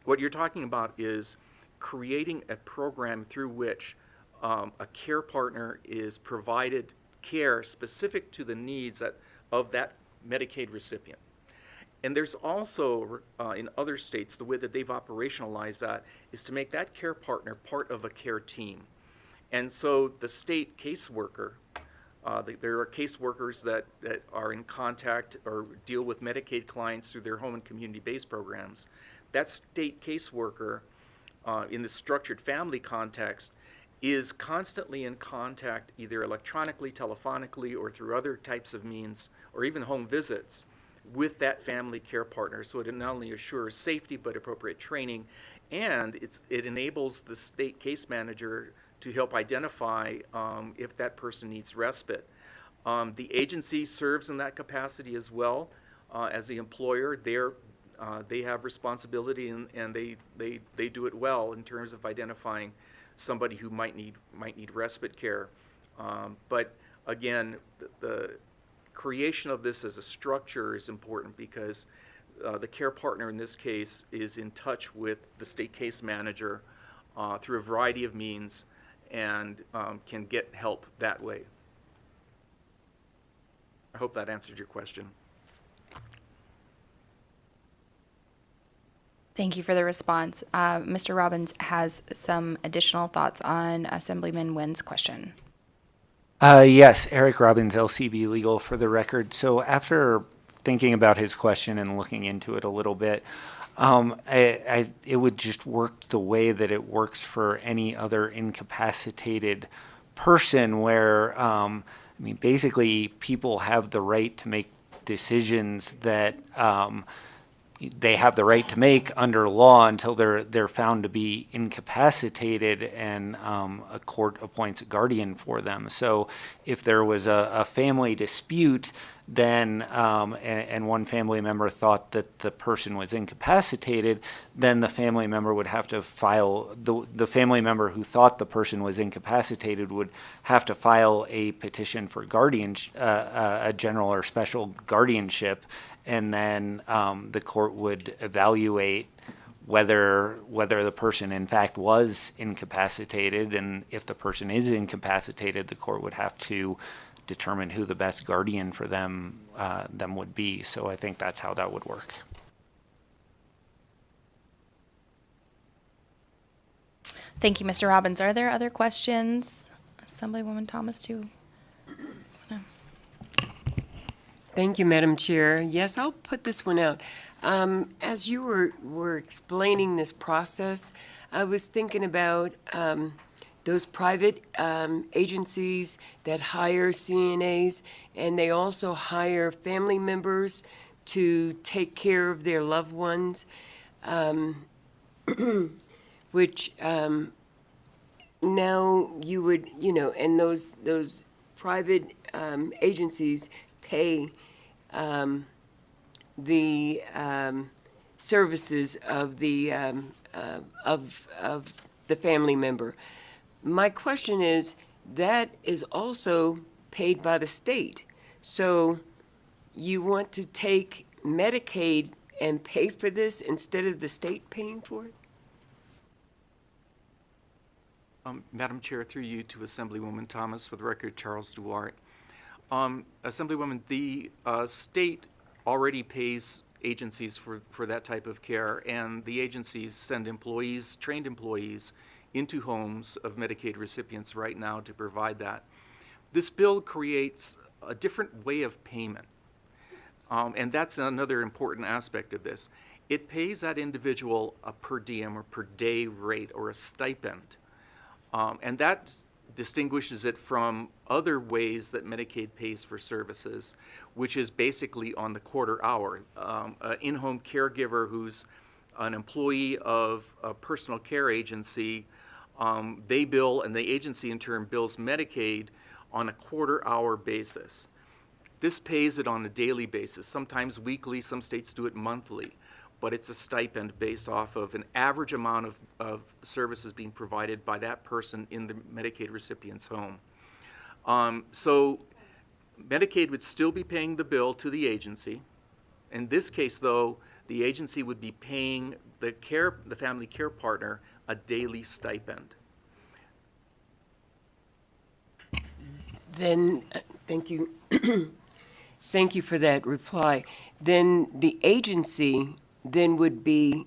Speaker 21: what you're talking about is creating a program through which a care partner is provided care specific to the needs of that Medicaid recipient. And there's also, in other states, the way that they've operationalized that is to make that care partner part of a care team. And so the state caseworker, there are caseworkers that are in contact or deal with Medicaid clients through their home and community-based programs. That state caseworker, in the structured family context, is constantly in contact either electronically, telephonically, or through other types of means, or even home visits, with that family care partner. So it not only assures safety, but appropriate training, and it enables the state case manager to help identify if that person needs respite. The agency serves in that capacity as well. As the employer, they have responsibility and they do it well in terms of identifying somebody who might need respite care. But again, the creation of this as a structure is important because the care partner in this case is in touch with the state case manager through a variety of means and can get help that way. I hope that answered your question.
Speaker 1: Thank you for the response. Mr. Robbins has some additional thoughts on Assemblyman Nguyen's question.
Speaker 13: Yes, Eric Robbins, LCB Legal, for the record. So after thinking about his question and looking into it a little bit, it would just work the way that it works for any other incapacitated person where, basically people have the right to make decisions that they have the right to make under law until they're found to be incapacitated and a court appoints a guardian for them. So if there was a family dispute, then and one family member thought that the person was incapacitated, then the family member would have to file, the family member who thought the person was incapacitated would have to file a petition for a general or special guardianship, and then the court would evaluate whether the person in fact was incapacitated, and if the person is incapacitated, the court would have to determine who the best guardian for them would be. So I think that's how that would work.
Speaker 1: Thank you, Mr. Robbins. Are there other questions? Assemblywoman Thomas, too.
Speaker 6: Thank you, Madam Chair. Yes, I'll put this one out. As you were explaining this process, I was thinking about those private agencies that hire CNAs, and they also hire family members to take care of their loved ones, which now you would, and those private agencies pay the services of the family member. My question is, that is also paid by the state. So you want to take Medicaid and pay for this instead of the state paying for it?
Speaker 21: Madam Chair, through you to Assemblywoman Thomas, for the record, Charles Duarte. Assemblywoman, the state already pays agencies for that type of care, and the agencies send employees, trained employees, into homes of Medicaid recipients right now to provide that. This bill creates a different way of payment, and that's another important aspect of this. It pays that individual a per diem or per day rate or a stipend, and that distinguishes it from other ways that Medicaid pays for services, which is basically on the quarter hour. An in-home caregiver who's an employee of a personal care agency, they bill, and the agency in turn bills Medicaid on a quarter hour basis. This pays it on a daily basis, sometimes weekly, some states do it monthly, but it's a stipend based off of an average amount of services being provided by that person in the Medicaid recipient's home. So Medicaid would still be paying the bill to the agency. In this case, though, the agency would be paying the family care partner a daily stipend.
Speaker 6: Then, thank you. Thank you for that reply. Then the agency then would be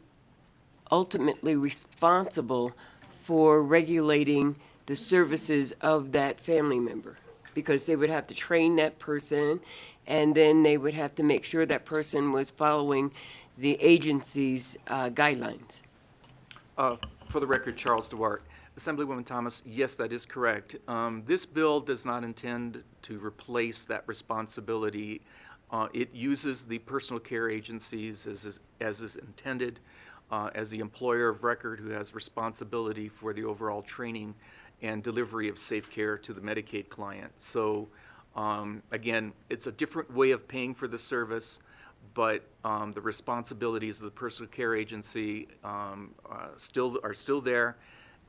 Speaker 6: ultimately responsible for regulating the services of that family member, because they would have to train that person, and then they would have to make sure that person was following the agency's guidelines.
Speaker 21: For the record, Charles Duarte. Assemblywoman Thomas, yes, that is correct. This bill does not intend to replace that responsibility. It uses the personal care agencies as is intended, as the employer of record who has responsibility for the overall training and delivery of safe care to the Medicaid client. So again, it's a different way of paying for the service, but the responsibilities of the personal care agency are still there,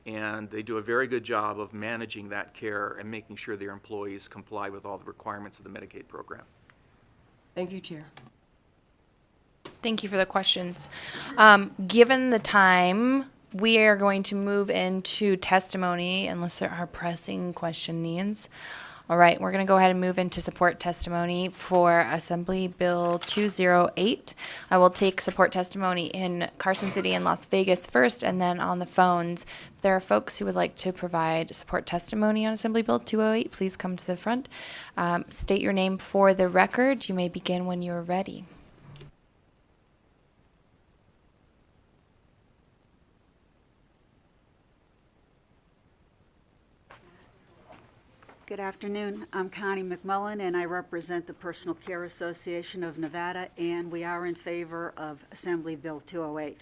Speaker 21: and they do a very good job of managing that care and making sure their employees comply with all the requirements of the Medicaid program.
Speaker 6: Thank you, Chair.
Speaker 1: Thank you for the questions. Given the time, we are going to move into testimony unless there are pressing question needs. All right, we're going to go ahead and move into support testimony for Assembly Bill 208. I will take support testimony in Carson City and Las Vegas first, and then on the phones. If there are folks who would like to provide support testimony on Assembly Bill 208, please come to the front. State your name for the record. You may begin when you're ready.
Speaker 5: Good afternoon. I'm Connie McMullen, and I represent the Personal Care Association of Nevada, and we are in favor of Assembly Bill 208.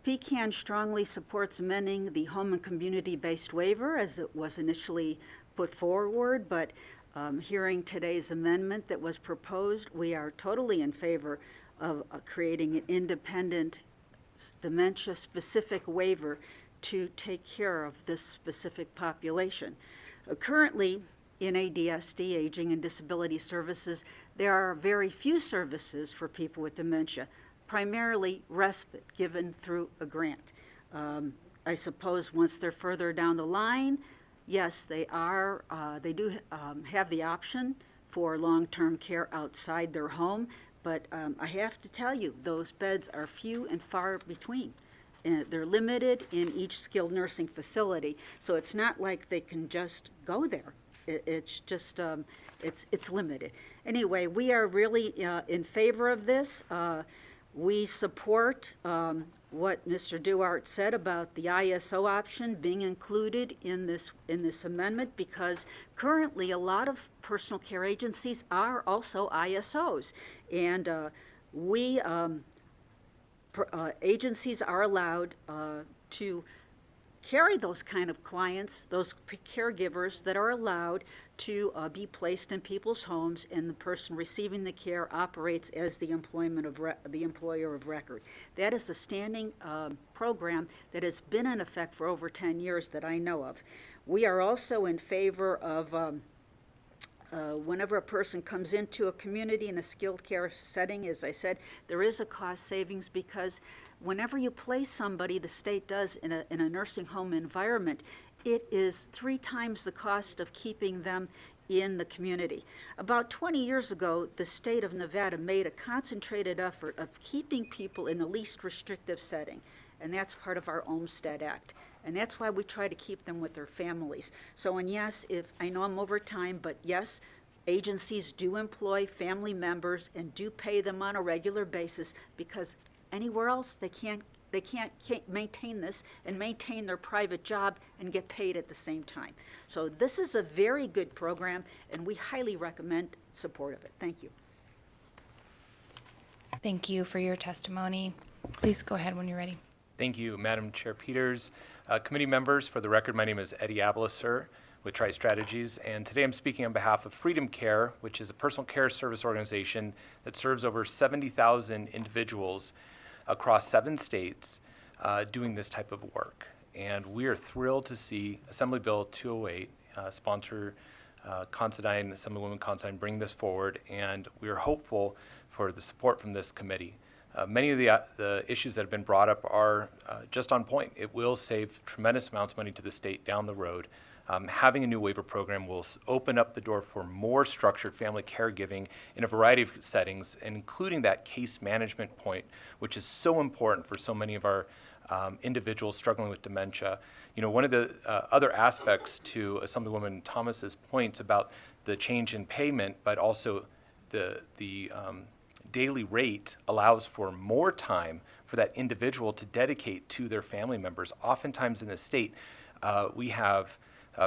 Speaker 5: PCAN strongly supports amending the home and community-based waiver as it was initially put forward, but hearing today's amendment that was proposed, we are totally in favor of creating an independent dementia-specific waiver to take care of this specific population. Currently, in ADSD, Aging and Disability Services, there are very few services for people with dementia, primarily respite given through a grant. I suppose once they're further down the line, yes, they do have the option for long-term care outside their home, but I have to tell you, those beds are few and far between. They're limited in each skilled nursing facility, so it's not like they can just go there. It's just, it's limited. Anyway, we are really in favor of this. We support what Mr. Duarte said about the ISO option being included in this amendment, because currently a lot of personal care agencies are also ISOs, and agencies are allowed to carry those kind of clients, those caregivers that are allowed to be placed in people's homes, and the person receiving the care operates as the employer of record. That is a standing program that has been in effect for over 10 years that I know of. We are also in favor of whenever a person comes into a community in a skilled care setting, as I said, there is a cost savings, because whenever you place somebody, the state does, in a nursing home environment, it is 3 times the cost of keeping them in the community. About 20 years ago, the state of Nevada made a concentrated effort of keeping people in the least restrictive setting, and that's part of our Olmstead Act. And that's why we try to keep them with their families. So, and yes, I know I'm over time, but yes, agencies do employ family members and do pay them on a regular basis, because anywhere else they can't maintain this and maintain their private job and get paid at the same time. So this is a very good program, and we highly recommend support of it. Thank you.
Speaker 1: Thank you for your testimony. Please go ahead when you're ready.
Speaker 10: Thank you, Madam Chair Peters. Committee members, for the record, my name is Eddie Ablisser with Tri-Strategies, and today I'm speaking on behalf of Freedom Care, which is a personal care service organization that serves over 70,000 individuals across 7 states doing this type of work. And we are thrilled to see Assembly Bill 208, sponsor Assemblywoman Considine, bring this forward, and we are hopeful for the support from this committee. Many of the issues that have been brought up are just on point. It will save tremendous amounts of money to the state down the road. Having a new waiver program will open up the door for more structured family caregiving in a variety of settings, including that case management point, which is so important for so many of our individuals struggling with dementia. You know, one of the other aspects to Assemblywoman Thomas's points about the change in payment, but also the daily rate allows for more time for that individual to dedicate to their family members. Oftentimes in the state, we have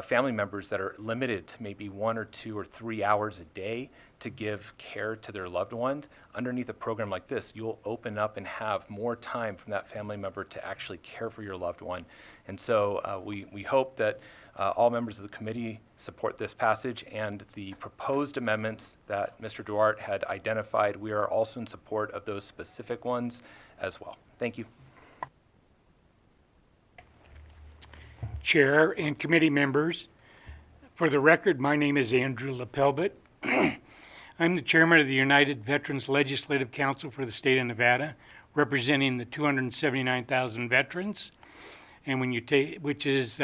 Speaker 10: family members that are limited to maybe 1 or 2 or 3 hours a day to give care to their loved one. Underneath a program like this, you'll open up and have more time from that family member to actually care for your loved one. And so we hope that all members of the committee support this passage and the proposed amendments that Mr. Duarte had identified. We are also in support of those specific ones as well. Thank you.
Speaker 22: Chair and committee members, for the record, my name is Andrew LaPelbit. I'm the chairman of the United Veterans Legislative Council for the state of Nevada, representing the 279,000 veterans, and when you take, which is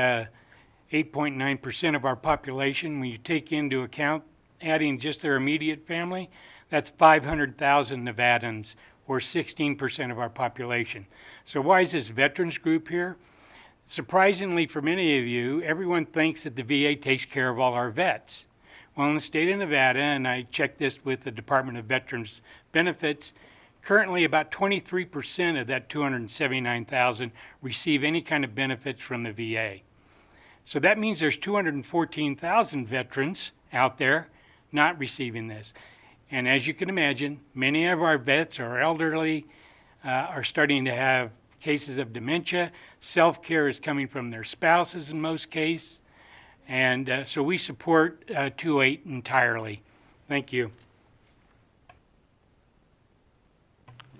Speaker 22: 8.9% of our population. When you take into account adding just their immediate family, that's 500,000 Nevadans, or 16% of our population. So why is this veterans group here? Surprisingly for many of you, everyone thinks that the VA takes care of all our vets. Well, in the state of Nevada, and I checked this with the Department of Veterans Benefits, currently about 23% of that 279,000 receive any kind of benefits from the VA. So that means there's 214,000 veterans out there not receiving this. And as you can imagine, many of our vets are elderly, are starting to have cases of dementia. Self-care is coming from their spouses in most cases. And so we support 208 entirely. Thank you.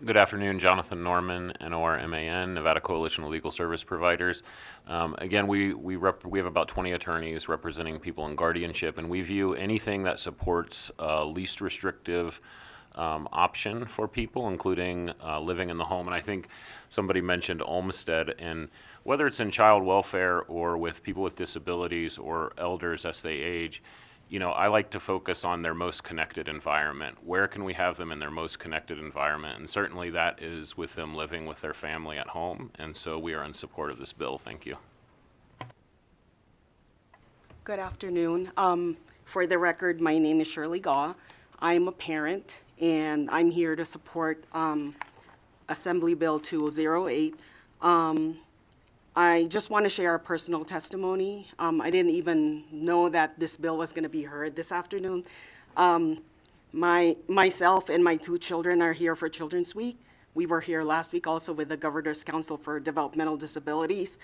Speaker 11: Good afternoon, Jonathan Norman, NORMAN, Nevada Coalition of Legal Service Providers. Again, we have about 20 attorneys representing people in guardianship, and we view anything that supports least restrictive option for people, including living in the home. And I think somebody mentioned Olmsted, and whether it's in child welfare or with people with disabilities or elders as they age, I like to focus on their most connected environment. Where can we have them in their most connected environment? And certainly that is with them living with their family at home. And so we are in support of this bill. Thank you.
Speaker 12: Good afternoon. For the record, my name is Shirley Gaw. I'm a parent, and I'm here to support Assembly Bill 208. I just want to share a personal testimony. I didn't even know that this bill was going to be heard this afternoon. Myself and my 2 children are here for Children's Week. We were here last week also with the Governor's Council for Developmental Disabilities.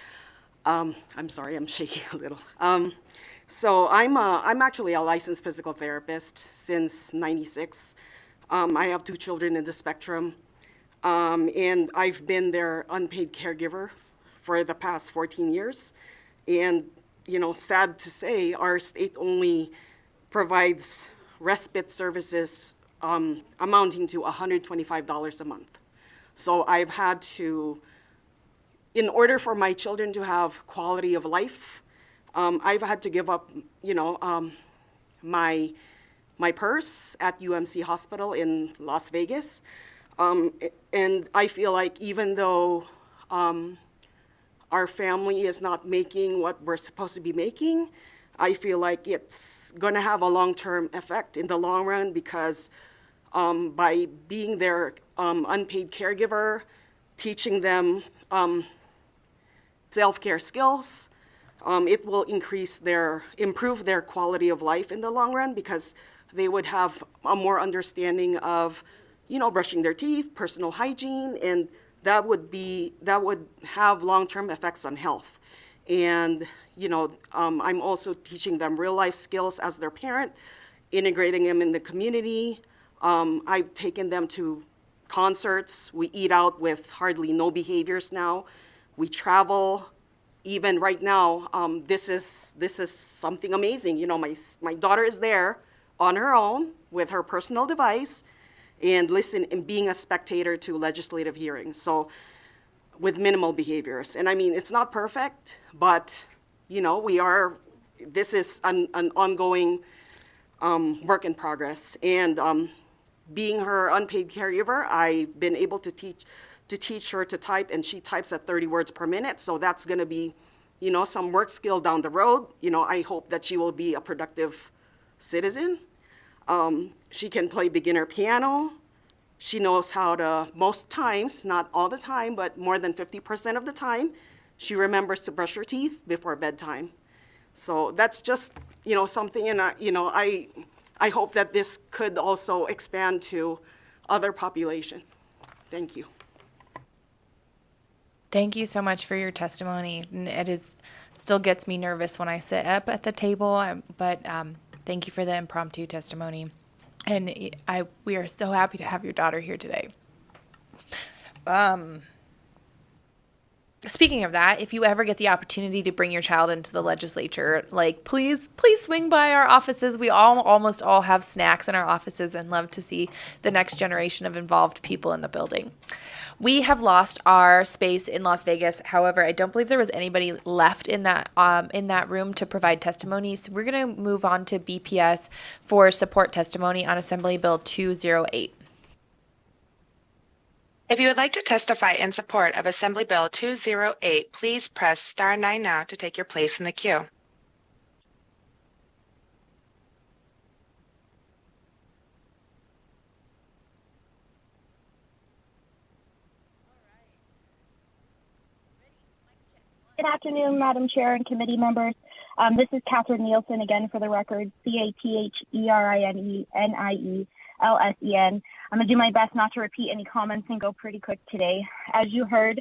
Speaker 12: I'm sorry, I'm shaking a little. So I'm actually a licensed physical therapist since '96. I have 2 children in the spectrum, and I've been their unpaid caregiver for the past 14 years. And, sad to say, our state only provides respite services amounting to $125 a month. So I've had to, in order for my children to have quality of life, I've had to give up, my purse at UMC Hospital in Las Vegas. And I feel like even though our family is not making what we're supposed to be making, I feel like it's going to have a long-term effect in the long run because by being their unpaid caregiver, teaching them self-care skills, it will improve their quality of life in the long run because they would have a more understanding of, brushing their teeth, personal hygiene, and that would have long-term effects on health. And, I'm also teaching them real-life skills as their parent, integrating them in the community. I've taken them to concerts. We eat out with hardly no behaviors now. We travel. Even right now, this is something amazing. My daughter is there on her own with her personal device and being a spectator to legislative hearings. So with minimal behaviors. And I mean, it's not perfect, but this is an ongoing work in progress. And being her unpaid caregiver, I've been able to teach her to type, and she types at 30 words per minute. So that's going to be, some work skill down the road. I hope that she will be a productive citizen. She can play beginner piano. She knows how to, most times, not all the time, but more than 50% of the time, she remembers to brush her teeth before bedtime. So that's just, something, and I hope that this could also expand to other population. Thank you.
Speaker 1: Thank you so much for your testimony. Still gets me nervous when I sit up at the table, but thank you for the impromptu testimony. And we are so happy to have your daughter here today. Speaking of that, if you ever get the opportunity to bring your child into the legislature, please swing by our offices. We almost all have snacks in our offices and love to see the next generation of involved people in the building. We have lost our space in Las Vegas. However, I don't believe there was anybody left in that room to provide testimony. So we're going to move on to BPS for support testimony on Assembly Bill 208.
Speaker 16: If you would like to testify in support of Assembly Bill 208, please press star 9 now to take your place in the queue.
Speaker 17: Good afternoon, Madam Chair and committee members. This is Catherine Nielsen again for the record, CATHERINENIELSEN. I'm going to do my best not to repeat any comments and go pretty quick today. As you heard,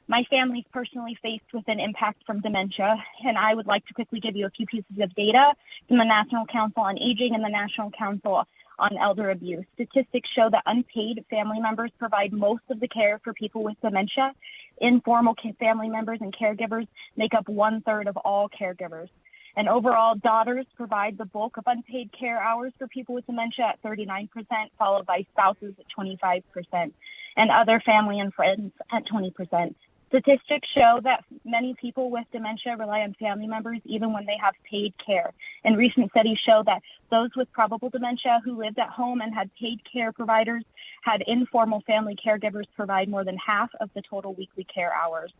Speaker 17: my family's personally faced with an impact from dementia, and I would like to quickly give you a few pieces of data from the National Council on Aging and the National Council on Elder Abuse. Statistics show that unpaid family members provide most of the care for people with dementia. Informal family members and caregivers make up 1/3 of all caregivers. And overall, daughters provide the bulk of unpaid care hours for people with dementia at 39%, followed by spouses at 25%, and other family and friends at 20%. Statistics show that many people with dementia rely on family members even when they have paid care. And recent studies show that those with probable dementia who lived at home and had paid care providers had informal family caregivers provide more than half of the total weekly care hours.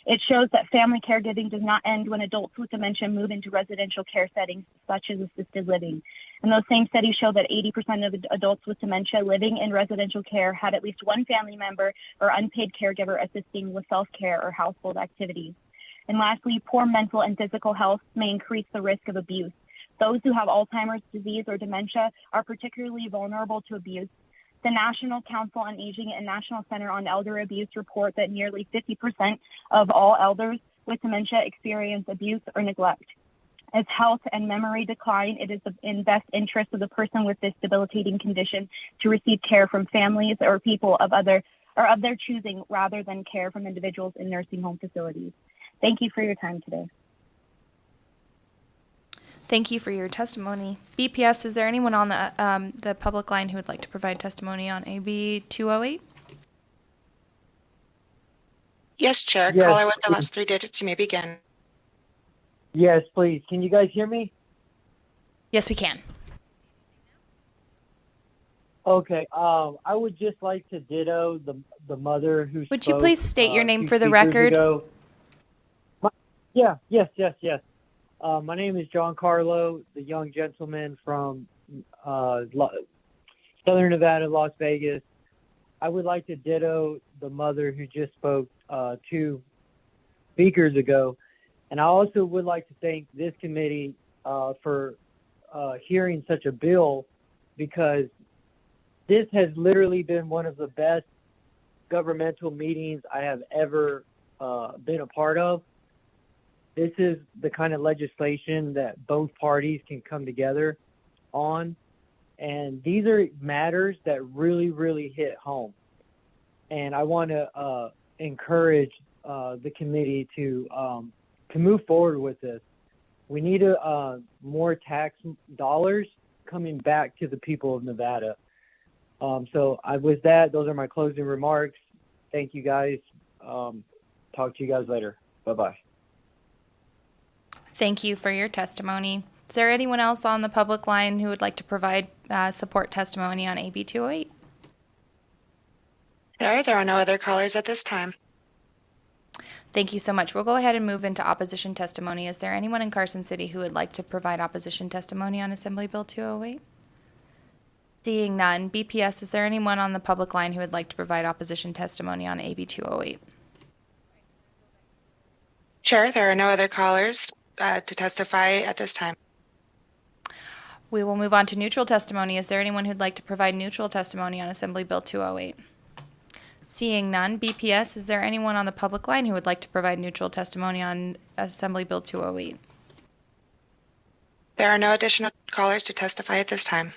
Speaker 17: It shows that family caregiving does not end when adults with dementia move into residential care settings such as assisted living. And those same studies show that 80% of adults with dementia living in residential care had at least one family member or unpaid caregiver assisting with self-care or household activities. And lastly, poor mental and physical health may increase the risk of abuse. Those who have Alzheimer's disease or dementia are particularly vulnerable to abuse. The National Council on Aging and National Center on Elder Abuse report that nearly 50% of all elders with dementia experience abuse or neglect. As health and memory decline, it is in best interest of the person with this debilitating condition to receive care from families or people of their choosing rather than care from individuals in nursing home facilities. Thank you for your time today.
Speaker 1: Thank you for your testimony. BPS, is there anyone on the public line who would like to provide testimony on AB 208?
Speaker 16: Yes, Chair.
Speaker 7: Yes.
Speaker 16: Caller with the last three digits, you may begin.
Speaker 7: Yes, please. Can you guys hear me?
Speaker 1: Yes, we can.
Speaker 7: Okay. I would just like to ditto the mother who
Speaker 1: Would you
Speaker 7: spoke,
Speaker 1: please state your name
Speaker 7: 2
Speaker 1: for the
Speaker 7: speakers
Speaker 1: record?
Speaker 7: ago. Yes. My name is John Carlo, the young gentleman from Southern Nevada, Las Vegas. I would like to ditto the mother who just spoke 2 speakers ago. And I also would like to thank this committee for hearing such a bill, because this has literally been one of the best governmental meetings I have ever been a part of. This is the kind of legislation that both parties can come together on. And these are matters that really, really hit home. And I want to encourage the committee to move forward with this. We need more tax dollars coming back to the people of Nevada. With that, those are my closing remarks. Thank you, guys. Talk to you guys later. Bye-bye.
Speaker 1: Thank you for your testimony. Is there anyone else on the public line who would like to provide support testimony on AB 208?
Speaker 16: Sure, there are no other callers at this time.
Speaker 1: Thank you so much. We'll go ahead and move into opposition testimony. Is there anyone in Carson City who would like to provide opposition testimony on Assembly Bill 208? Seeing none, BPS, is there anyone on the public line who would like to provide opposition testimony on AB 208?
Speaker 16: Chair, there are no other callers to testify at this time.
Speaker 1: We will move on to neutral testimony. Is there anyone who'd like to provide neutral testimony on Assembly Bill 208? Seeing none, BPS, is there anyone on the public line who would like to provide neutral testimony on Assembly Bill 208?
Speaker 16: There are no additional callers to testify at this time.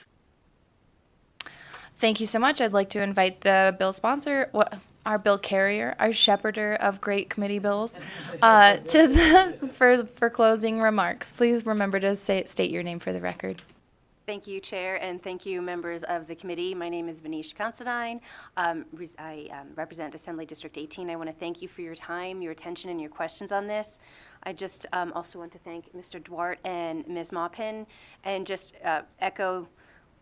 Speaker 1: Thank you so much. I'd like to invite the bill sponsor, our bill carrier, our shepherder of great committee bills, for closing remarks. Please remember to state your name for the record.
Speaker 20: Thank you, Chair, and thank you, members of the committee. My name is Venetia Considine. I represent Assembly District 18. I want to thank you for your time, your attention, and your questions on this. I just also want to thank Mr. Duarte and Ms. Maupin, and just echo,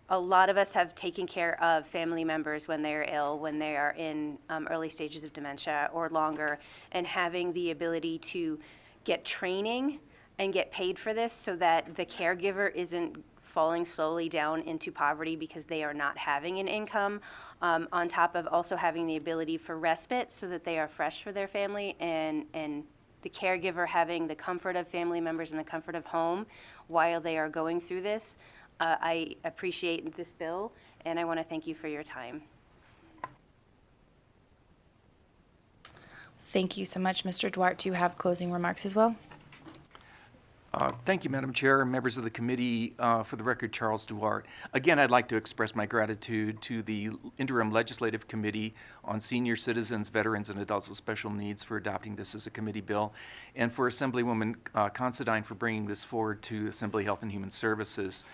Speaker 20: a lot of us have taken care of family members when they're ill, when they are in early stages of dementia or longer, and having the ability to get training and get paid for this so that the caregiver isn't falling slowly down into poverty because they are not having an income, on top of also having the ability for respite so that they are fresh for their family, and the caregiver having the comfort of family members and the comfort of home while they are going through this. I appreciate this bill, and I want to thank you for your time.
Speaker 1: Thank you so much, Mr. Duarte. Do you have closing remarks as well?
Speaker 21: Thank you, Madam Chair, and members of the committee. For the record, Charles Duarte. Again, I'd like to express my gratitude to the Interim Legislative Committee on Senior Citizens, Veterans, and Adults with Special Needs for adopting this as a committee bill, and for Assemblywoman Considine for bringing this forward to Assembly Health and Human Services.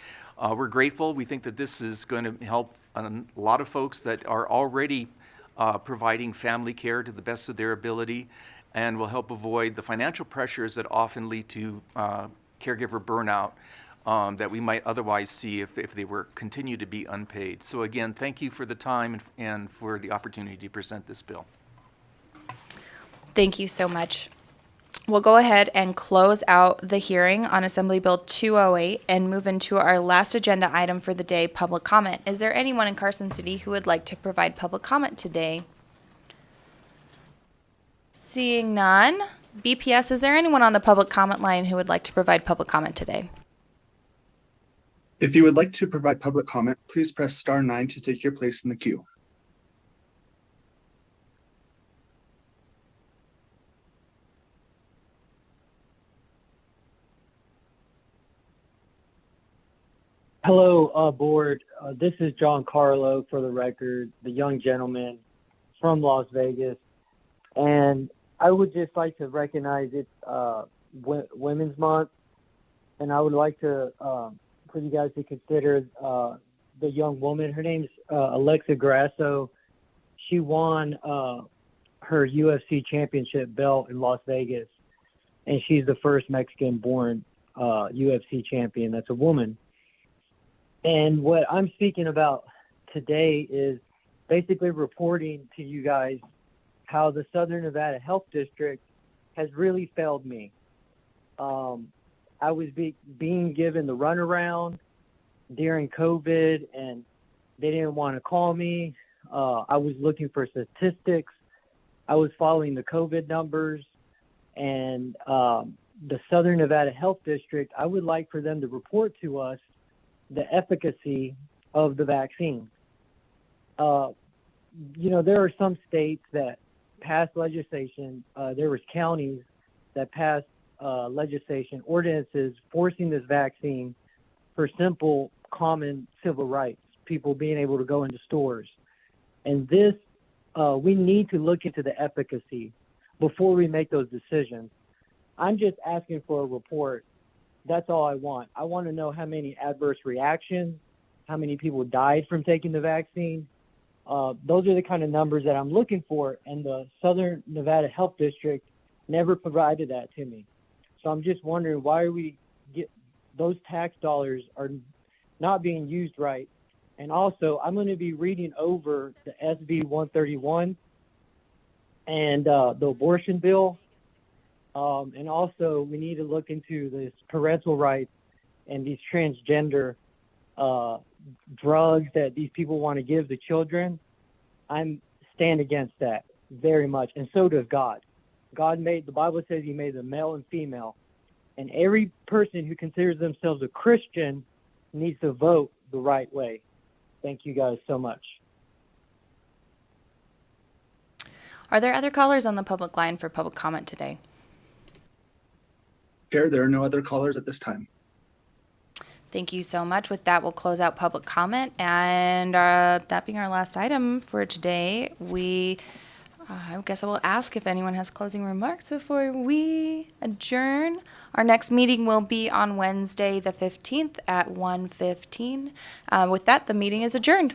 Speaker 21: We're grateful. We think that this is going to help a lot of folks that are already providing family care to the best of their ability, and will help avoid the financial pressures that often lead to caregiver burnout that we might otherwise see if they were continue to be unpaid. So again, thank you for the time and for the opportunity to present this bill.
Speaker 1: Thank you so much. We'll go ahead and close out the hearing on Assembly Bill 208 and move into our last agenda item for the day, public comment. Is there anyone in Carson City who would like to provide public comment today? Seeing none. BPS, is there anyone on the public comment line who would like to provide public comment today?
Speaker 14: If you would like to provide public comment, please press star 9 to take your place in the queue.
Speaker 7: Hello, board. This is John Carlo, for the record, the young gentleman from Las Vegas. And I would just like to recognize it's Women's Month, and I would like to for you guys to consider the young woman. Her name's Alexa Grasso. She won her UFC championship belt in Las Vegas, and she's the first Mexican-born UFC champion that's a woman. And what I'm speaking about today is basically reporting to you guys how the Southern Nevada Health District has really failed me. I was being given the runaround during COVID, and they didn't want to call me. I was looking for statistics. I was following the COVID numbers, and the Southern Nevada Health District, I would like for them to report to us the efficacy of the vaccine. There are some states that passed legislation. There was counties that passed legislation, ordinances forcing this vaccine for simple, common civil rights, people being able to go into stores. And this, we need to look into the efficacy before we make those decisions. I'm just asking for a report. That's all I want. I want to know how many adverse reactions, how many people died from taking the vaccine. Those are the kind of numbers that I'm looking for, and the Southern Nevada Health District never provided that to me. So I'm just wondering why those tax dollars are not being used right. And also, I'm going to be reading over the SB 131 and the abortion bill. And also, we need to look into this parental rights and these transgender drugs that these people want to give the children. I stand against that very much, and so does God. The Bible says he made them male and female, and every person who considers themselves a Christian needs to vote the right way. Thank you guys so much.
Speaker 1: Are there other callers on the public line for public comment today?
Speaker 14: Chair, there are no other callers at this time.
Speaker 1: Thank you so much. With that, we'll close out public comment. And that being our last item for today, I guess I will ask if anyone has closing remarks before we adjourn. Our next meeting will be on Wednesday, the 15th at 1:15. With that, the meeting is adjourned.